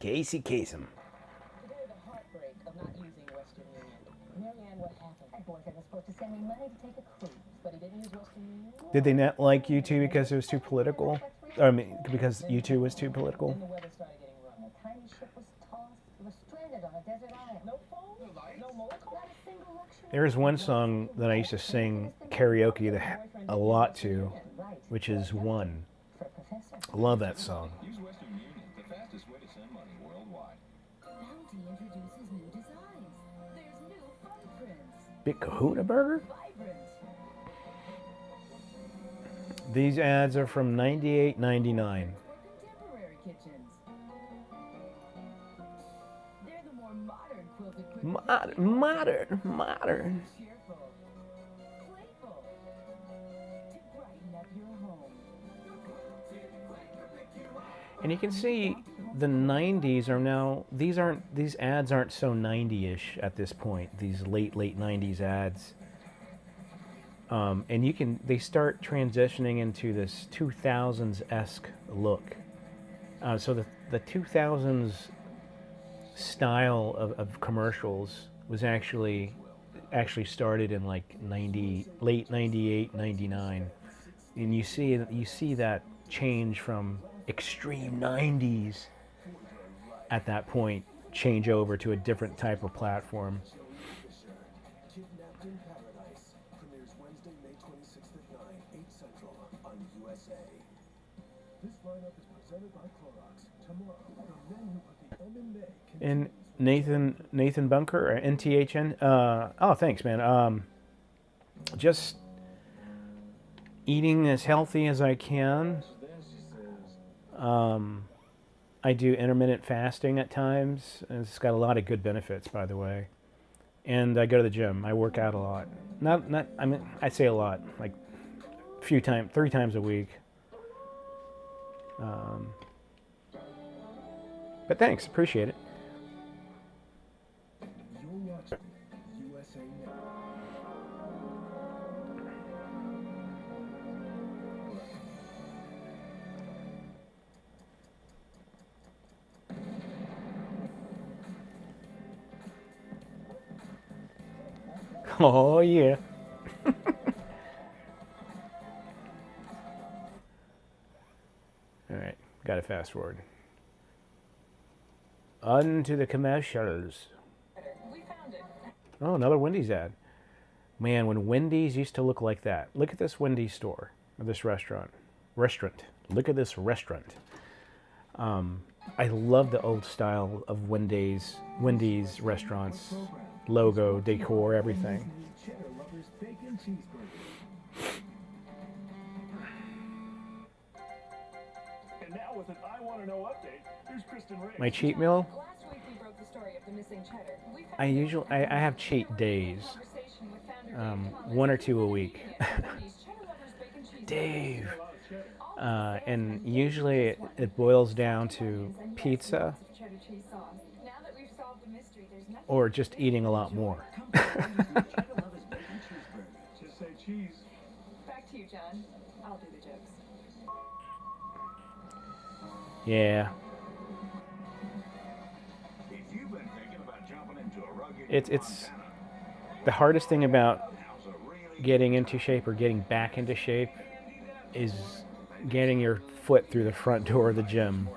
Casey Kasem. Today, the heartbreak of not using Western Union. Marianne, what happened? My boyfriend was supposed to send me money to take a cruise. But he didn't use Western Union? Did they not like U2 because it was too political? I mean, because U2 was too political? And the weather started getting rough. The tiny ship was tossed. It was stranded on a desert island. No phone? No mobile? Not a single luxury. There is one song that I used to sing karaoke a lot to, which is One. I love that song. Use Western Union, the fastest way to send money worldwide. Bounty introduces new designs. There's new fun prints. Big Kahuna Burger? Vibrant. These ads are from 98, 99. Contemporary kitchens. They're the more modern quilted quilt. Modern. Cheerful. Playful. To brighten up your home. And you can see the 90s are now, these ads aren't so 90-ish at this point, these late 90s ads. And they start transitioning into this 2000s-esque look. So the 2000s style of commercials was actually, actually started in like late 98, 99. And you see that change from extreme 90s at that point change over to a different type of platform. Kidnapped in Paradise premieres Wednesday, May 26th at 9, 8 Central on USA. This lineup is presented by Clorox. Tomorrow, the men who put the M in May And Nathan Bunker or NTHN. Oh, thanks, man. Just eating as healthy as I can. I do intermittent fasting at times. And it's got a lot of good benefits, by the way. And I go to the gym. I work out a lot. I mean, I say a lot, like a few times, 3 times a week. But thanks, appreciate it. You're watching USA Network. Oh, yeah. All right, got to fast forward. On to the commercials. Oh, another Wendy's ad. Man, when Wendy's used to look like that. Look at this Wendy's store, or this restaurant. Look at this restaurant. I love the old style of Wendy's restaurants. Logo, decor, everything. And now with an I Want to Know update, here's Kristen Ray. My cheat meal. Last week we broke the story of the missing cheddar. I have cheat days. 1 or 2 a week. Dave. And usually it boils down to pizza or just eating a lot more. Just say cheese. Back to you, John. I'll do the jokes. Yeah. If you've been thinking about jumping into a rugged It's the hardest thing about getting into shape or getting back into shape is getting your foot through the front door of the gym.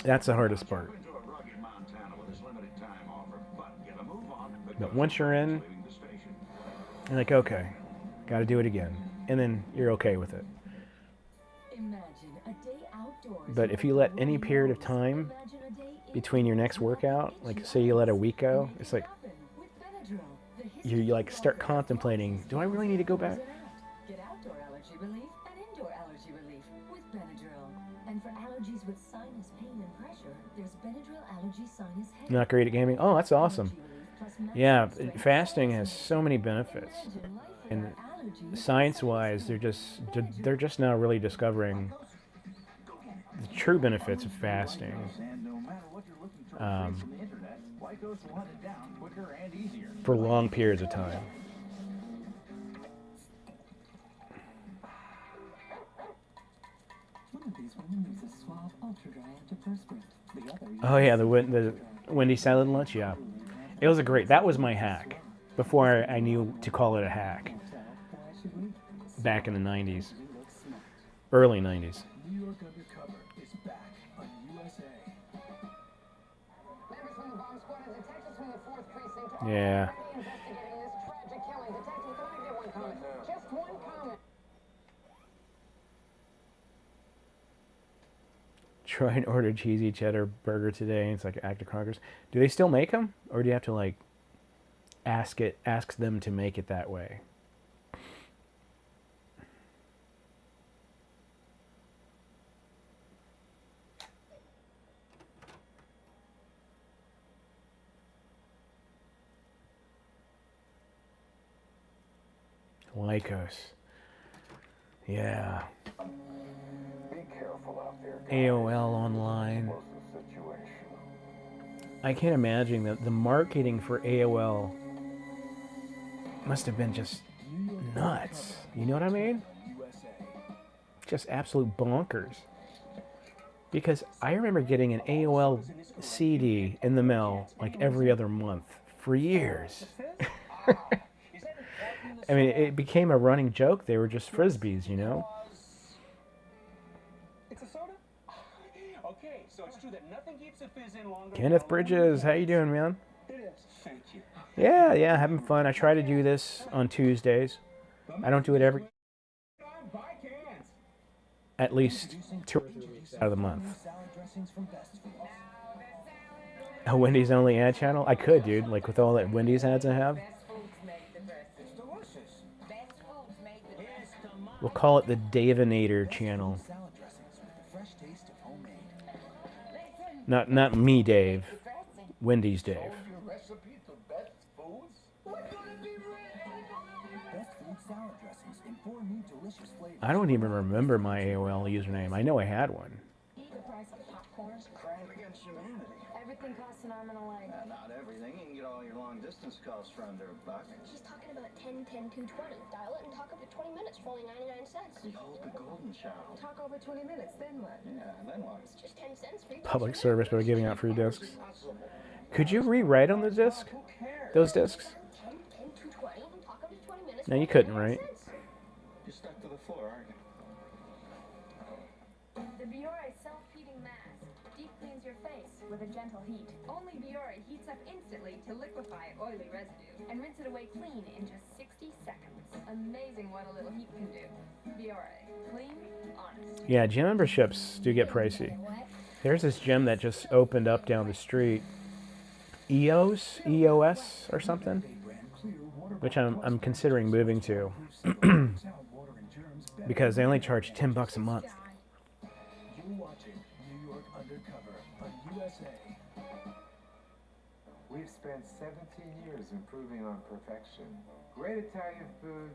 That's the hardest part. But once you're in, you're like, okay, got to do it again. And then you're okay with it. But if you let any period of time between your next workout, like say you let a week go, it's like you like start contemplating, do I really need to go back? Get outdoor allergy relief and indoor allergy relief with Benadryl. And for allergies with sinus pain and pressure, there's Benadryl Allergy Sinus Headache. Not great at gaming? Oh, that's awesome. Yeah, fasting has so many benefits. And science-wise, they're just now really discovering the true benefits of fasting. For long periods of time. One of these women uses Suave Ultra Dry antiperspirant. The other Oh yeah, the Wendy salad lunch, yeah. It was that was my hack. Before I knew to call it a hack. Back in the 90s. Early 90s. New York Undercover is back on USA. Members from the bomb squad and detectives from the 4th precinct are Yeah. investigating this tragic killing. Detective, can I get one comment? Just one comment. Try and order cheesy cheddar burger today. It's like Active Congress. Do they still make them, or do you have to like ask them to make it that way? Lycos. Yeah. Be careful out there. AOL online. I can't imagine that the marketing for AOL must have been just nuts. You know what I mean? Just absolute bonkers. Because I remember getting an AOL CD in the mail like every other month for years. I mean, it became a running joke. They were just Frisbees, you know? It's a soda? Okay, so it's true that nothing keeps a fizz in longer. Kenneth Bridges, how you doing, man? It is. Thank you. Yeah, having fun. I try to do this on Tuesdays. I don't do it every... At least 2 or 3 weeks out of the month. A Wendy's only ad channel? I could, dude. Like with all that Wendy's ads I have. We'll call it the Davinator channel. Not me, Dave. Wendy's Dave. I don't even remember my AOL username. I know I had one. The price of popcorn. Crime against humanity. Everything costs an arm and a leg. Not everything. You can get all your long distance calls for under $1. She's talking about 10, 10, 220. Dial it and talk up to 20 minutes for only 99 cents. Behold the golden child. Talk over 20 minutes, then what? Yeah, and then what? It's just 10 cents for each. Public service by giving out free discs. Could you rewrite on the disc? Those discs? 10, 10, 220. Talk up to 20 minutes. No, you couldn't, right? You're stuck to the floor, aren't you? The Biore self-heating mask deep cleans your face with a gentle heat. Only Biore heats up instantly to liquefy oily residue and rinse it away clean in just 60 seconds. Amazing what a little heat can do. Biore, clean, honest. Yeah, gym memberships do get pricey. There's this gym that just opened up down the street. EOS or something, which I'm considering moving to because they only charge $10 a month. You're watching New York Undercover on USA. We've spent 17 years improving on perfection. Great Italian food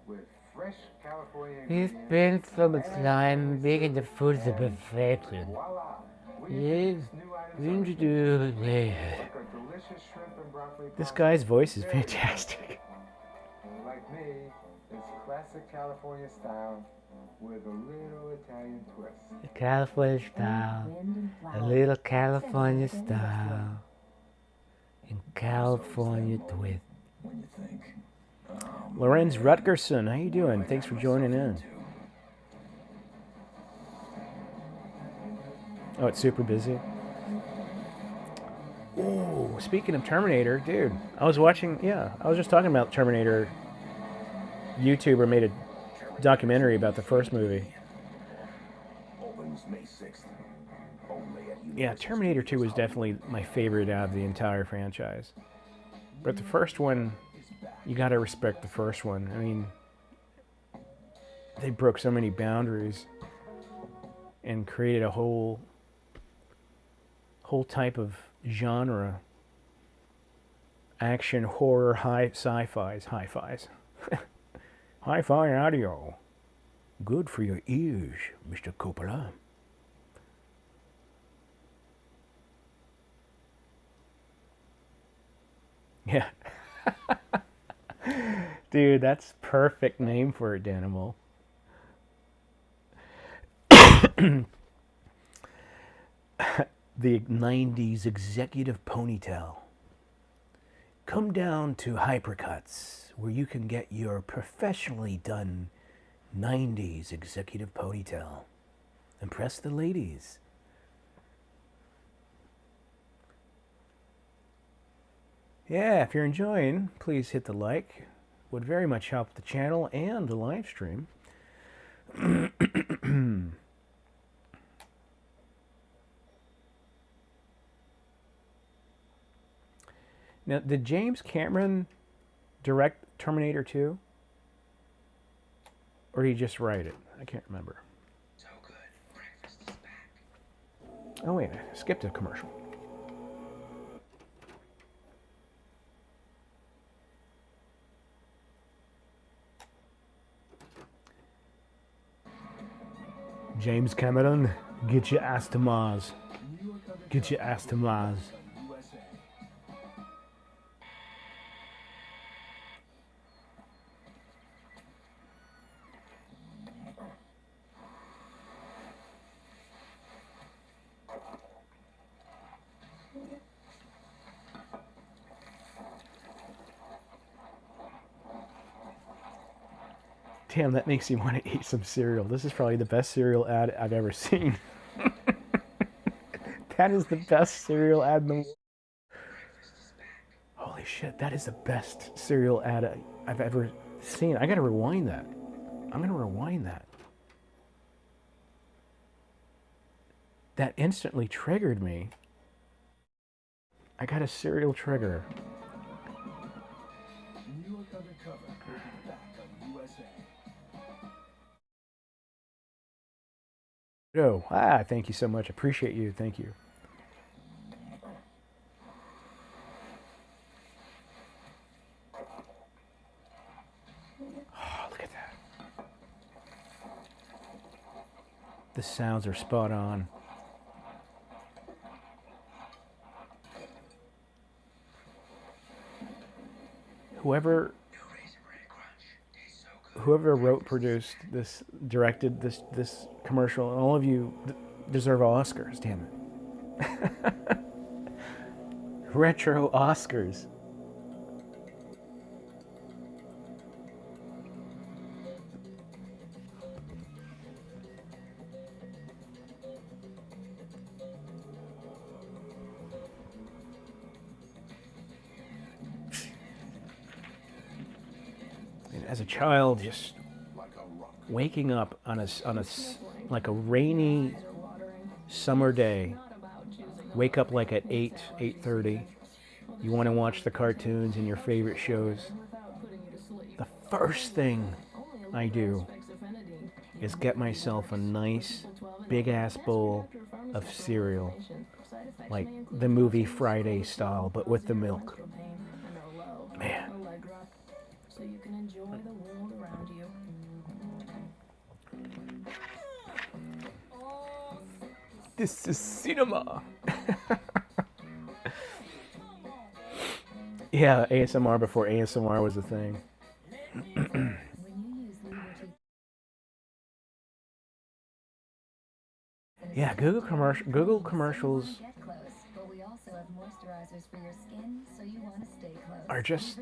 with fresh California We've ingredients. spent so much time making the foods of perfection. Voila! We Yes, introduce new items we on introduce like our delicious shrimp and broccoli This parm. guy's voice is Very fantastic. Like me, it's classic California style with a little Italian twist. California style, a little California style, and California twist. When you think, Lorenz Rutgerson, how you doing? Thanks for joining in. Oh, it's super busy. Ooh, speaking of Terminator, dude, I was just talking about Terminator. YouTuber made a documentary about the first movie. opens May 6th. Only at Yeah, Terminator 2 was definitely my favorite out of the entire franchise. But the first one, you gotta respect the first one. I mean, they broke so many boundaries and created a whole type of genre. Action, horror, hi-fis. Hi-fi audio. Good for your ears, Mr. Coppola. Yeah. Dude, that's perfect name for it, Danimal. The 90s executive ponytail. Come down to Hypercuts, where you can get your professionally done 90s executive ponytail. Impress the ladies. Yeah, if you're enjoying, please hit the like. Would very much help the channel and the live stream. Now, did James Cameron direct Terminator 2? Or did he just write it? I can't remember. So good. Breakfast is back. Oh wait, I skipped a commercial. James Cameron, get your ass to Mars. Get your ass to Mars. Damn, that makes you want to eat some cereal. This is probably the best cereal ad I've ever seen. That is the best cereal ad in the world. Holy shit, that is the best cereal ad I've ever seen. I gotta rewind that. I'm gonna rewind that. That instantly triggered me. I got a cereal trigger. New York Undercover will be back on USA. Oh, thank you so much. Appreciate you. Thank you. Oh, look at that. The sounds are spot on. Whoever wrote, produced this, directed this commercial, and all of you deserve Oscars, damn it. Retro Oscars. As a child, just waking up on a like a rainy summer day, wake up like at 8:30. You want to watch the cartoons and your favorite shows. The first thing I do is get myself a nice big ass bowl of cereal, like the movie Friday style, but with the milk. Man. So you can enjoy the world around you. This is cinema. Yeah, ASMR before ASMR was a thing. Yeah, Google commercials are just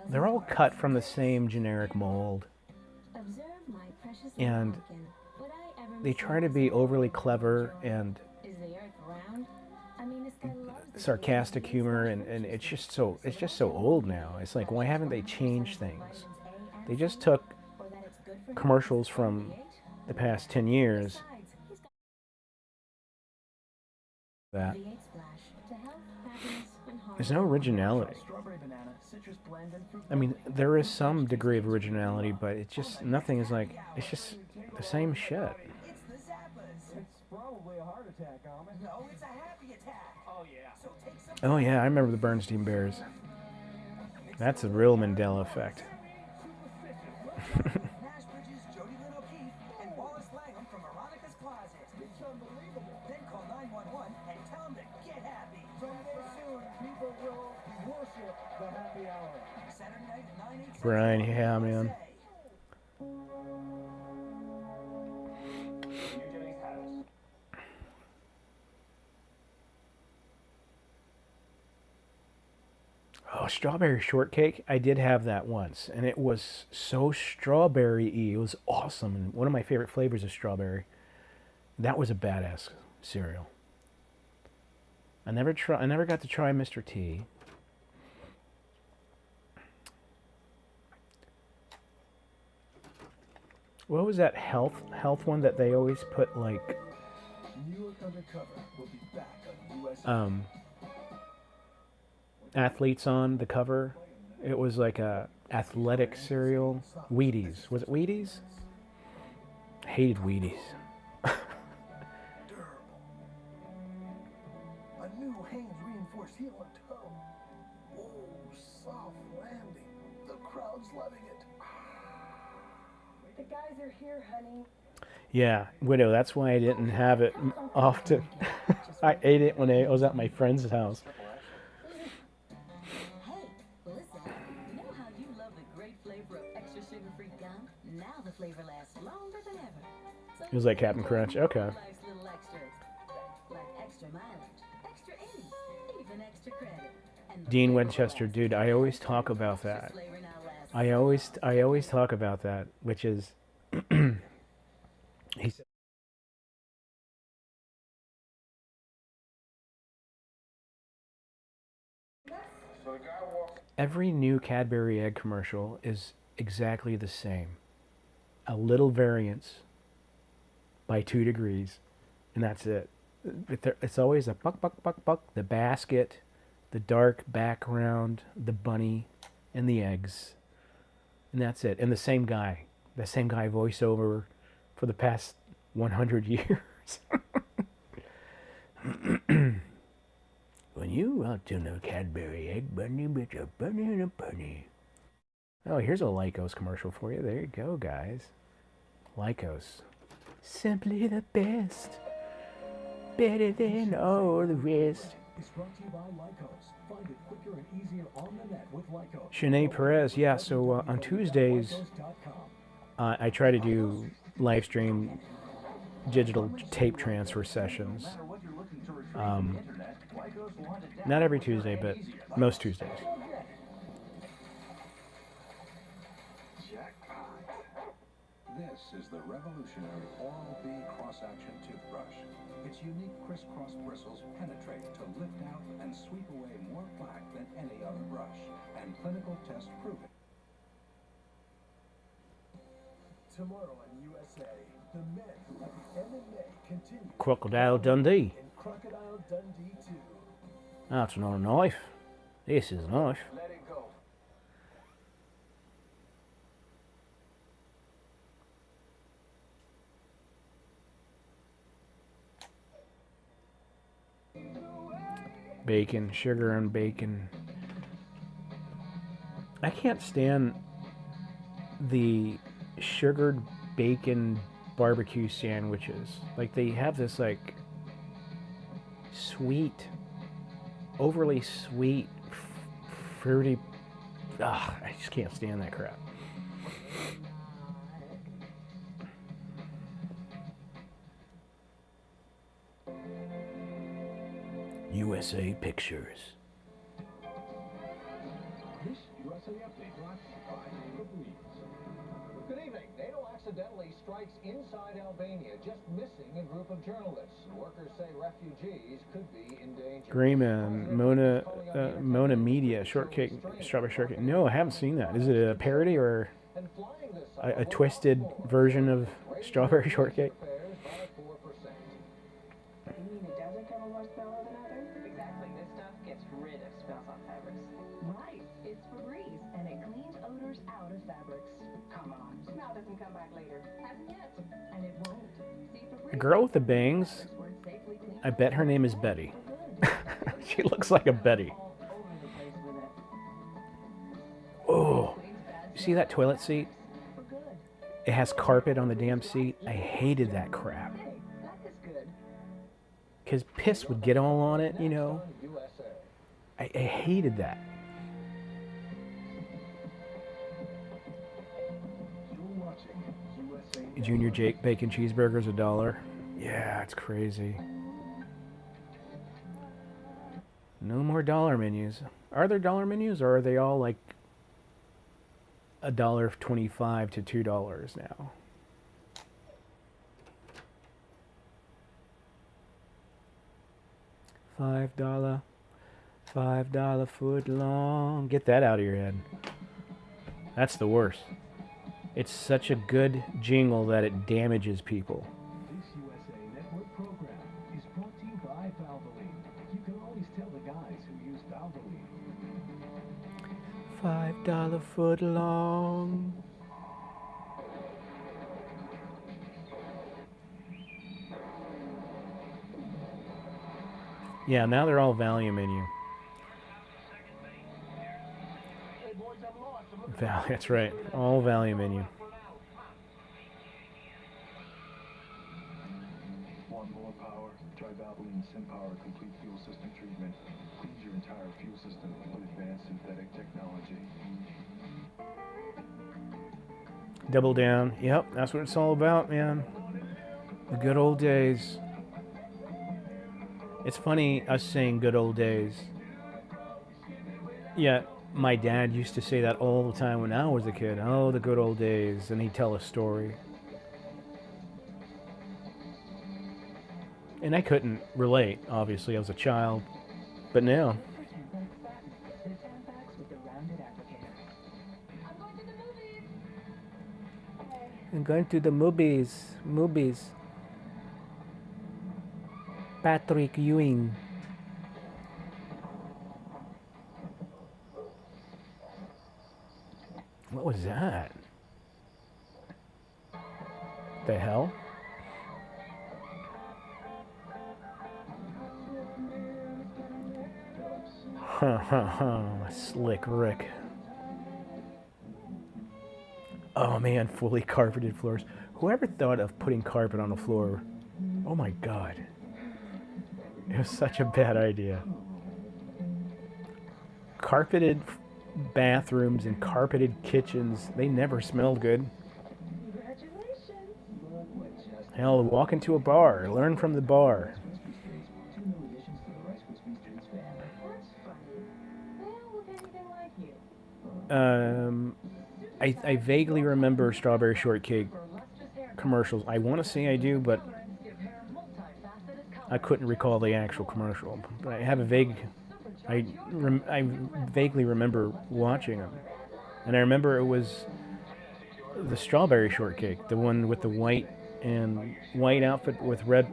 they're all cut from the same generic mold, and they try to be overly clever and sarcastic humor, and it's just so old now. It's like, why haven't they changed things? They just took commercials from the past 10 years that there's no originality. I mean, there is some degree of originality, but it's just nothing is like, it's just the same shit. It's probably a heart attack, Almond. No, it's a happy attack. Oh, yeah. So take some... Oh yeah, I remember the Bernstein Bears. That's a real Mandela effect. It's unbelievable. Then call 911 and tell them to get happy. Someday soon, people will worship the happy hour. Saturday night at 9, 8, Brian, yeah, man. Oh, strawberry shortcake. I did have that once, and it was so strawberry-y. It was awesome, and one of my favorite flavors is strawberry. That was a badass cereal. I never got to try Mr. T. What was that health one that they always put like New York Undercover will be back on USA. athletes on the cover? It was like a athletic cereal. Wheaties. Was it Wheaties? Hated Wheaties. A new Hanes reinforced heel and toe. Oh, soft landing. The crowd's loving it. The guys are here, honey. Yeah, Widow, that's why I didn't have it often. I ate it when I was at my friend's house. It was like Captain Crunch. Okay. Dean Winchester, dude, I always talk about that. I always talk about that, which is he said So the guy walks. every new Cadbury egg commercial is exactly the same. A little variance by 2 degrees, and that's it. It's always a buck, buck, buck, buck, the basket, the dark background, the bunny, and the eggs. And that's it. And the same guy voiceover for the past 100 years. When you want to know Cadbury egg bunny, with a bunny and a bunny. Oh, here's a Lycos commercial for you. There you go, guys. Lycos. Simply the best. Better than all the rest. It's brought to you by Lycos. Find it quicker and easier on the net with Lycos. Shanae Perez, yeah, so on Tuesdays, I try to do live stream digital tape transfer sessions. Not every Tuesday, but most Tuesdays. This is the revolutionary Oral-B cross-action toothbrush. Its unique crisscross bristles penetrate to lift out and sweep away more plaque than any other brush. And clinical tests prove it. Tomorrow on USA, the men who have the MMA continue. Crocodile Dundee. And Crocodile Dundee 2. That's not a knife. This is a knife. Let it go. Bacon, sugar and bacon. I can't stand the sugared bacon barbecue sandwiches. Like they have this like sweet, overly sweet, fruity. I just can't stand that crap. USA Pictures. This USA update brought to you by the Breeze. Good evening. NATO accidentally strikes inside Albania, just missing a group of journalists. Workers say refugees could be in danger. Greyman, Mona Media, shortcake, strawberry shortcake. No, I haven't seen that. Is it a parody or a twisted version of strawberry shortcake? You mean it doesn't come with more smell than others? Exactly. This stuff gets rid of smells on fabrics. Right. It's Febreze, and it cleans odors out of fabrics. Come on. Smell doesn't come back later. Hasn't yet. And it won't. See, The girl with the bangs, I bet her name is Betty. She looks like a Betty. Oh, you see that toilet seat? It has carpet on the damn seat. I hated that crap. Because piss would get all on it, you know. I hated that. Junior Jake bacon cheeseburgers $1. Yeah, it's crazy. No more dollar menus. Are there dollar menus, or are they all like $1.25 to $2 now? $5 foot long. Get that out of your head. That's the worst. It's such a good jingle that it damages people. This USA Network program is brought to you by Valvoline. You can always tell the guys who use Valvoline. $5 foot long. Yeah, now they're all value menu. That's right, all value menu. Want more power? Try Valvoline SynPower Complete Fuel System Treatment. Cleans your entire fuel system with advanced synthetic technology. Double down. Yep, that's what it's all about, man. The good old days. It's funny us saying good old days. Yeah, My dad used to say that all the time when I was a kid. Oh, the good old days. And he'd tell a story. And I couldn't relate, obviously, I was a child. But now. I'm going to the movies. Movies. Patrick Ewing. What was that? The hell? Ha ha ha. Slick Rick. Oh man, fully carpeted floors. Whoever thought of putting carpet on the floor? Oh my god. It was such a bad idea. Carpeted bathrooms and carpeted kitchens, they never smelled good. Hell, walk into a bar, learn from the bar. I vaguely remember Strawberry Shortcake commercials. I want to say I do, but I couldn't recall the actual commercial. But I have a vague... I vaguely remember watching them. And I remember it was the Strawberry Shortcake, the one with the white outfit with red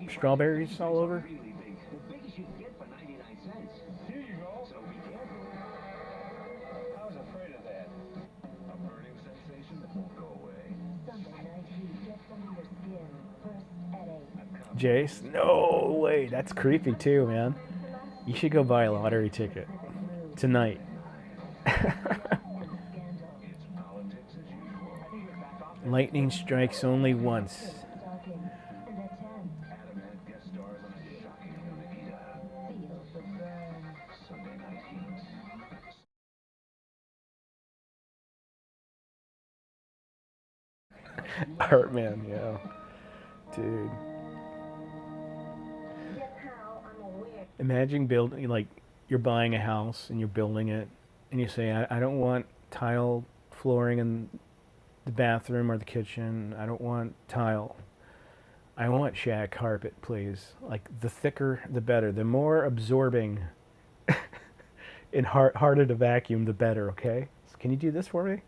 strawberries all over. Jace? No way, that's creepy too, man. You should go buy a lottery ticket tonight. Lightning strikes only once. Heartman, yeah. Dude. Imagine building, like, you're buying a house and you're building it, and you say, I don't want tile flooring in the bathroom or the kitchen. I don't want tile. I want shag carpet, please. Like, the thicker, the better. The more absorbing and harder to vacuum, the better, okay? So can you do this for me?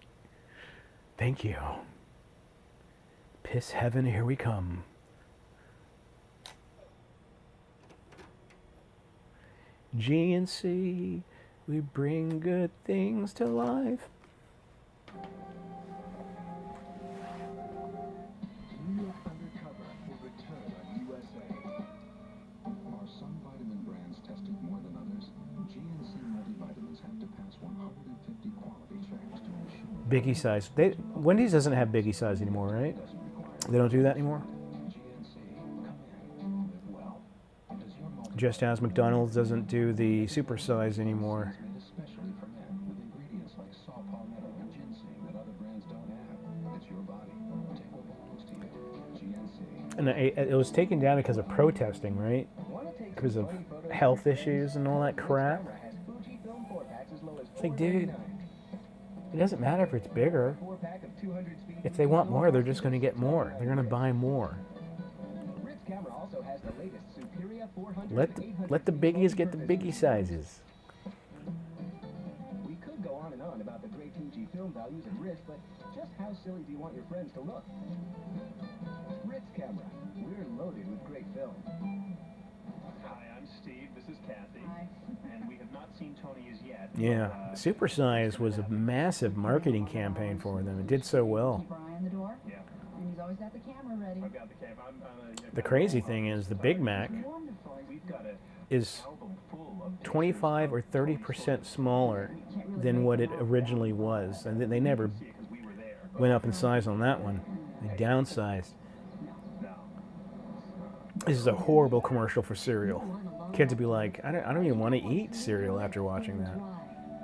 Thank you. Piss heaven, here we come. GNC, we bring good things to life. New York Undercover will return on USA. Are some vitamin brands tested more than others? GNC multivitamins have to pass 150 quality checks to ensure... Biggie size. Wendy's doesn't have Biggie size anymore, right? They don't do that anymore? Just as McDonald's doesn't do the super size anymore. Especially for men, with ingredients like saw palmetto and ginseng that other brands don't have. It's your body. Take what belongs to you. GNC. And it was taken down because of protesting, right? Because of health issues and all that crap. It's like, dude, it doesn't matter if it's bigger. If they want more, they're just going to get more. They're going to buy more. Let the biggies get the biggie sizes. We could go on and on about the great Fuji film values and Ritz, but just how silly do you want your friends to look? Ritz camera. We're loaded with great film. Hi, I'm Steve. This is Kathy. Hi. And we have not seen Tony as yet. Yeah, Super Size was a massive marketing campaign for them. It did so well. Yeah. And he's always got the camera ready. I've got the camera. The crazy thing is the Big Mac is 25 or 30% smaller than what it originally was. And they never went up in size on that one. They downsized. This is a horrible commercial for cereal. Kids would be like, I don't even want to eat cereal after watching that.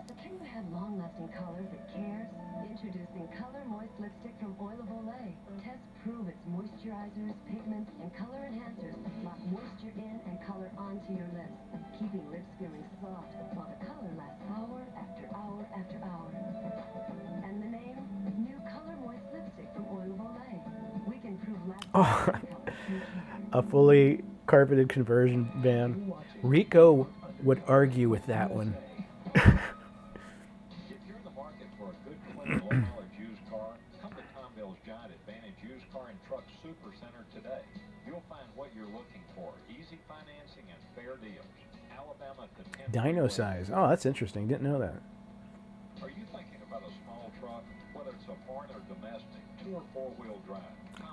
Superior had long-lasting color that cares. Introducing Color Moist Lipstick from Oil of Olay. Tests prove its moisturizers, pigments, and color enhancers lock moisture in and color onto your lips, keeping lips feeling soft while the color lasts hour after hour Oh, a fully carpeted conversion van. Rico would argue with that one. If you're in the market for a good, clean, low-mileage used car, come to Tom Bill's Giant Advantage Used Car and Truck Super Center today. You'll find what you're looking for. Easy financing and fair deals. Alabama to 10. Dino size. Oh, that's interesting. Didn't know that. Are you thinking about a small truck, whether it's a foreign or domestic, 2 or 4-wheel drive?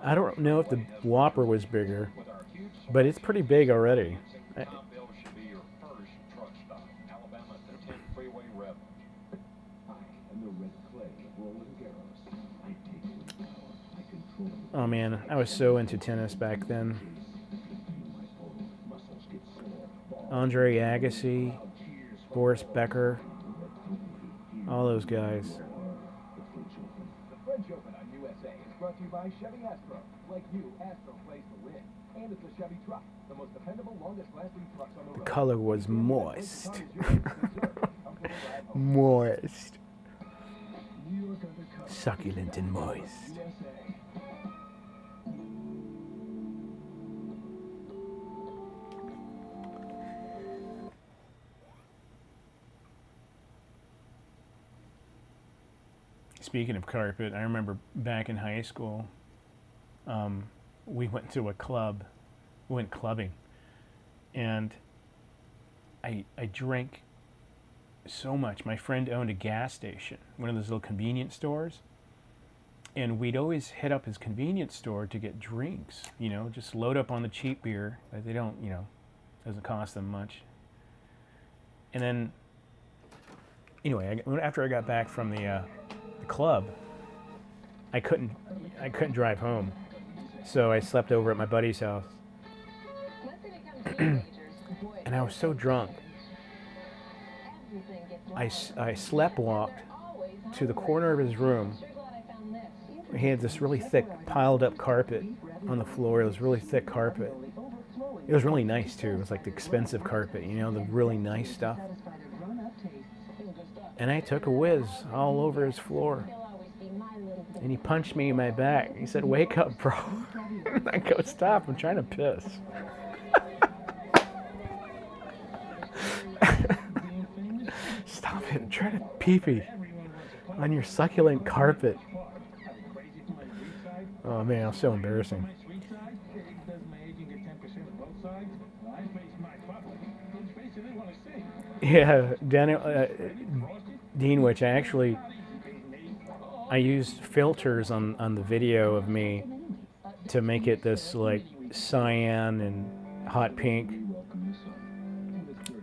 I don't know if the Whopper was bigger, but it's pretty big already. Tom Bill should be your first truck stop. Alabama to 10 freeway revenue. I am the red clay of Roland Garros. I take with power. I control. Oh man, I was so into tennis back then. Andre Agassi, Boris Becker, all those guys. The French Open on USA is brought to you by Chevy Astro. Like you, Astro plays to win. And it's a Chevy truck, the most dependable, longest-lasting trucks on the road. The color was moist. Moist. Succulent and moist. Speaking of carpet, I remember back in high school, we went to a club. We went clubbing, and I drank so much. My friend owned a gas station, one of those little convenience stores, and we'd always hit up his convenience store to get drinks. You know, just load up on the cheap beer that they don't, you know, doesn't cost them much. And then, anyway, after I got back from the club, I couldn't drive home, so I slept over at my buddy's house. And I was so drunk, I sleptwalked to the corner of his room. He had this really thick piled up carpet on the floor. It was really thick carpet. It was really nice too. It was like the expensive carpet, you know, the really nice stuff. And I took a whiz all over his floor. And he punched me in my back. He said, "Wake up, bro." I go, "Stop, I'm trying to piss." Stop it, I'm trying to pee-pee on your succulent carpet. Oh man, it's so embarrassing. Yeah, Deanwich, I used filters on the video of me to make it this like cyan and hot pink.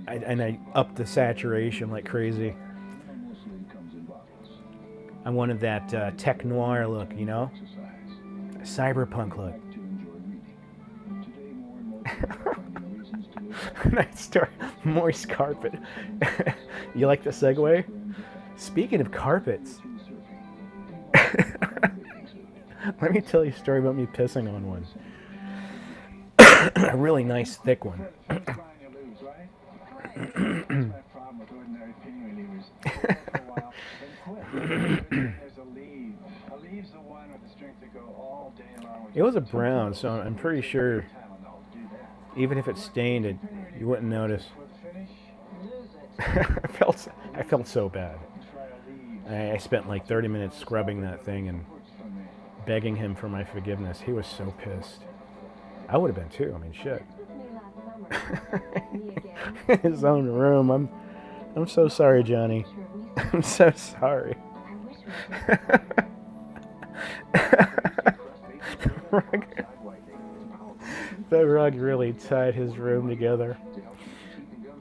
And I upped the saturation like crazy. I wanted that tech noir look, you know? Cyberpunk look. Nice story. Moist carpet. You like the segue? Speaking of carpets, let me tell you a story about me pissing on one. A really nice thick one. It was a brown, so I'm pretty sure even if it's stained, you wouldn't notice. I felt so bad. I spent like 30 minutes scrubbing that thing and begging him for my forgiveness. He was so pissed. I would have been too. I mean, shit. In his own room. I'm so sorry, Johnny. I'm so sorry. That rug really tied his room together.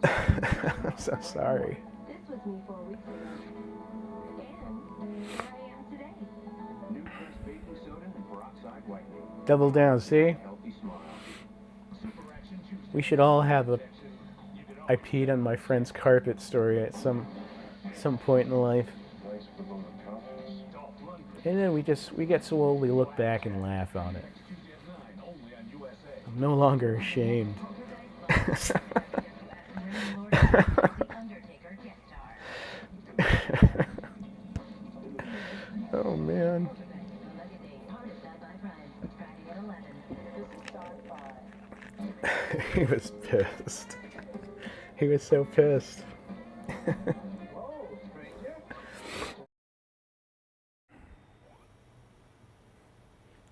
I'm so sorry. This was me 4 weeks ago. And here I am today. New Crisp baking soda and peroxide whitening. Double down, see? We should all have a I peed on my friend's carpet story at some point in life. And then we get slowly look back and laugh on it. I'm no longer ashamed. Oh man. He was pissed. He was so pissed.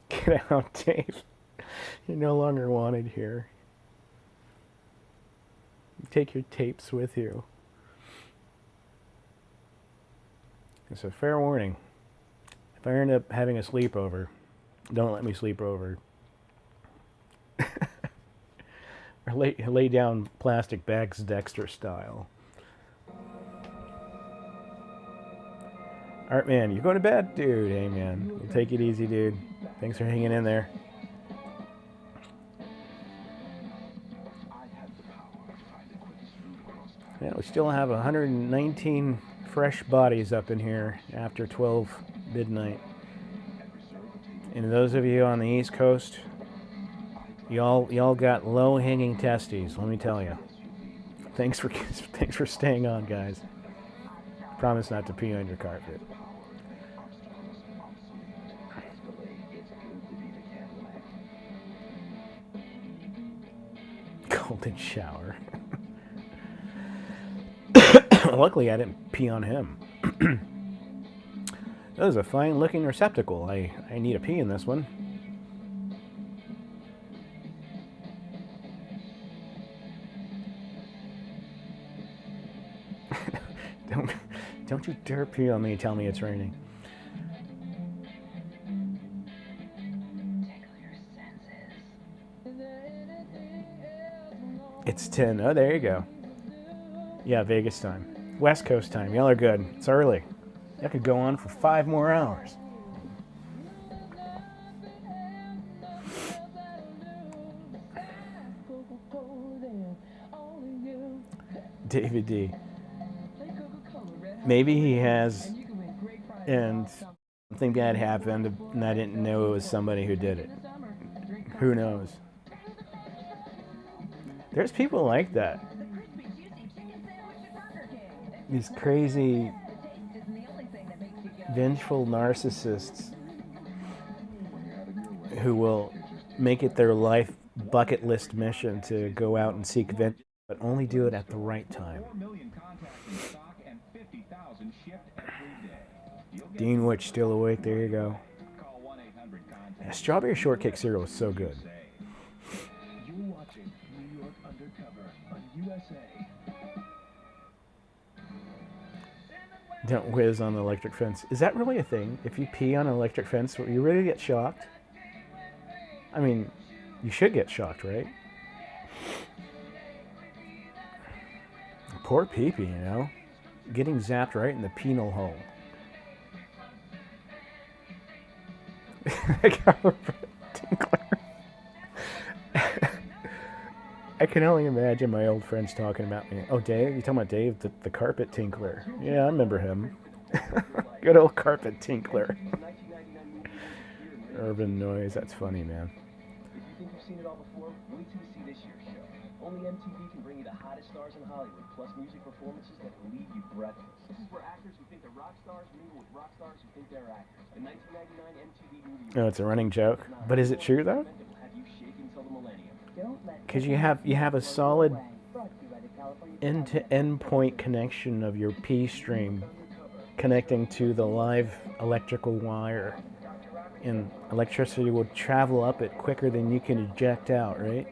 Get out, Dave. You're no longer wanted here. Take your tapes with you. It's a fair warning. If I end up having a sleepover, don't let me sleep over. Or lay down plastic bags Dexter style. Art man, you going to bed? Dude, hey man. We'll take it easy, dude. Thanks for hanging in there. Yeah, we still have 119 fresh bodies up in here after 12 midnight. And those of you on the East Coast, y'all got low-hanging testes, let me tell you. Thanks for staying on, guys. Promise not to pee on your carpet. Golden shower. Luckily, I didn't pee on him. That was a fine-looking receptacle. I need a pee in this one. Don't you dare pee on me and tell me it's raining. It's 10. Oh, there you go. Yeah, Vegas time. West Coast time. Y'all are good. It's early. That could go on for 5 more hours. David D. Maybe he has, and something bad happened, and I didn't know it was somebody who did it. Who knows? There's people like that. These crazy, vengeful narcissists who will make it their life bucket list mission to go out and seek vengeance, but only do it at the right time. Dean Witch still awake. There you go. Yeah, strawberry shortcake cereal is so good. You're watching New York Undercover on USA. Don't whiz on the electric fence. Is that really a thing? If you pee on an electric fence, will you really get shocked? I mean, you should get shocked, right? Poor pee-pee, you know? Getting zapped right in the penal hole. I can only imagine my old friends talking about me. Oh, Dave? You talking about Dave, the carpet tinkler? Yeah, I remember him. Good old carpet tinkler. Urban noise. That's funny, man. If you think you've seen it all before, wait till you see this year's show. Only MTV can bring you the hottest stars in Hollywood, plus music performances that will leave you breathless. This is where actors who think they're rock stars mingle with rock stars who think they're actors. The 1999 MTV movie. Oh, it's a running joke. But is it true, though? Because you have a solid end-to-end point connection of your pee stream connecting to the live electrical wire. And electricity will travel up it quicker than you can eject out, right?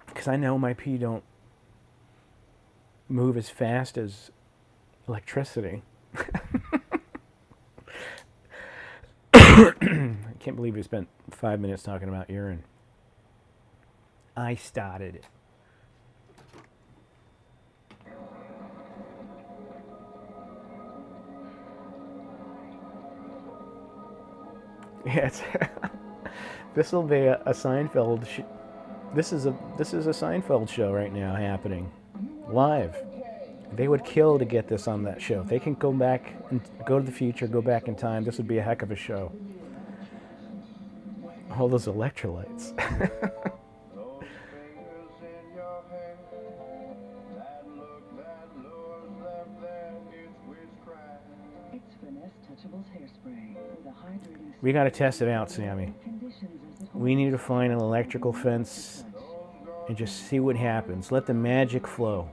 Because I know my pee don't move as fast as electricity. I can't believe we spent 5 minutes talking about urine. I started it. Yeah, this will be a Seinfeld. This is a Seinfeld show right now happening live. They would kill to get this on that show. If they can go back and go to the future, go back in time, this would be a heck of a show. All those electrolytes. It's Finesse Touchables Hairspray with We got to test it out, Sammy. We need to find an electrical fence and just see what happens. Let the magic flow.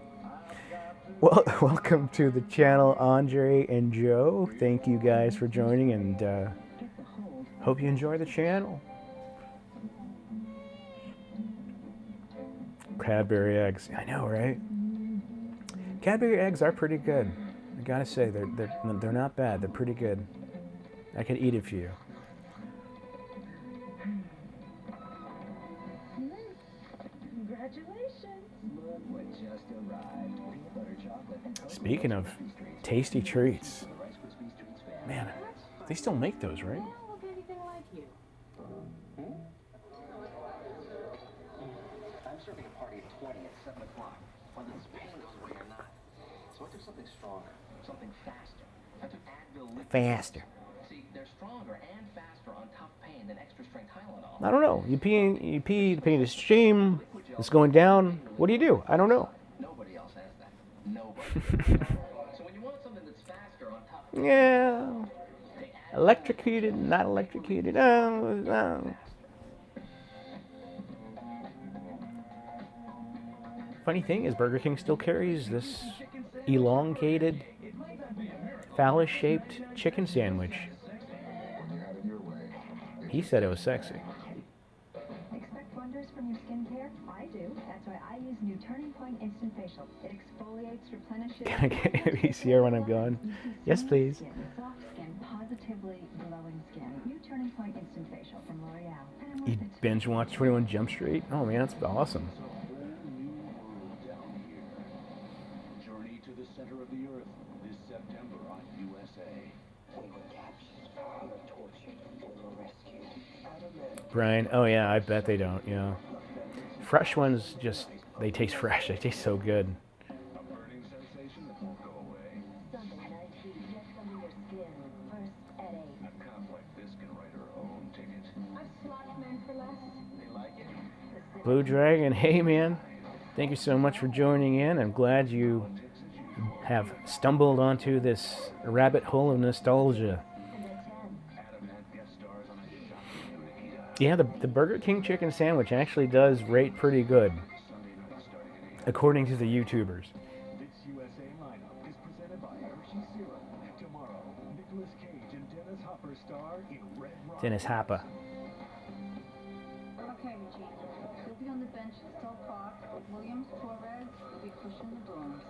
Well, welcome to the channel, Andre and Joe. Thank you guys for joining, and hope you enjoy the channel. Cadbury eggs. I know, right? Cadbury eggs are pretty good. I gotta say, they're not bad. They're pretty good. I could eat a few. Congratulations! Look what just arrived. Peanut butter chocolate and cocoa. Speaking of tasty treats, man, they still make those, right? Look anything like you. I'm serving a party at 20 at 7 o'clock. Whether this pain goes away or not. So I took something stronger, something faster. I took Advil liquid. Faster. See, they're stronger and faster on tough pain than extra strength Tylenol. I don't know. You pee, the pain is stream, it's going down. What do you do? I don't know. Nobody else has that. Nobody. So when you want something that's faster on tough pain, Yeah. Electrocuted, not electrocuted. No. Funny thing is, Burger King still carries this elongated, phallus-shaped chicken sandwich. He said it was sexy. Expect wonders from your skincare? I do. That's why I use new Turning Point Instant Facial. It exfoliates, replenishes... Can I get a VCR when I'm gone? Yes, please. Soft skin, positively glowing skin. New Turning Point Instant Facial from L'Oreal. You binge watch 21 Jump Street? Oh man, that's awesome. Journey to the center of the earth this September on USA. we were captured, we were tortured, we were rescued. Brian, oh yeah, I bet they don't, yeah. Fresh ones just, they taste fresh. They taste so good. A burning sensation that won't go away. Night heat gets under your skin. First headache. A cop like this can write her own ticket. I've slapped men for less. They like it. Blue Dragon, hey man. Thank you so much for joining in. I'm glad you have stumbled onto this rabbit hole of nostalgia. Yeah, the Burger King chicken sandwich actually does rate pretty good, according to the YouTubers. This USA lineup is presented by Hershey Syrup. Tomorrow, Nicolas Cage and Dennis Hopper star in Red Rocket. Dennis Hopper. Okay, Regina. You'll be on the bench till Park. Williams, Torres will be pushing the brooms.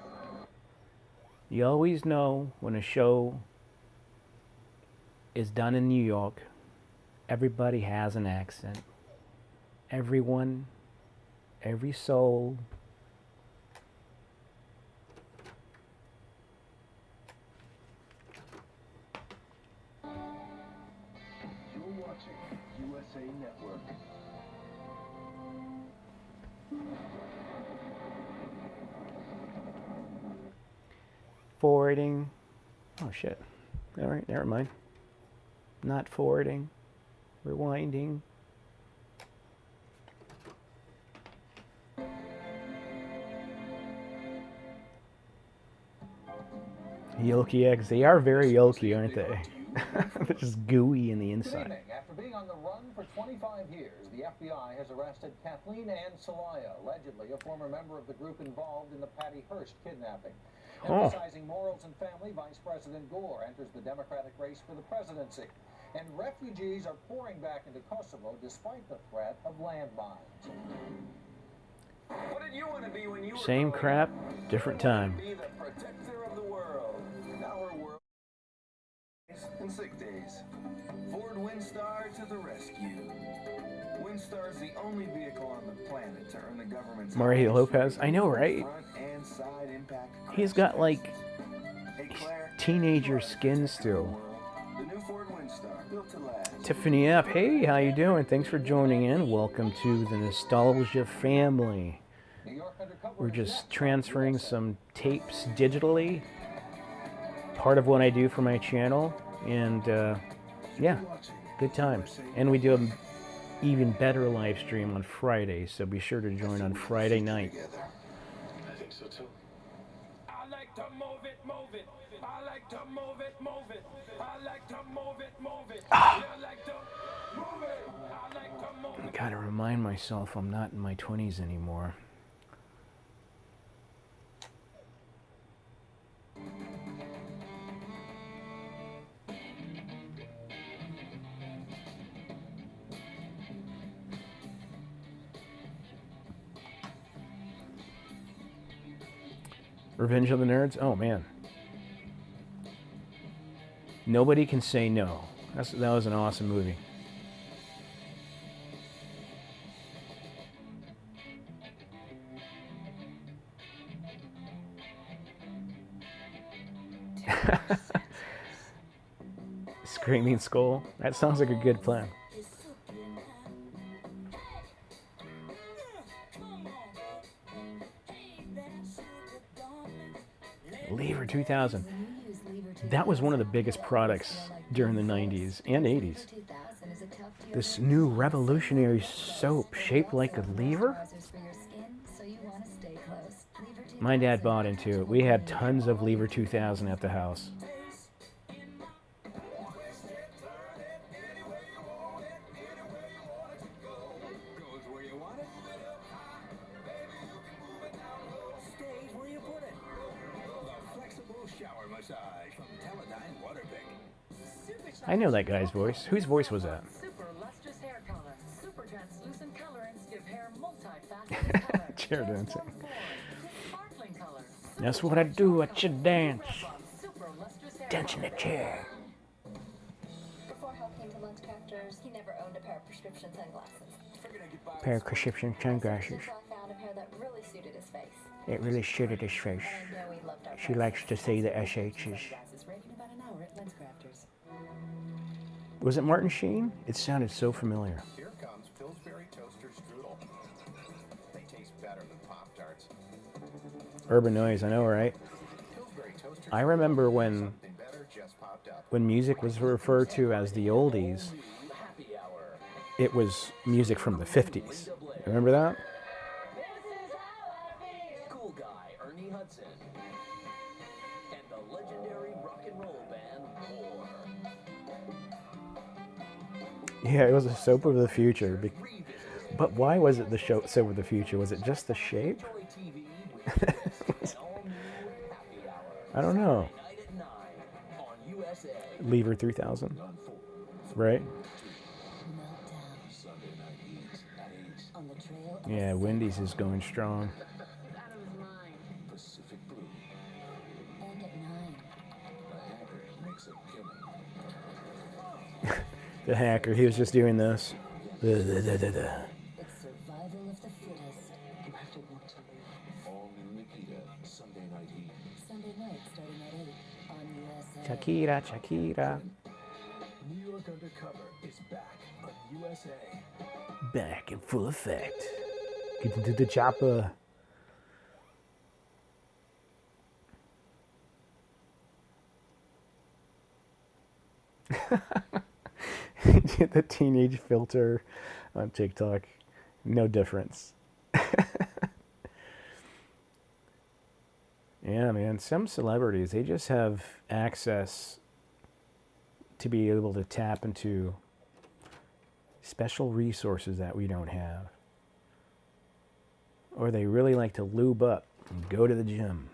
You always know when a show is done in New York, everybody has an accent. Everyone, every soul. You're watching USA Network. Forwarding. Oh shit. All right, never mind. Not forwarding. Rewinding. Yolky eggs. They are very yolky, aren't they? They're just gooey in the Good inside. evening. After being on the run for 25 years, the FBI has arrested Kathleen Ann Celaya, allegedly a former member of the group involved in the Patty Hearst kidnapping. Oh. Emphasizing morals and family, Vice President Gore enters the Democratic race for the presidency. And refugees are pouring back into Kosovo despite the threat of landmines. What did you want to be when you were Same crap, different time. Be the protector of the world. Now her world in sick days. Ford Windstar to the rescue. Windstar is the only vehicle on the planet to earn the government's Mario Lopez. I know, right? front and side impact. He's got like Hey Claire, teenager skin still. the new Ford Windstar built to last. Tiffany F. Hey, how you doing? Thanks for joining in. Welcome to the Nostalgia family. We're just transferring some tapes digitally. Part of what I do for my channel. And yeah, good times. And we do an even better live stream on Friday. So be sure to join on Friday night. I think so too. I like to move it, move it. I like like to move it, move it. I like to move it, move it. You like to move it. I like to move it. Gotta remind myself I'm not in my 20s anymore. Revenge of the Nerds? Oh man. Nobody Can Say No. That was an awesome movie. Screaming Skull. That sounds like a good plan. Lever 2000. That was one of the biggest products during the 90s and 80s. This new revolutionary soap shaped like a lever? My dad bought into it. We had tons of Lever 2000 at the house. I know that guy's voice. Whose voice was that? Super lustrous hair color. Super translucent colorants give hair multifaceted color. Chair dancing. Sparkling color. That's what I do at your dance. Dance in the chair. Before Hal came to Lens Crafters, he never owned a pair of prescription sunglasses. Pair of prescription sunglasses. So I found a pair that really suited his face. It really suited his face. And I know he loved our She likes to say the SH's. Was it Martin Sheen? It sounded so familiar. Here comes Pillsbury Toaster Strudel. They taste better than Pop-Tarts. Urban Noise, I know, right? I remember when music was referred to as the oldies, it was music from the 50s. Remember that? Cool guy Ernie Hudson and the legendary rock and roll band War. Yeah, it was a soap of the future. But why was it the soap of the future? Was it just the shape? I don't know. Lever 3000. Right? Yeah, Wendy's is going strong. Pacific Blue. And at 9. The hacker makes a killing. The hacker, he was just doing this. It's survival of the fittest. You have to want to live. All new Nikita, Sunday night heat. Sunday night starting at 8 on USA. Shakira, Shakira. New York Undercover is back on USA. Back in full effect. Get into the chopper. The teenage filter on TikTok. No difference. Yeah, man. Some celebrities, they just have access to be able to tap into special resources that we don't have. Or they really like to lube up and go to the gym.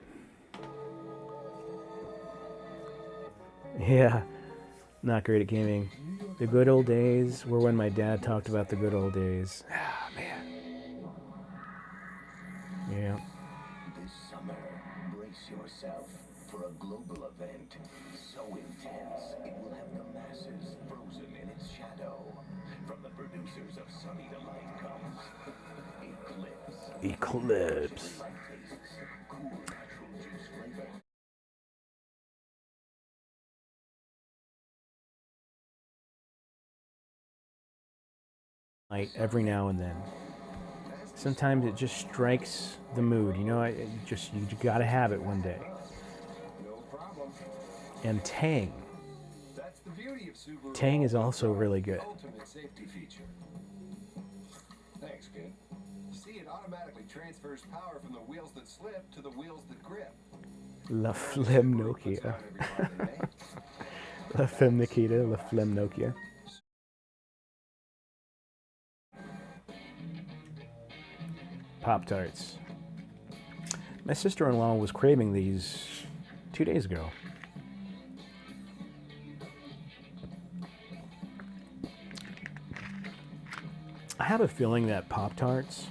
Yeah, not great at gaming. The good old days were when my dad talked about the good old days. Ah, man. Yeah. This summer, brace yourself for a global event so intense it will have the masses frozen in its shadow. From the producers of Sunny Delight comes Eclipse. Eclipse. Light tastes, cool natural juice flavor. Every now and then. Sometimes it just strikes the mood. You know, you gotta have it one day. No problem. And Tang. That's the beauty of Subaru. Tang is also really good. Ultimate safety feature. Thanks, kid. See, it automatically transfers power from the wheels that slip to the wheels that grip. La Flemme Nokia. La Femme Nikita, La Flemme Nokia. Pop-Tarts. My sister-in-law was craving these 2 days ago. I have a feeling that Pop-Tarts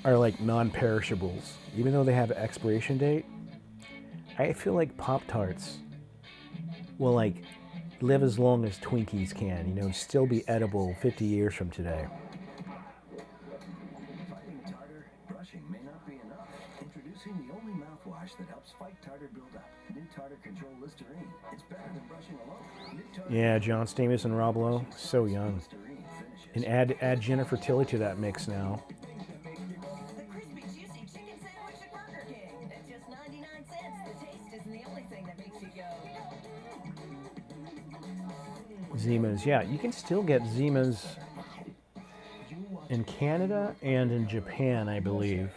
are like non-perishables. Even though they have an expiration date, I feel like Pop-Tarts will like live as long as Twinkies can, you know, still be edible 50 years from today. Fighting tartar, brushing may not be enough. Introducing the only mouthwash that helps fight tartar buildup. New Tartar Control Listerine. It's better than brushing alone. Yeah, John Stamos and Rob Lowe, so young. And add Jennifer Tilly to that mix now. The crispy, juicy chicken sandwich at Burger King. At just 99 cents, the taste isn't the only thing that makes you go. Zimas, yeah, you can still get Zimas in Canada and in Japan, I believe.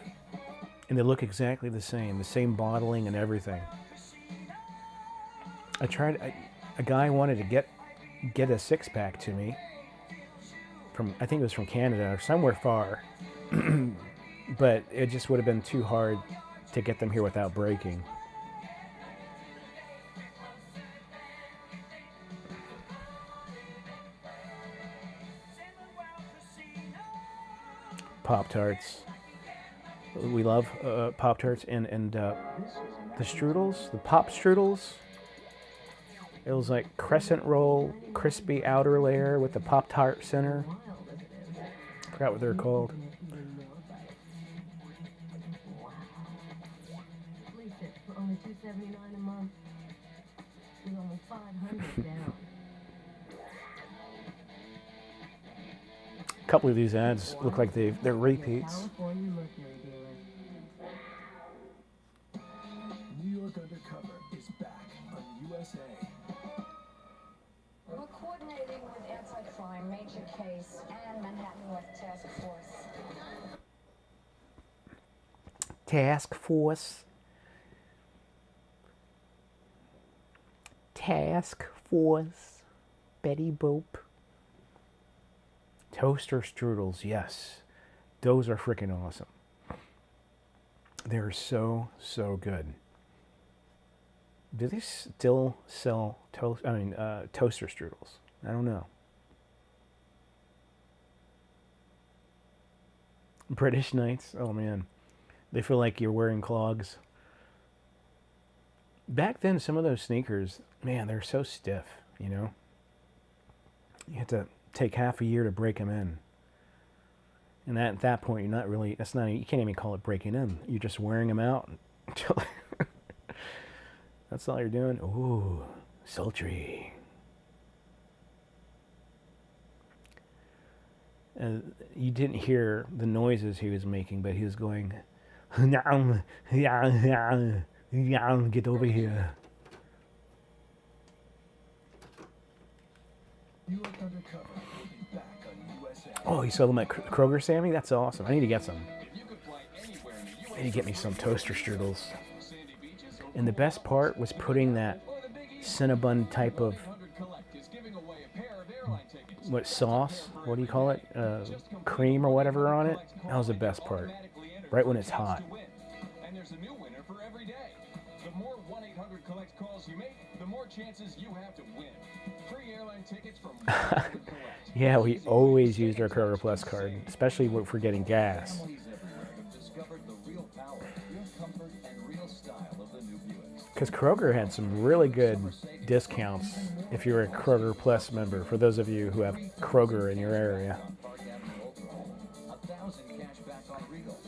And they look exactly the same bottling and everything. I tried, a guy wanted to get a 6-pack to me from, I think it was from Canada or somewhere far, but it just would have been too hard to get them here without breaking. Pop-Tarts. We love Pop-Tarts and the strudels, the pop strudels. It was like crescent roll, crispy outer layer with the Pop-Tart center. Forgot what they're called. For only $2.79 a month. With only 500 down. A couple of these ads look like they're repeats. New York Undercover is back on USA. We're coordinating with Anti-Crime, Major Case, and Manhattan North Task Force. Task Force. Task Force. Betty Boop. Toaster strudels, yes. Those are freaking awesome. They're so, so good. Do they still sell toaster strudels? I don't know. British Knights, oh man. They feel like you're wearing clogs. Back then, some of those sneakers, man, they're so stiff, you know? You have to take half a year to break them in. And at that point, you're not really, you can't even call it breaking in. You're just wearing them out until that's all you're doing. Ooh, sultry. You didn't hear the noises he was making, but he was going, get over here. New York Undercover will be back on USA. Oh, you sold them at Kroger, Sammy? That's awesome. I need to get some. I need to get me some toaster strudels. And the best part was putting that Cinnabon type of, what, sauce? What do you call it? Cream or whatever on it. That was the best part. Right when it's hot. And there's a new winner for every day. The more 1-800-COLLECT calls you make, the more chances you have to win. Free airline tickets from 1-800-COLLECT. Yeah, we always used our Kroger Plus card, especially if we're getting gas. Families everywhere have discovered the real power, real comfort, and real style of the new Buicks. Because Kroger had some really good discounts if you're a Kroger Plus member, for those of you who have Kroger in your area. Park Avenue Ultra, 1,000 cash back on Regal,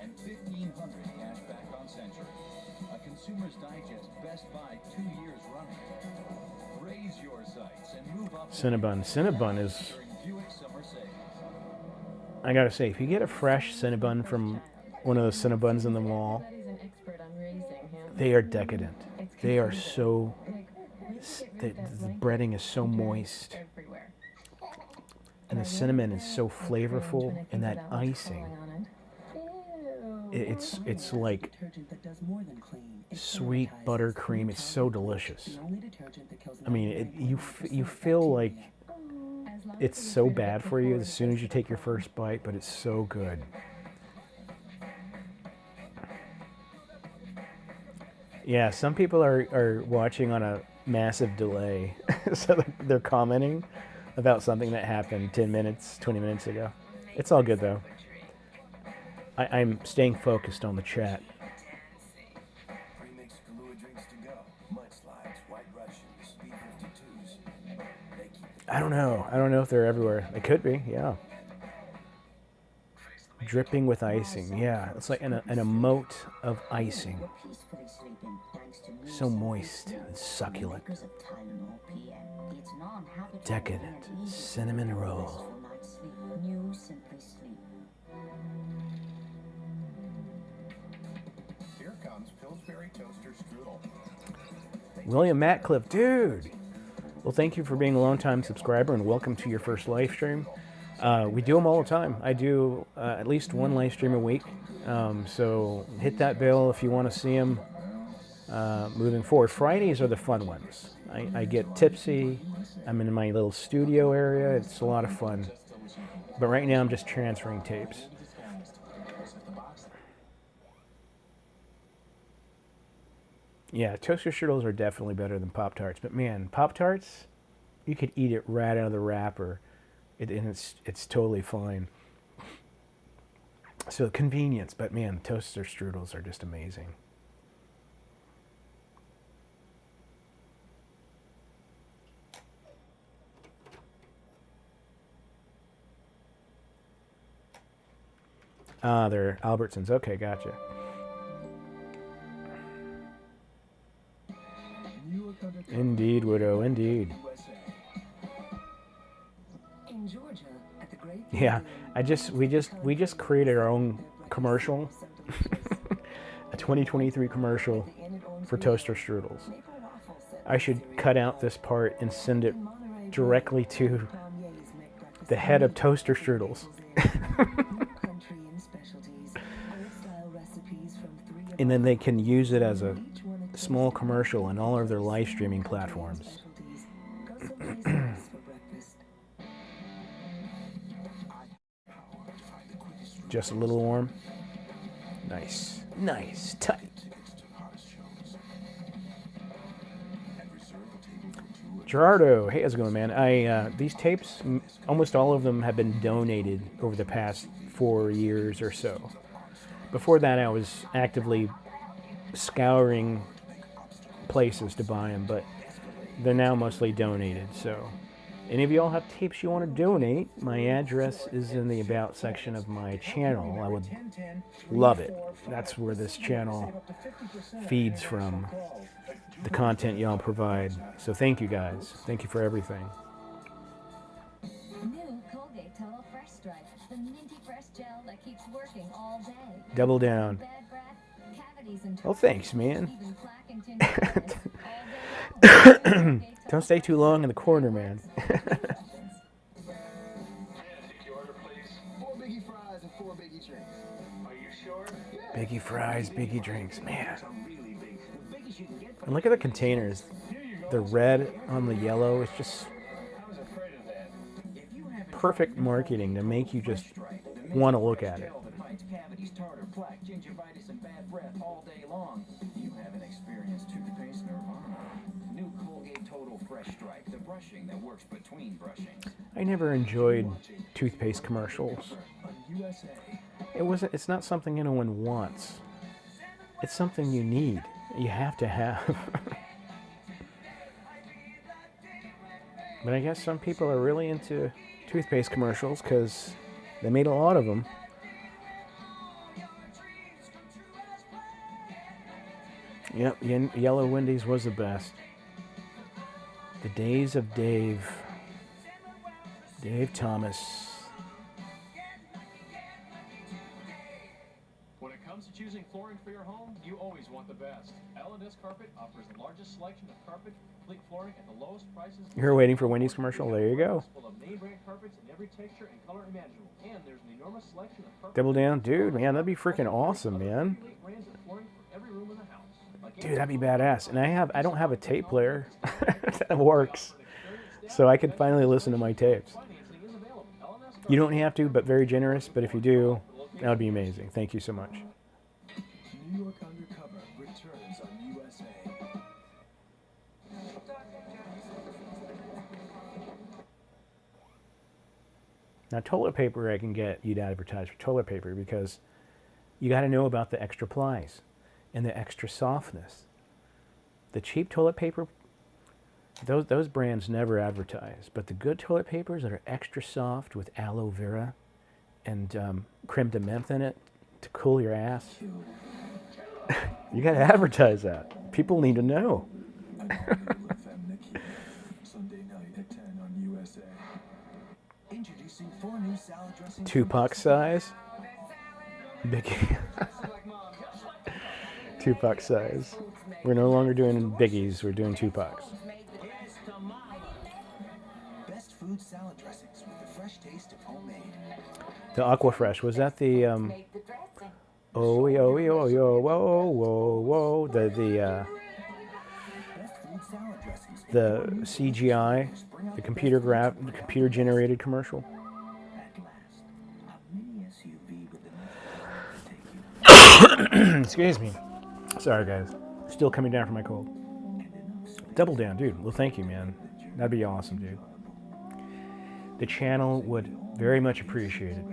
and 1,500 cash back on Century. A Consumer's Digest Best Buy 2 years running. Raise your sights and move up. Cinnabon. Cinnabon is, during Buick Summer Sales. I gotta say, if you get a fresh Cinnabon from one of those Cinnabons in the mall, they are decadent. They are so, the breading is so moist. And the cinnamon is so flavorful, and that icing. it's like sweet buttercream. It's so delicious. I mean, you feel like it's so bad for you as soon as you take your first bite, but it's so good. Yeah, some people are watching on a massive delay, so they're commenting about something that happened 10 minutes, 20 minutes ago. It's all good though. I'm staying focused on the chat. I don't know. I don't know if they're everywhere. They could be, yeah. Dripping with icing, yeah. It's like an moat of icing. So moist and succulent. Decadent cinnamon roll. Here comes Pillsbury Toaster Strudel. William Matcliffe, dude. Well, thank you for being a long-time subscriber and welcome to your first live stream. We do them all the time. I do at least one live stream a week. So hit that bell if you want to see them moving forward. Fridays are the fun ones. I get tipsy. I'm in my little studio area. It's a lot of fun. But right now I'm just transferring tapes. Yeah, toaster strudels are definitely better than Pop-Tarts. But man, Pop-Tarts, you could eat it right out of the wrapper. And it's totally fine. So convenience, but man, toaster strudels are just amazing. Ah, they're Albertsons. Okay, gotcha. Indeed, Widow, indeed. In Georgia, at the Great Yeah, we just created our own commercial, a 2023 commercial for toaster strudels. I should cut out this part and send it directly to the head of toaster strudels. And then they can use it as a small commercial on all of their live streaming platforms. Just a little warm. Nice. Nice. Tight. Gerardo, hey, how's it going, man? These tapes, almost all of them have been donated over the past 4 years or so. Before that, I was actively scouring places to buy them, but they're now mostly donated. So, any of y'all have tapes you want to donate? My address is in the About section of my channel. I would love it. That's where this channel feeds from, the content y'all provide. So thank you guys. Thank you for everything. New Colgate Total Fresh Stripe, the minty fresh gel that keeps working all day. Double down. Bad breath, cavities and Oh, thanks, man. even plaque and tinnitus all day long. Don't stay too long in the corner, man. 4 biggie fries and 4 biggie drinks. Are you sure? Biggie fries, biggie drinks, man. And look at the containers. The red on the yellow is just perfect marketing to make you just want to look at it. Cavities, tartar, plaque, gingivitis, and bad breath all day long. You haven't experienced toothpaste nirvana. New Colgate Total Fresh Stripe, the brushing that works between brushings. I never enjoyed toothpaste commercials. It's not something anyone wants. It's something you need. You have to have. But I guess some people are really into toothpaste commercials because they made a lot of them. Yep, Yellow Wendy's was the best. The days of Dave Thomas. comes to choosing flooring for your home, you always want the best. L&S Carpet offers the largest selection of carpet, complete flooring at the lowest prices. You're waiting for Wendy's commercial? There you go. Full of name brand carpets in every texture and color imaginable. And there's an enormous selection of carpet. Double down, dude, man, that'd be freaking awesome, man. Dude, that'd be badass. And I don't have a tape player that works, so I could finally listen to my tapes. You don't have to, but very generous. But if you do, that would be amazing. Thank you so much. New York Undercover returns on USA. Now, toilet paper, I can get you to advertise for toilet paper because you got to know about the extra plies and the extra softness. The cheap toilet paper, those brands never advertise, but the good toilet papers that are extra soft with aloe vera and creme de menthe in it to cool your ass, you got to advertise that. People need to know. Sunday night at 10 on USA. Introducing 4 new salad dressings. Tupac size. Biggie. Tupac size. We're no longer doing biggies, we're doing Tupacs. Best food salad dressings with the fresh taste of homemade. The Aquafresh, was that the oh yo yo yo whoa whoa whoa the CGI, the computer generated commercial? Excuse me. Sorry, guys. Still coming down from my cold. Double down, dude. Well, thank you, man. That'd be awesome, dude. The channel would very much appreciate it.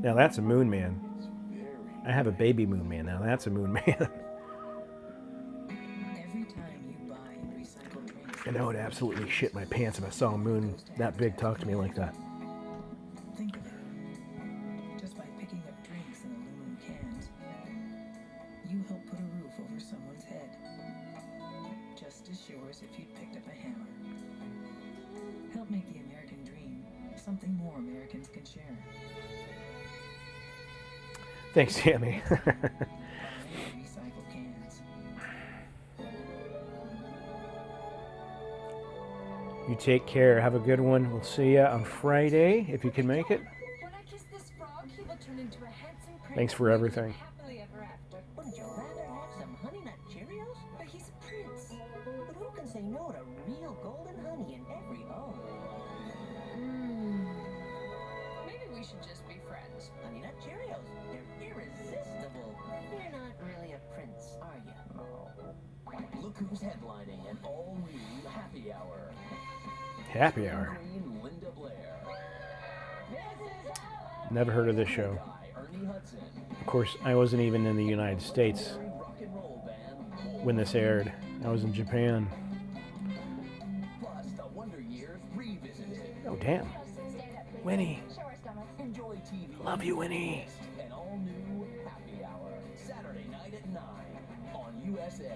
Now that's a moon man. I have a baby moon man. Now that's a moon man. And I would absolutely shit my pants if I saw a moon that big talk to me like that. Think of it. Just by picking up drinks in aluminum cans, you help put a roof over someone's head. Just as sure as if you'd picked up a hammer. Help make the American dream something more Americans can share. Thanks, Sammy. Recycle cans. You take care. Have a good one. We'll see you on Friday if you can make it. When I kiss this frog, he will turn into a handsome prince. Thanks for everything. Happily ever after. Wouldn't you rather have some Honey Nut Cheerios? But he's a prince. But who can say no to real golden honey in every home? Maybe we should just be friends. Honey Nut Cheerios, they're irresistible. You're not really a prince, are you? No. Look who's headlining an all-new Happy Hour. Happy Hour. Linda Blair. Never heard of this show. Of course, I wasn't even in the United States when this aired. I was in Japan. Plus, the Wonder Years revisited. Oh, damn. Winnie. Enjoy TV. Love you, Winnie. An all-new Happy Hour. Saturday night at 9 on USA.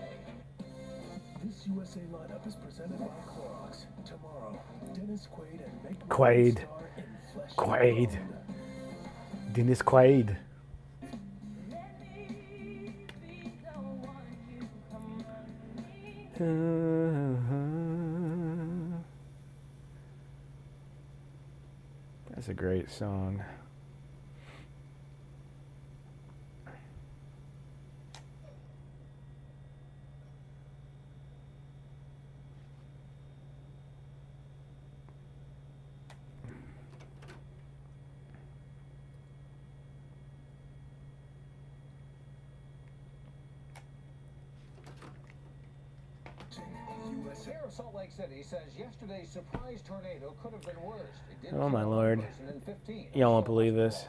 This USA lineup is presented by Clorox. Tomorrow, Dennis Quaid and Meg Quaid. star in Flesh and Quaid. Bone. Dennis Quaid. That's a great song. Mayor of Salt Lake City says yesterday's surprise tornado could have been worse. It did Oh my kill one lord. person and 15 Y'all won't believe this.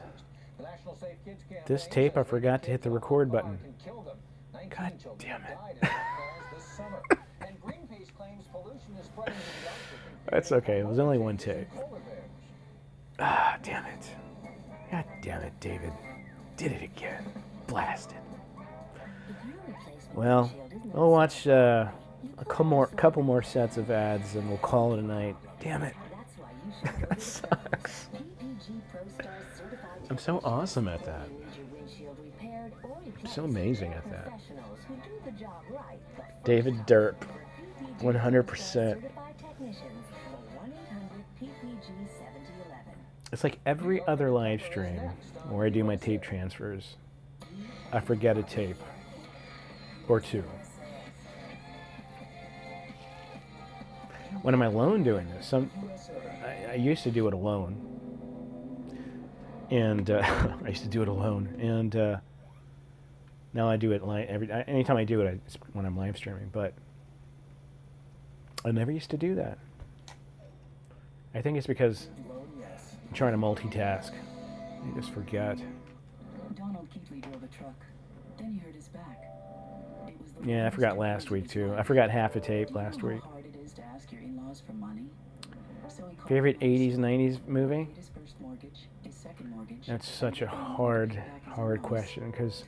The National Safe Kids campaign This tape, I says forgot to hit the record button. can kill them. 19 God children damn it. died in wildfires this summer. And Greenpeace claims pollution is spreading to the Arctic. That's okay. It was only one take. Polar bears. Ah, damn it. God damn it, David. Did it again. Blasted. Well, I'll watch a couple more sets of ads and we'll call it a night. Damn it. That sucks. I'm so awesome at that. I'm so amazing at that. David Derp, 100%. It's like every other live stream where I do my tape transfers, I forget a tape or two. When I'm alone doing this, I used to do it alone, and I used to do it alone, and now I do it anytime I do it, it's when I'm live streaming. But I never used to do that. I think it's because I'm trying to multitask. You just forget. Donald Keatley drove a truck. Then he hurt his back. Yeah, I forgot last week too. I forgot half a tape last week. How hard it is to ask your in-laws for money? So he called Favorite 80s, 90s movie? his first mortgage, his second mortgage. That's such a hard question because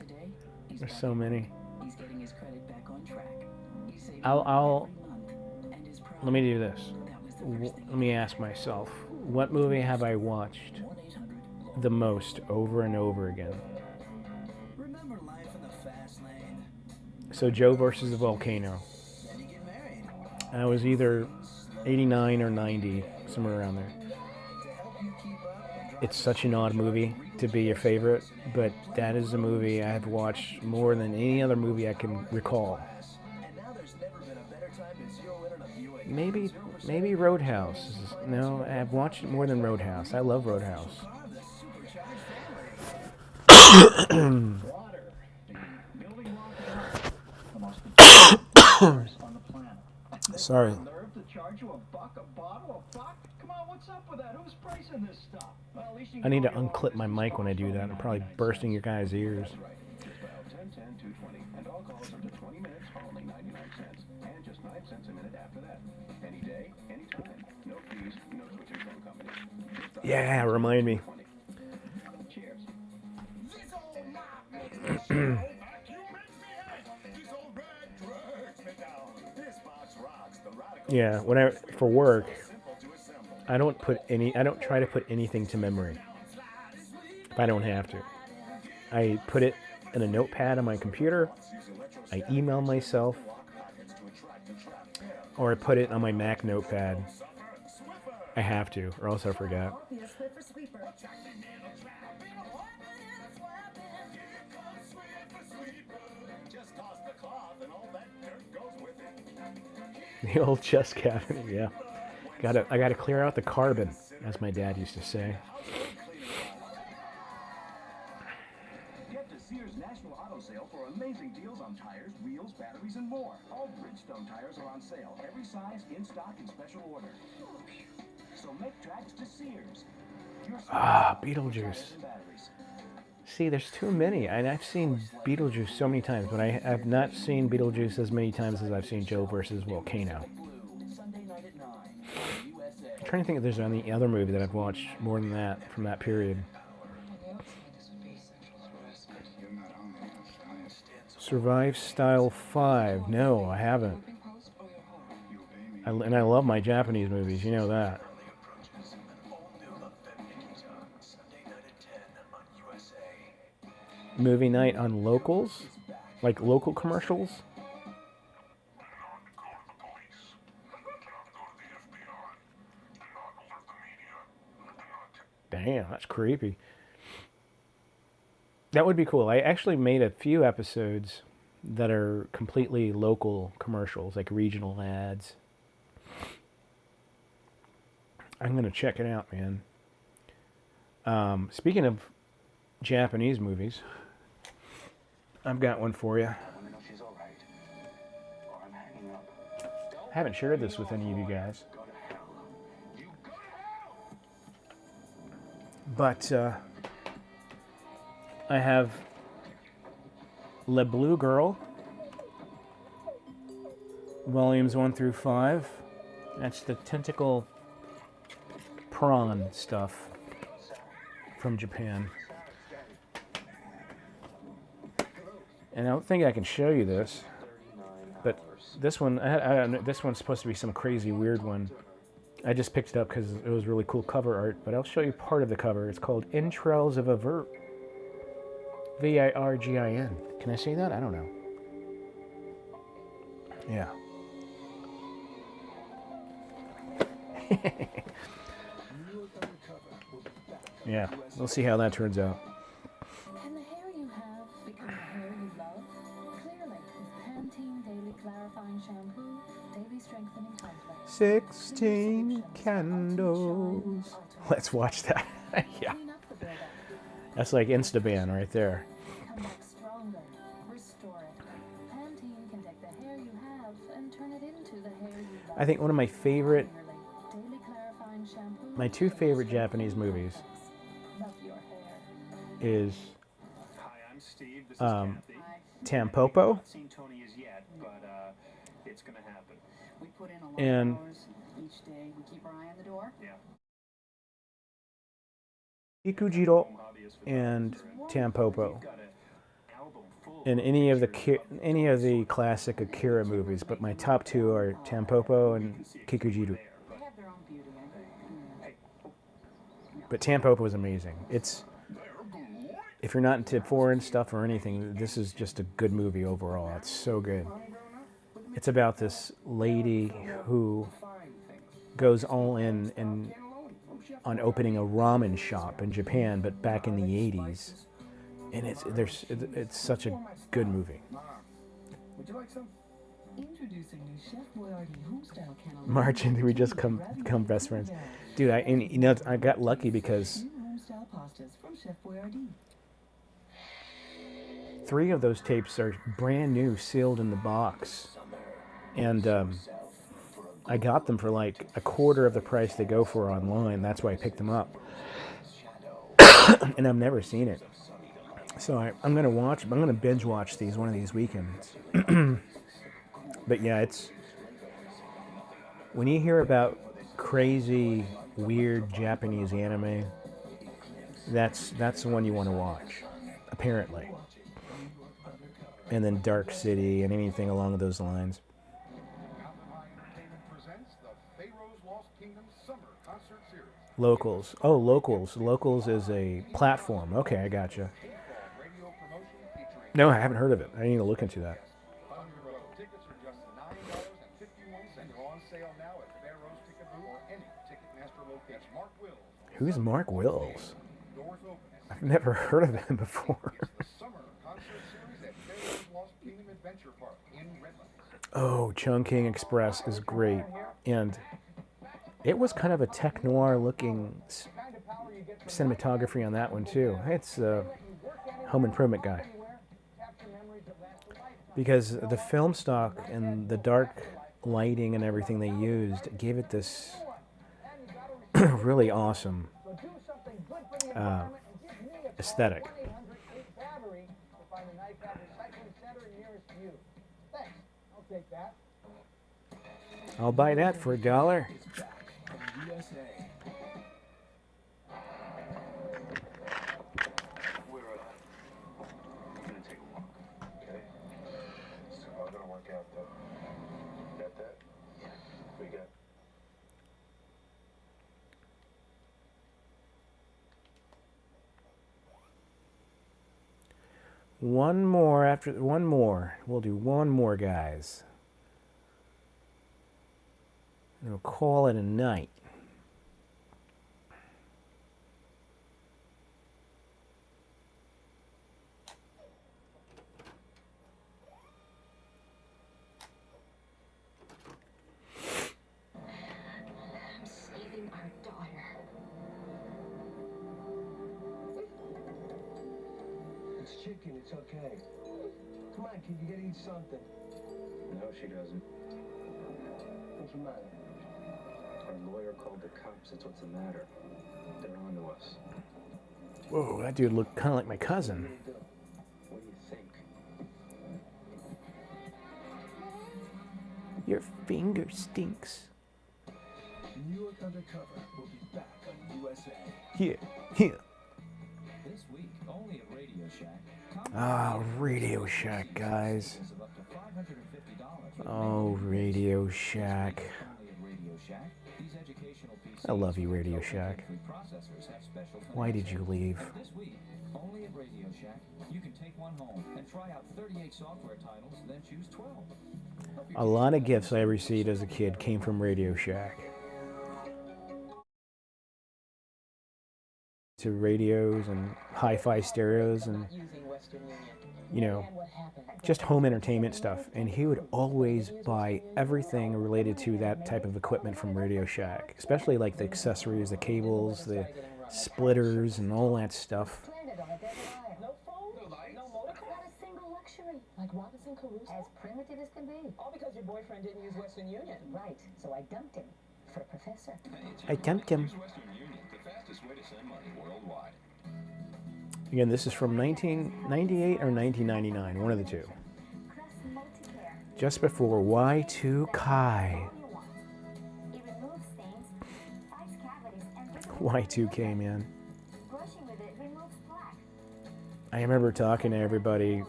there's so many. He's getting his credit back on track. He's saving I'll every month, and his let me do this. Let me ask myself, what movie have I watched the most over and over again? Remember life in the fast lane? So Joe versus the Volcano. Then you get married. I was either 89 or 90, somewhere around there. It's such an odd movie to be your favorite, but that is a movie I've watched more than any other movie I can recall. And now there's never been a better time to zero in on a Buick. Maybe Roadhouse. No, I've watched it more than Roadhouse. I love Roadhouse. Water, the building block of the most on the planet. Sorry. Nerve to charge you $1 a bottle of fuck? Come on, what's up with that? Who's pricing this stuff? Well, at least you I need to unclip my mic when I do that. I'm probably bursting your guys' ears. And all calls under 20 minutes for only 99 cents. And just 9 cents a minute after that. Any day, any time. No fees, no switching phone company. Yeah, remind me. Cheers. Yeah, for work, I don't try to put anything to memory if I don't have to. I put it in a notepad on my computer, I email myself, or I put it on my Mac notepad. I have to, or else I forget. The old chest cavity, yeah. I gotta clear out the carbon, as my dad used to say. Get to Sears National Auto Sale for amazing deals on tires, wheels, batteries, and more. All Bridgestone tires are on sale. Every size, in stock, and special order. So make tracks to Sears. Beetlejuice. See, there's too many. And I've seen Beetlejuice so many times, but I have not seen Beetlejuice as many times as I've seen Joe versus Volcano. I'm trying to think if there's any other movie that I've watched more than that from that period. Survive Style 5. No, I haven't. And I love my Japanese movies, you know that. Movie night on locals? Like local commercials? Damn, that's creepy. That would be cool. I actually made a few episodes that are completely local commercials, like regional ads. I'm going to check it out, man. Speaking of Japanese movies, I've got one for you. I haven't shared this with any of you guys. But I have Le Blue Girl, volumes 1 through 5. That's the tentacle prawn stuff from Japan. And I don't think I can show you this, but this one, this one's supposed to be some crazy weird one. I just picked it up because it was really cool cover art, but I'll show you part of the cover. It's called Entrails of a Virgin. Virgin. Can I say that? I don't know. Yeah. Yeah, we'll see how that turns out. Can the hair you have become the hair you love? Clearly, with Pantene Daily Clarifying Shampoo, Daily Strengthening Complex. 16 candles. Let's watch that. Yeah. That's like Instaban right there. Come back stronger. Restore it. Pantene can take the hair you have and turn it into the hair you love. I think one of my favorite, Daily Clarifying Shampoo. my two favorite Japanese movies Love your hair. is Hi, I'm Steve. This is Kathy. Tampopo Not seen Tony as yet, but it's gonna happen. We put in a lot and of hours each day. We keep our eye on the door. Yeah. Ikujiro and Tampopo. And any of the classic Akira movies, but my top two are Tampopo and Kikujiro. They have their own beauty. But Tampopo is amazing. It's, if you're not into foreign stuff or anything, this is just a good movie overall. It's so good. It's about this lady who goes all in and on opening a ramen shop in Japan, but back in the 80s. And it's such a good movie. Would you like some? Introducing new Chef Boyardee homestyle cantaloupe. March, and we just become best friends, dude. I got lucky because New homestyle pastas from Chef Boyardee. 3 of those tapes are brand new, sealed in the box, and I got them for like a quarter of the price they go for online. That's why I picked them up, and I've never seen it. So I'm gonna binge watch these one of these weekends. But yeah, it's, when you hear about crazy, weird Japanese anime, that's the one you want to watch, apparently. And then Dark City and anything along those lines. Locals. Oh, Locals. Locals is a platform. Okay, I gotcha. No, I haven't heard of it. I need to look into that. Tickets are just $9.51. They're on sale now at Fair Rose Ticket Booth or any Ticketmaster location. Mark Wills. Who's Mark Wills? I've never heard of him before. It's the summer concert series at Fair Rose Lost Kingdom Adventure Park in Redlands. Oh, Chungking Express is great. And it was kind of a tech noir looking cinematography on that one too. It's a Home Improvement guy. Because the film stock and the dark lighting and everything they used gave it this really awesome aesthetic. I'll buy that for $1. One more. We'll do one more, guys. And we'll call it a night. I'm saving our daughter. It's chicken, it's okay. Come on, kid, you gotta eat something. No, she doesn't. What's the matter? Our lawyer called the cops. That's what's the matter. They're on to us. Whoa, that dude looked kind of like my cousin. What do you think? Your finger stinks. New York Undercover will be back on USA. Here. This week, only at Radio Shack. Ah, Radio Shack, guys. Oh, Radio Shack. Only at Radio Shack. These educational I love you, Radio Shack. Why did you leave? This week, only at Radio Shack, you can take one home and try out 38 software titles, then choose 12. A lot of gifts I received as a kid came from Radio Shack. To radios and hi-fi stereos and, you know, just home entertainment stuff. And he would always buy everything related to that type of equipment from Radio Shack, especially like the accessories, the cables, the splitters, and all that stuff. No phone, no motor car, not a single luxury. Like Robinson Crusoe? As primitive as can be. All because your boyfriend didn't use Western Union. Right, so I dumped him for a professor. I dumped him. Again, this is from 1998 or 1999, one of the two. Just before Y2 Kai. Y2K, man. I remember talking to everybody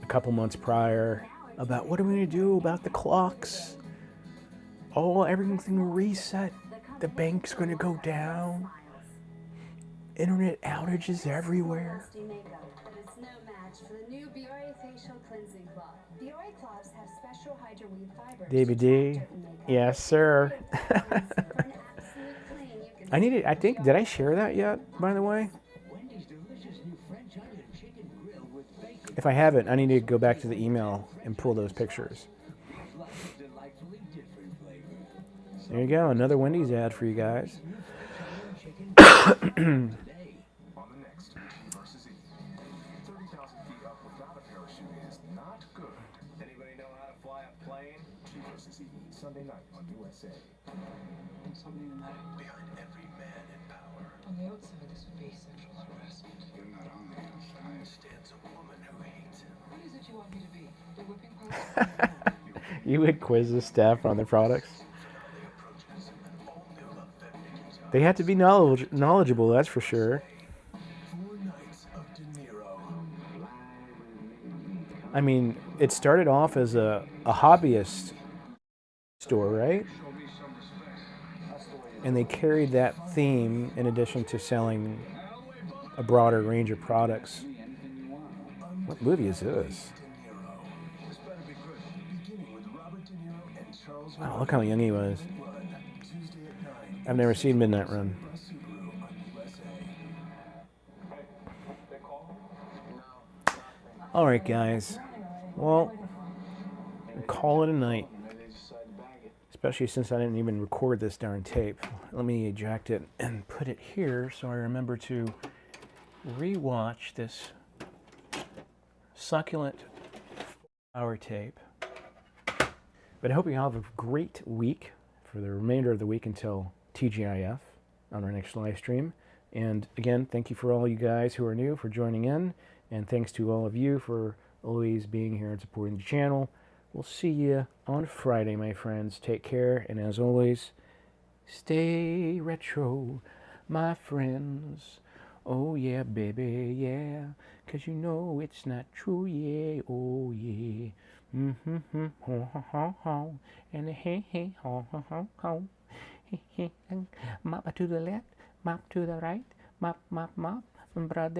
a couple months prior about what are we going to do about the clocks? Oh, everything's going to reset. The bank's going to go down. Internet outages everywhere. But it's no match for the new Biore facial cleansing cloth. Biore cloths have special hydroweave fibers. David D. Yes, sir. I need it. I think, did I share that yet, by the way? If I haven't, I need to go back to the email and pull those pictures. There you go, another Wendy's ad for you guys. Sunday night on USA. Something in that behind every man in power. On the outside, this would be sexual harassment. You're not on the outside. Stands a woman who hates him. What is it you want me to be? The whipping post? You would quiz the staff on the products. They have to be knowledgeable, that's for sure. 4 nights of De Niro. I mean, it started off as a hobbyist store, right? And they carried that theme in addition to selling a broader range of products. What movie is this? Wow, look how young he was. I've never seen Midnight Run. Alright guys, well, call it a night. Especially since I didn't even record this darn tape. Let me eject it and put it here so I remember to re-watch this succulent 4-hour tape. But I hope you all have a great week for the remainder of the week until TGIF on our next live stream. And again, thank you for all you guys who are new for joining in. And thanks to all of you for always being here and supporting the channel. We'll see you on Friday, my friends. Take care, and as always, stay retro, my friends. Oh yeah, baby, yeah, 'cause you know it's not true, yeah, oh yeah. Ho ho ho ho, and hey hey ho ho ho ho. Mop to the left, mop to the right, mop mop mop, brother.